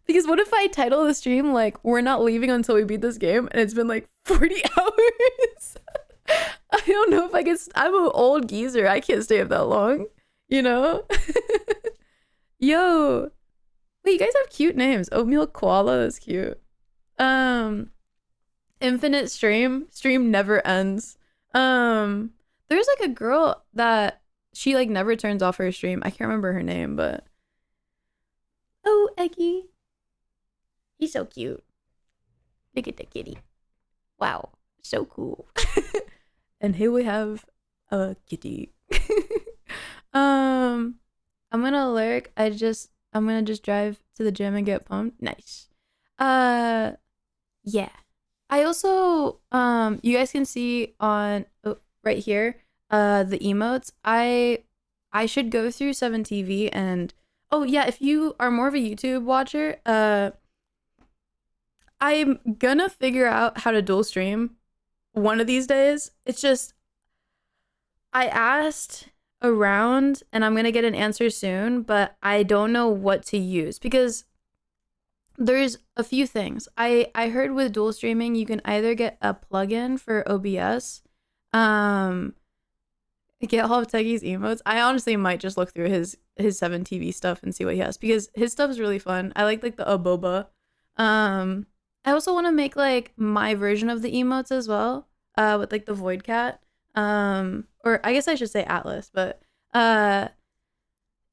Because what if I title the stream like, we're not leaving until we beat this game, and it's been like 40 hours? I don't know if I can. I'm an old geezer. I can't stay up that long, you know? Yo. Wait, you guys have cute names. Oatmeal Koala is cute. Infinite stream never ends. There's like a girl that she like never turns off her stream. I can't remember her name, but oh, Eggy, he's so cute. Look at the kitty. Wow, so cool. And here we have a kitty. I'm gonna lurk. I'm gonna just drive to the gym and get pumped. Nice. Yeah. I also you guys can see on right here the emotes. I should go through 7TV and oh yeah, if you are more of a YouTube watcher, I'm gonna figure out how to dual stream one of these days. It's just I asked around and I'm gonna get an answer soon, but I don't know what to use because there's a few things. I heard with dual streaming you can either get a plugin for OBS, get all of Techie's emotes. I honestly might just look through his 7TV stuff and see what he has because his stuff is really fun. I like the aboba. I also want to make like my version of the emotes as well, with like the void cat, or I guess I should say Atlas. But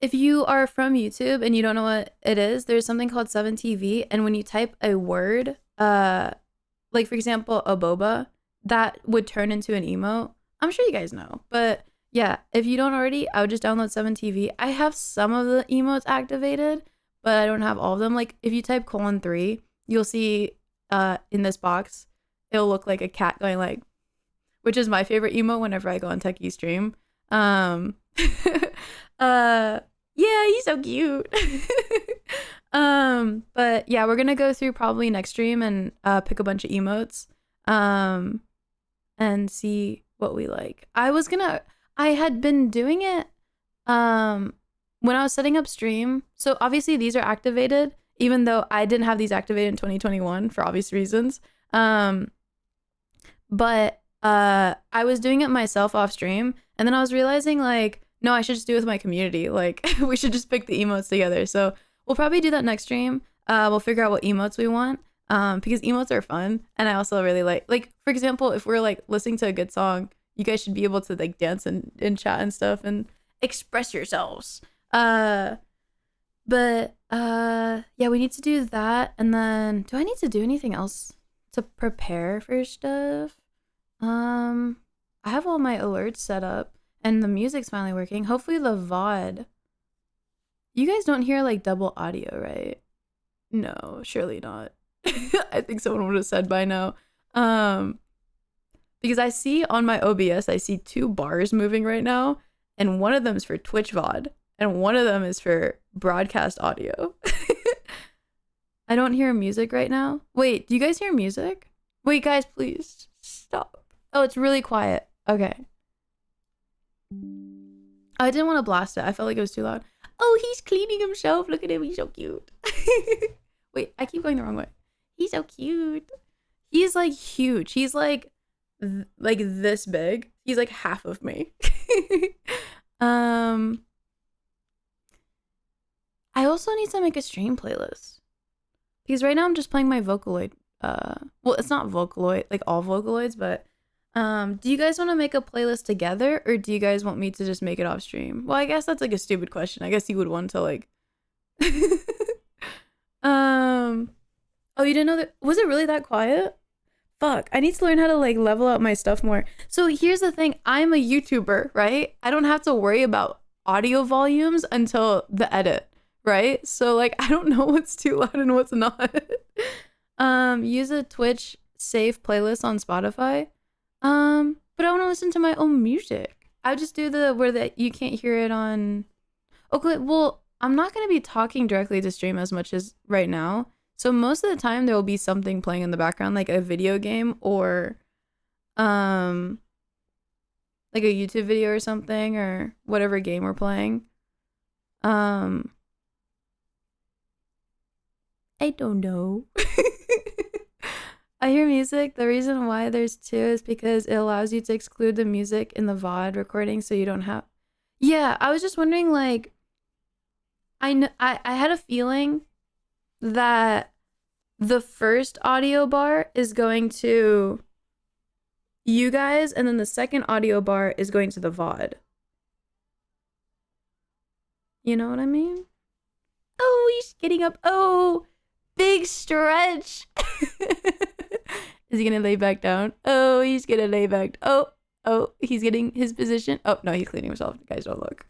if you are from YouTube and you don't know what it is, there's something called 7TV, and when you type a word, like for example aboba, that would turn into an emote. I'm sure you guys know, but yeah, if you don't already, I would just download 7TV. I have some of the emotes activated, but I don't have all of them. Like if you type :3, you'll see in this box, it'll look like a cat going like, which is my favorite emote whenever I go on Techie Stream. Yeah, he's so cute. But yeah, we're gonna go through probably next stream and pick a bunch of emotes and see what we like. I had been doing it when I was setting up stream. So obviously these are activated, even though I didn't have these activated in 2021 for obvious reasons. But I was doing it myself off stream, and then I was realizing like, no, I should just do it with my community. Like we should just pick the emotes together. So we'll probably do that next stream. We'll figure out what emotes we want, because emotes are fun, and I also really like for example, if we're like listening to a good song, you guys should be able to like dance and chat and stuff and express yourselves. But yeah, we need to do that. And then do I need to do anything else to prepare for stuff? I have all my alerts set up and the music's finally working. Hopefully the VOD. You guys don't hear like double audio, right? No, surely not. I think someone would have said by now. Because I see on my OBS, I see 2 bars moving right now, and one of them is for Twitch VOD, and one of them is for broadcast audio. I don't hear music right now. Wait, do you guys hear music? Wait, guys, please stop. Oh, it's really quiet. Okay. I didn't want to blast it. I felt like it was too loud. Oh, he's cleaning himself. Look at him. He's so cute. Wait, I keep going the wrong way. He's so cute. He's like huge. He's like this big. He's like half of me. I also need to make a stream playlist because right now I'm just playing my Vocaloid. Well, it's not Vocaloid, like all Vocaloids, but do you guys want to make a playlist together, or do you guys want me to just make it off stream? Well, I guess that's like a stupid question. I guess you would want to like oh, you didn't know that? Was it really that quiet? Fuck, I need to learn how to like level up my stuff more. So here's the thing, I'm a YouTuber, right? I don't have to worry about audio volumes until the edit, right? So like I don't know what's too loud and what's not. Use a Twitch safe playlist on Spotify. But I want to listen to my own music. I would just do the where that you can't hear it on. Okay, well, I'm not going to be talking directly to stream as much as right now. So most of the time there will be something playing in the background, like a video game or like a YouTube video or something, or whatever game we're playing. I don't know. I hear music. The reason why there's 2 is because it allows you to exclude the music in the VOD recording, so you don't have. Yeah, I was just wondering, like, I had a feeling that the first audio bar is going to you guys, and then the second audio bar is going to the VOD. You know what I mean? Oh, he's getting up. Oh, big stretch. Is he gonna lay back down? Oh, he's gonna lay back. Oh, he's getting his position. Oh, no, he's cleaning himself. Guys, don't look.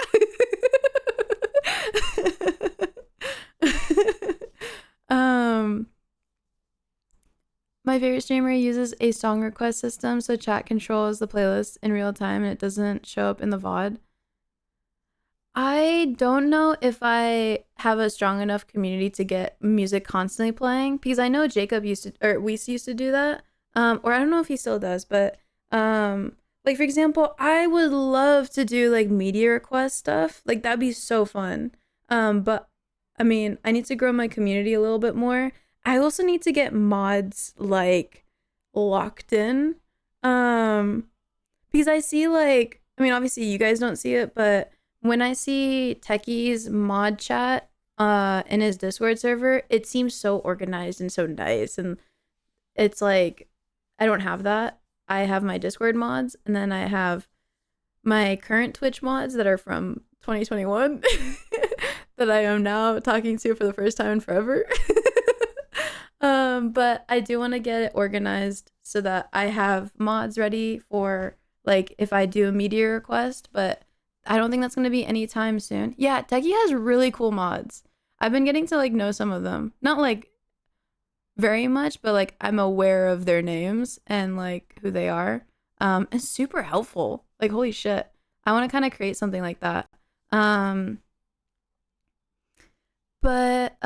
My favorite streamer uses a song request system, so chat controls the playlist in real time and it doesn't show up in the VOD. I don't know if I have a strong enough community to get music constantly playing, because I know Jacob used to, or we used to do that. Or I don't know if he still does, but like for example, I would love to do like media request stuff. Like that'd be so fun. But I mean, I need to grow my community a little bit more. I also need to get mods like locked in. Because I see like, I mean, obviously you guys don't see it, but when I see Techie's mod chat in his Discord server, it seems so organized and so nice. And it's like, I don't have that. I have my Discord mods, and then I have my current Twitch mods that are from 2021 that I am now talking to for the first time in forever. But I do want to get it organized so that I have mods ready for like if I do a media request, but I don't think that's going to be anytime soon. Yeah, Techie has really cool mods. I've been getting to like know some of them. Not like very much, but like I'm aware of their names and like who they are. And super helpful. Like holy shit. I want to kind of create something like that. But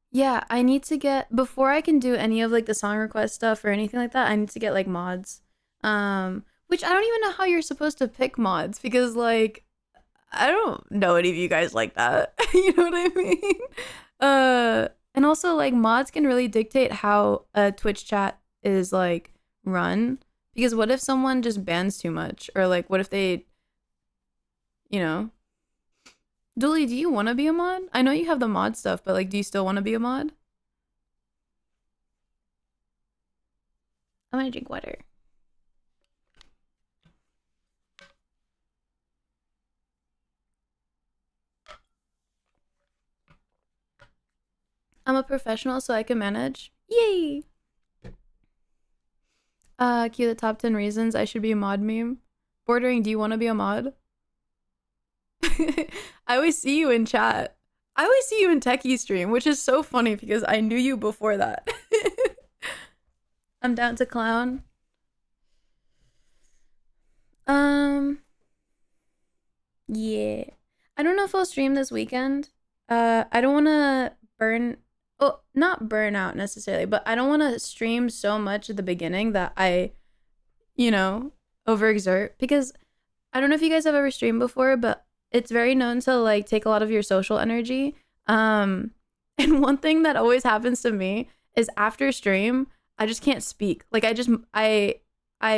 yeah, I need to get, before I can do any of like the song request stuff or anything like that, I need to get like mods. Which I don't even know how you're supposed to pick mods, because like I don't know any of you guys like that. You know what I mean? And also like mods can really dictate how a Twitch chat is like run, because what if someone just bans too much, or like what if they, you know. Dooley, do you want to be a mod? I know you have the mod stuff, but like do you still want to be a mod? I'm gonna drink water. I'm a professional, so I can manage. Yay! Cue the top 10 reasons I should be a mod meme. Bordering, do you want to be a mod? I always see you in chat. I always see you in Techie stream, which is so funny because I knew you before that. I'm down to clown. Yeah. I don't know if I'll stream this weekend. I don't want to not burn out necessarily, but I don't want to stream so much at the beginning that I, you know, overexert, because I don't know if you guys have ever streamed before, but it's very known to like take a lot of your social energy. And one thing that always happens to me is after stream, I just can't speak. Like I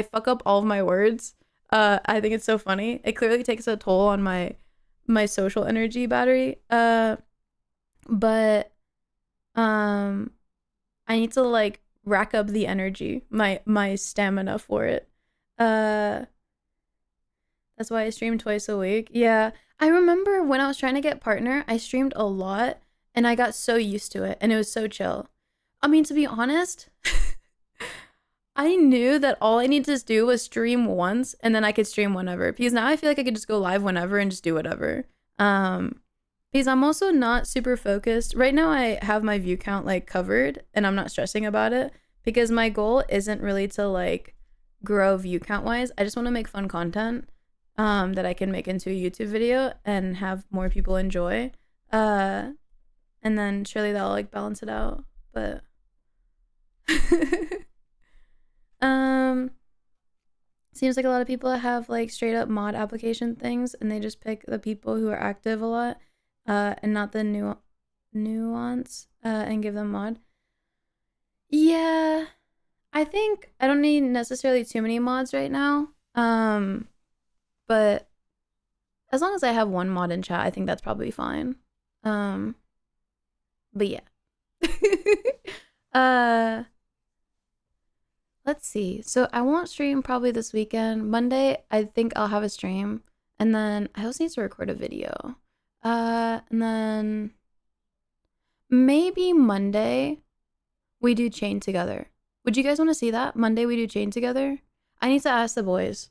fuck up all of my words. I think it's so funny. It clearly takes a toll on my social energy battery. But I need to like rack up the energy, my stamina for it. That's why I stream twice a week. Yeah. I remember when I was trying to get partner, I streamed a lot and I got so used to it and it was so chill. I mean, to be honest, I knew that all I needed to do was stream once and then I could stream whenever, because now I feel like I could just go live whenever and just do whatever. Because I'm also not super focused. Right now I have my view count like covered and I'm not stressing about it, because my goal isn't really to like grow view count wise. I just want to make fun content that I can make into a YouTube video and have more people enjoy. And then surely that'll like balance it out. But seems like a lot of people have like straight up mod application things and they just pick the people who are active a lot, and not the nuance, and give them mod. Yeah, I think I don't need necessarily too many mods right now. But as long as I have one mod in chat, I think that's probably fine. But yeah. Uh, let's see. So I won't stream probably this weekend. Monday, I think I'll have a stream, and then I also need to record a video. And then maybe Monday we do chain together. Would you guys want to see that? Monday we do chain together? I need to ask the boys.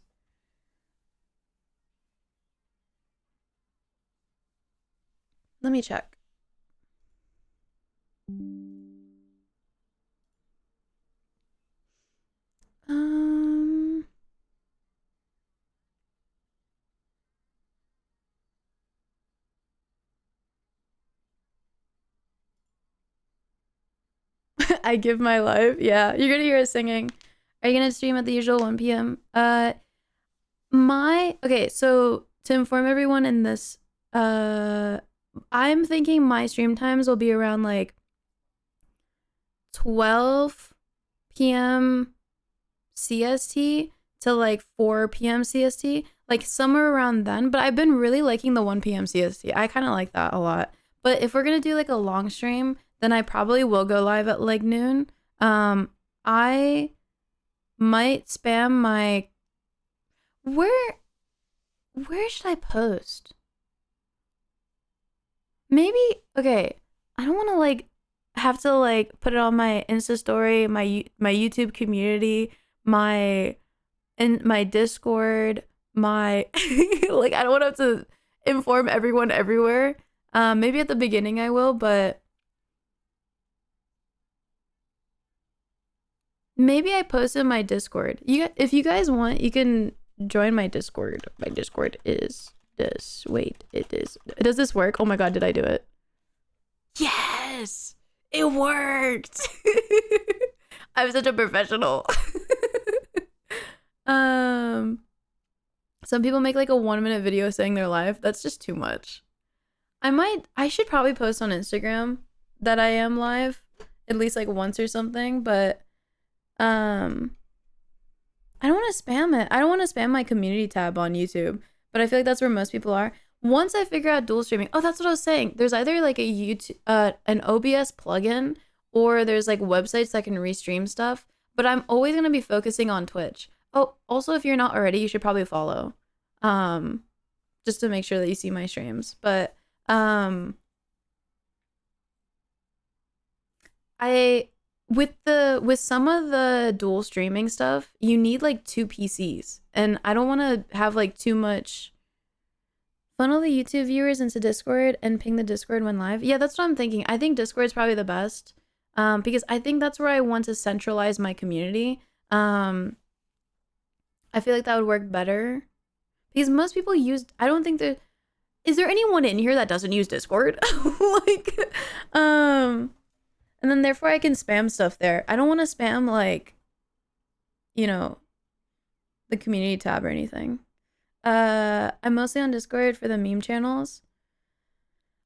Let me check. I give my life. Yeah, you're gonna hear us singing. Are you gonna stream at the usual 1 p.m.? Okay, so to inform everyone in this, I'm thinking my stream times will be around like 12 p.m. CST to like 4 p.m. CST, like somewhere around then. But I've been really liking the 1 p.m. CST. I kind of like that a lot. But if we're gonna do like a long stream, then I probably will go live at like noon. I might spam my where should I post? Maybe okay. I don't want to like have to like put it on my Insta story, my YouTube community, my Discord, my like I don't want to have to inform everyone everywhere. Maybe at the beginning I will, but maybe I post in my Discord. If you guys want, you can join my Discord. My Discord is this. Wait, it is. Does this work? Oh my god, did I do it? Yes! It worked! I'm such a professional. Some people make like a 1-minute video saying they're live. That's just too much. I should probably post on Instagram that I am live at least like once or something, but I don't want to spam it. I don't want to spam my community tab on YouTube, but I feel like that's where most people are. Once I figure out dual streaming, oh, that's what I was saying. There's either like a YouTube, an OBS plugin, or there's like websites that can restream stuff. But I'm always gonna be focusing on Twitch. Oh, also, if you're not already, you should probably follow, just to make sure that you see my streams. But I with some of the dual streaming stuff, you need like 2 PCs, and I don't want to have like too much. Funnel the YouTube viewers into Discord and ping the Discord when live. Yeah, that's what I'm thinking. I think Discord's probably the best, because I think that's where I want to centralize my community. I feel like that would work better because most people use. I don't think there is there anyone in here that doesn't use Discord. Like, and then therefore I can spam stuff there. I don't want to spam like, the community tab or anything. I'm mostly on Discord for the meme channels.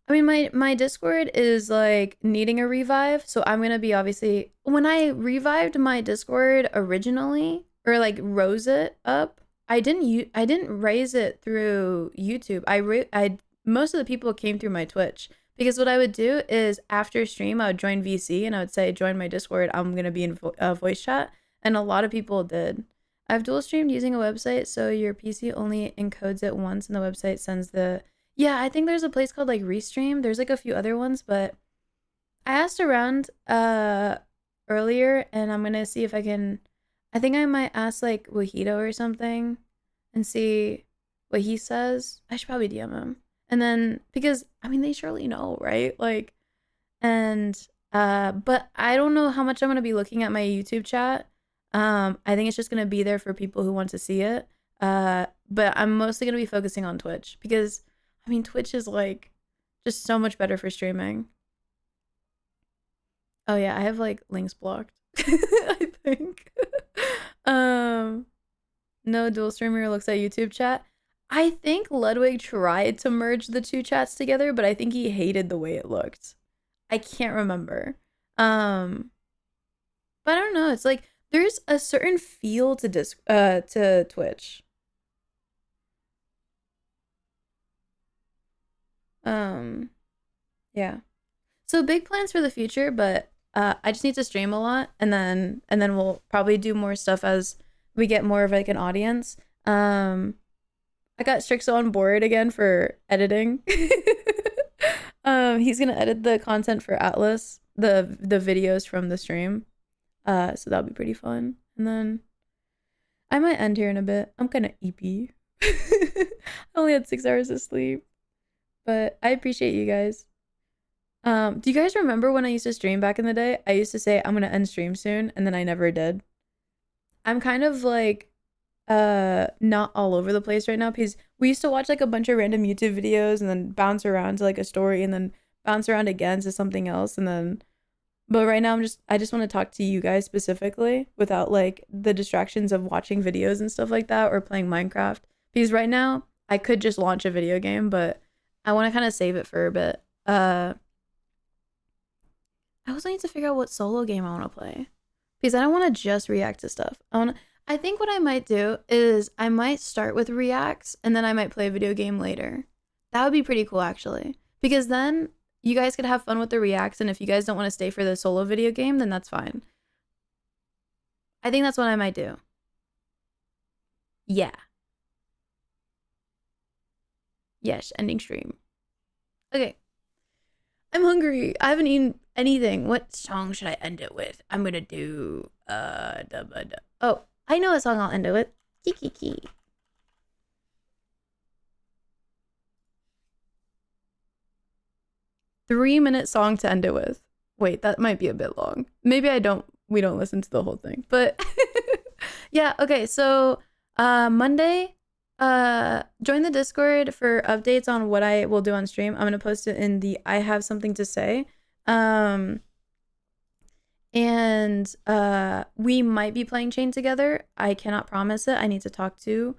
I mean, my Discord is like needing a revive, so I'm gonna be obviously when I revived my Discord originally or like rose it up. I didn't raise it through YouTube. I most of the people came through my Twitch because what I would do is after stream I would join VC and I would say join my Discord. I'm gonna be in voice chat, and a lot of people did. I've dual streamed using a website, so your PC only encodes it once and the website sends the... Yeah, I think there's a place called like Restream. There's like a few other ones, but I asked around earlier and I'm gonna see if I can... I think I might ask like Wahito or something and see what he says. I should probably DM him. And then, because, I mean, they surely know, right? Like, and, but I don't know how much I'm gonna be looking at my YouTube chat. I think it's just gonna be there for people who want to see it. But I'm mostly gonna be focusing on Twitch because I mean Twitch is like just so much better for streaming. Oh yeah, I have like links blocked. I think. No dual streamer looks at YouTube chat. I think Ludwig tried to merge the two chats together, but I think he hated the way it looked. I can't remember. But I don't know. It's like there's a certain feel to Twitch. Yeah. So big plans for the future, but I just need to stream a lot, and then we'll probably do more stuff as we get more of like an audience. I got Strixo on board again for editing. He's gonna edit the content for Atlas, the videos from the stream. So that'll be pretty fun. And then I might end here in a bit. I'm kind of EP. I only had 6 hours of sleep, but I appreciate you guys. Do you guys remember when I used to stream back in the day? I used to say I'm gonna end stream soon, and then I never did. I'm kind of like not all over the place right now because we used to watch like a bunch of random YouTube videos and then bounce around to like a story and then bounce around again to something else, and then but right now I just want to talk to you guys specifically without like the distractions of watching videos and stuff like that or playing Minecraft, because right now I could just launch a video game, but I want to kind of save it for a bit. I also need to figure out what solo game I want to play, because I don't want to just react to stuff. I think what I might do is I might start with reacts and then I might play a video game later. That would be pretty cool actually, because then you guys could have fun with the reacts, and if you guys don't want to stay for the solo video game, then that's fine. I think that's what I might do. Yeah. Yes, ending stream. Okay. I'm hungry. I haven't eaten anything. What song should I end it with? I'm gonna do oh, I know what song I'll end it with. Kiki. 3-minute song to end it with. Wait, that might be a bit long. Maybe we don't listen to the whole thing. But yeah, okay, so Monday, join the Discord for updates on what I will do on stream. I'm gonna post it in the I have something to say. And we might be playing Chain together. I cannot promise it. I need to talk to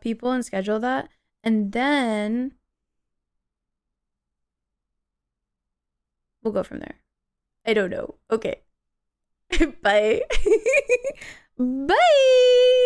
people and schedule that. And then we'll go from there. I don't know. Okay. Bye. Bye.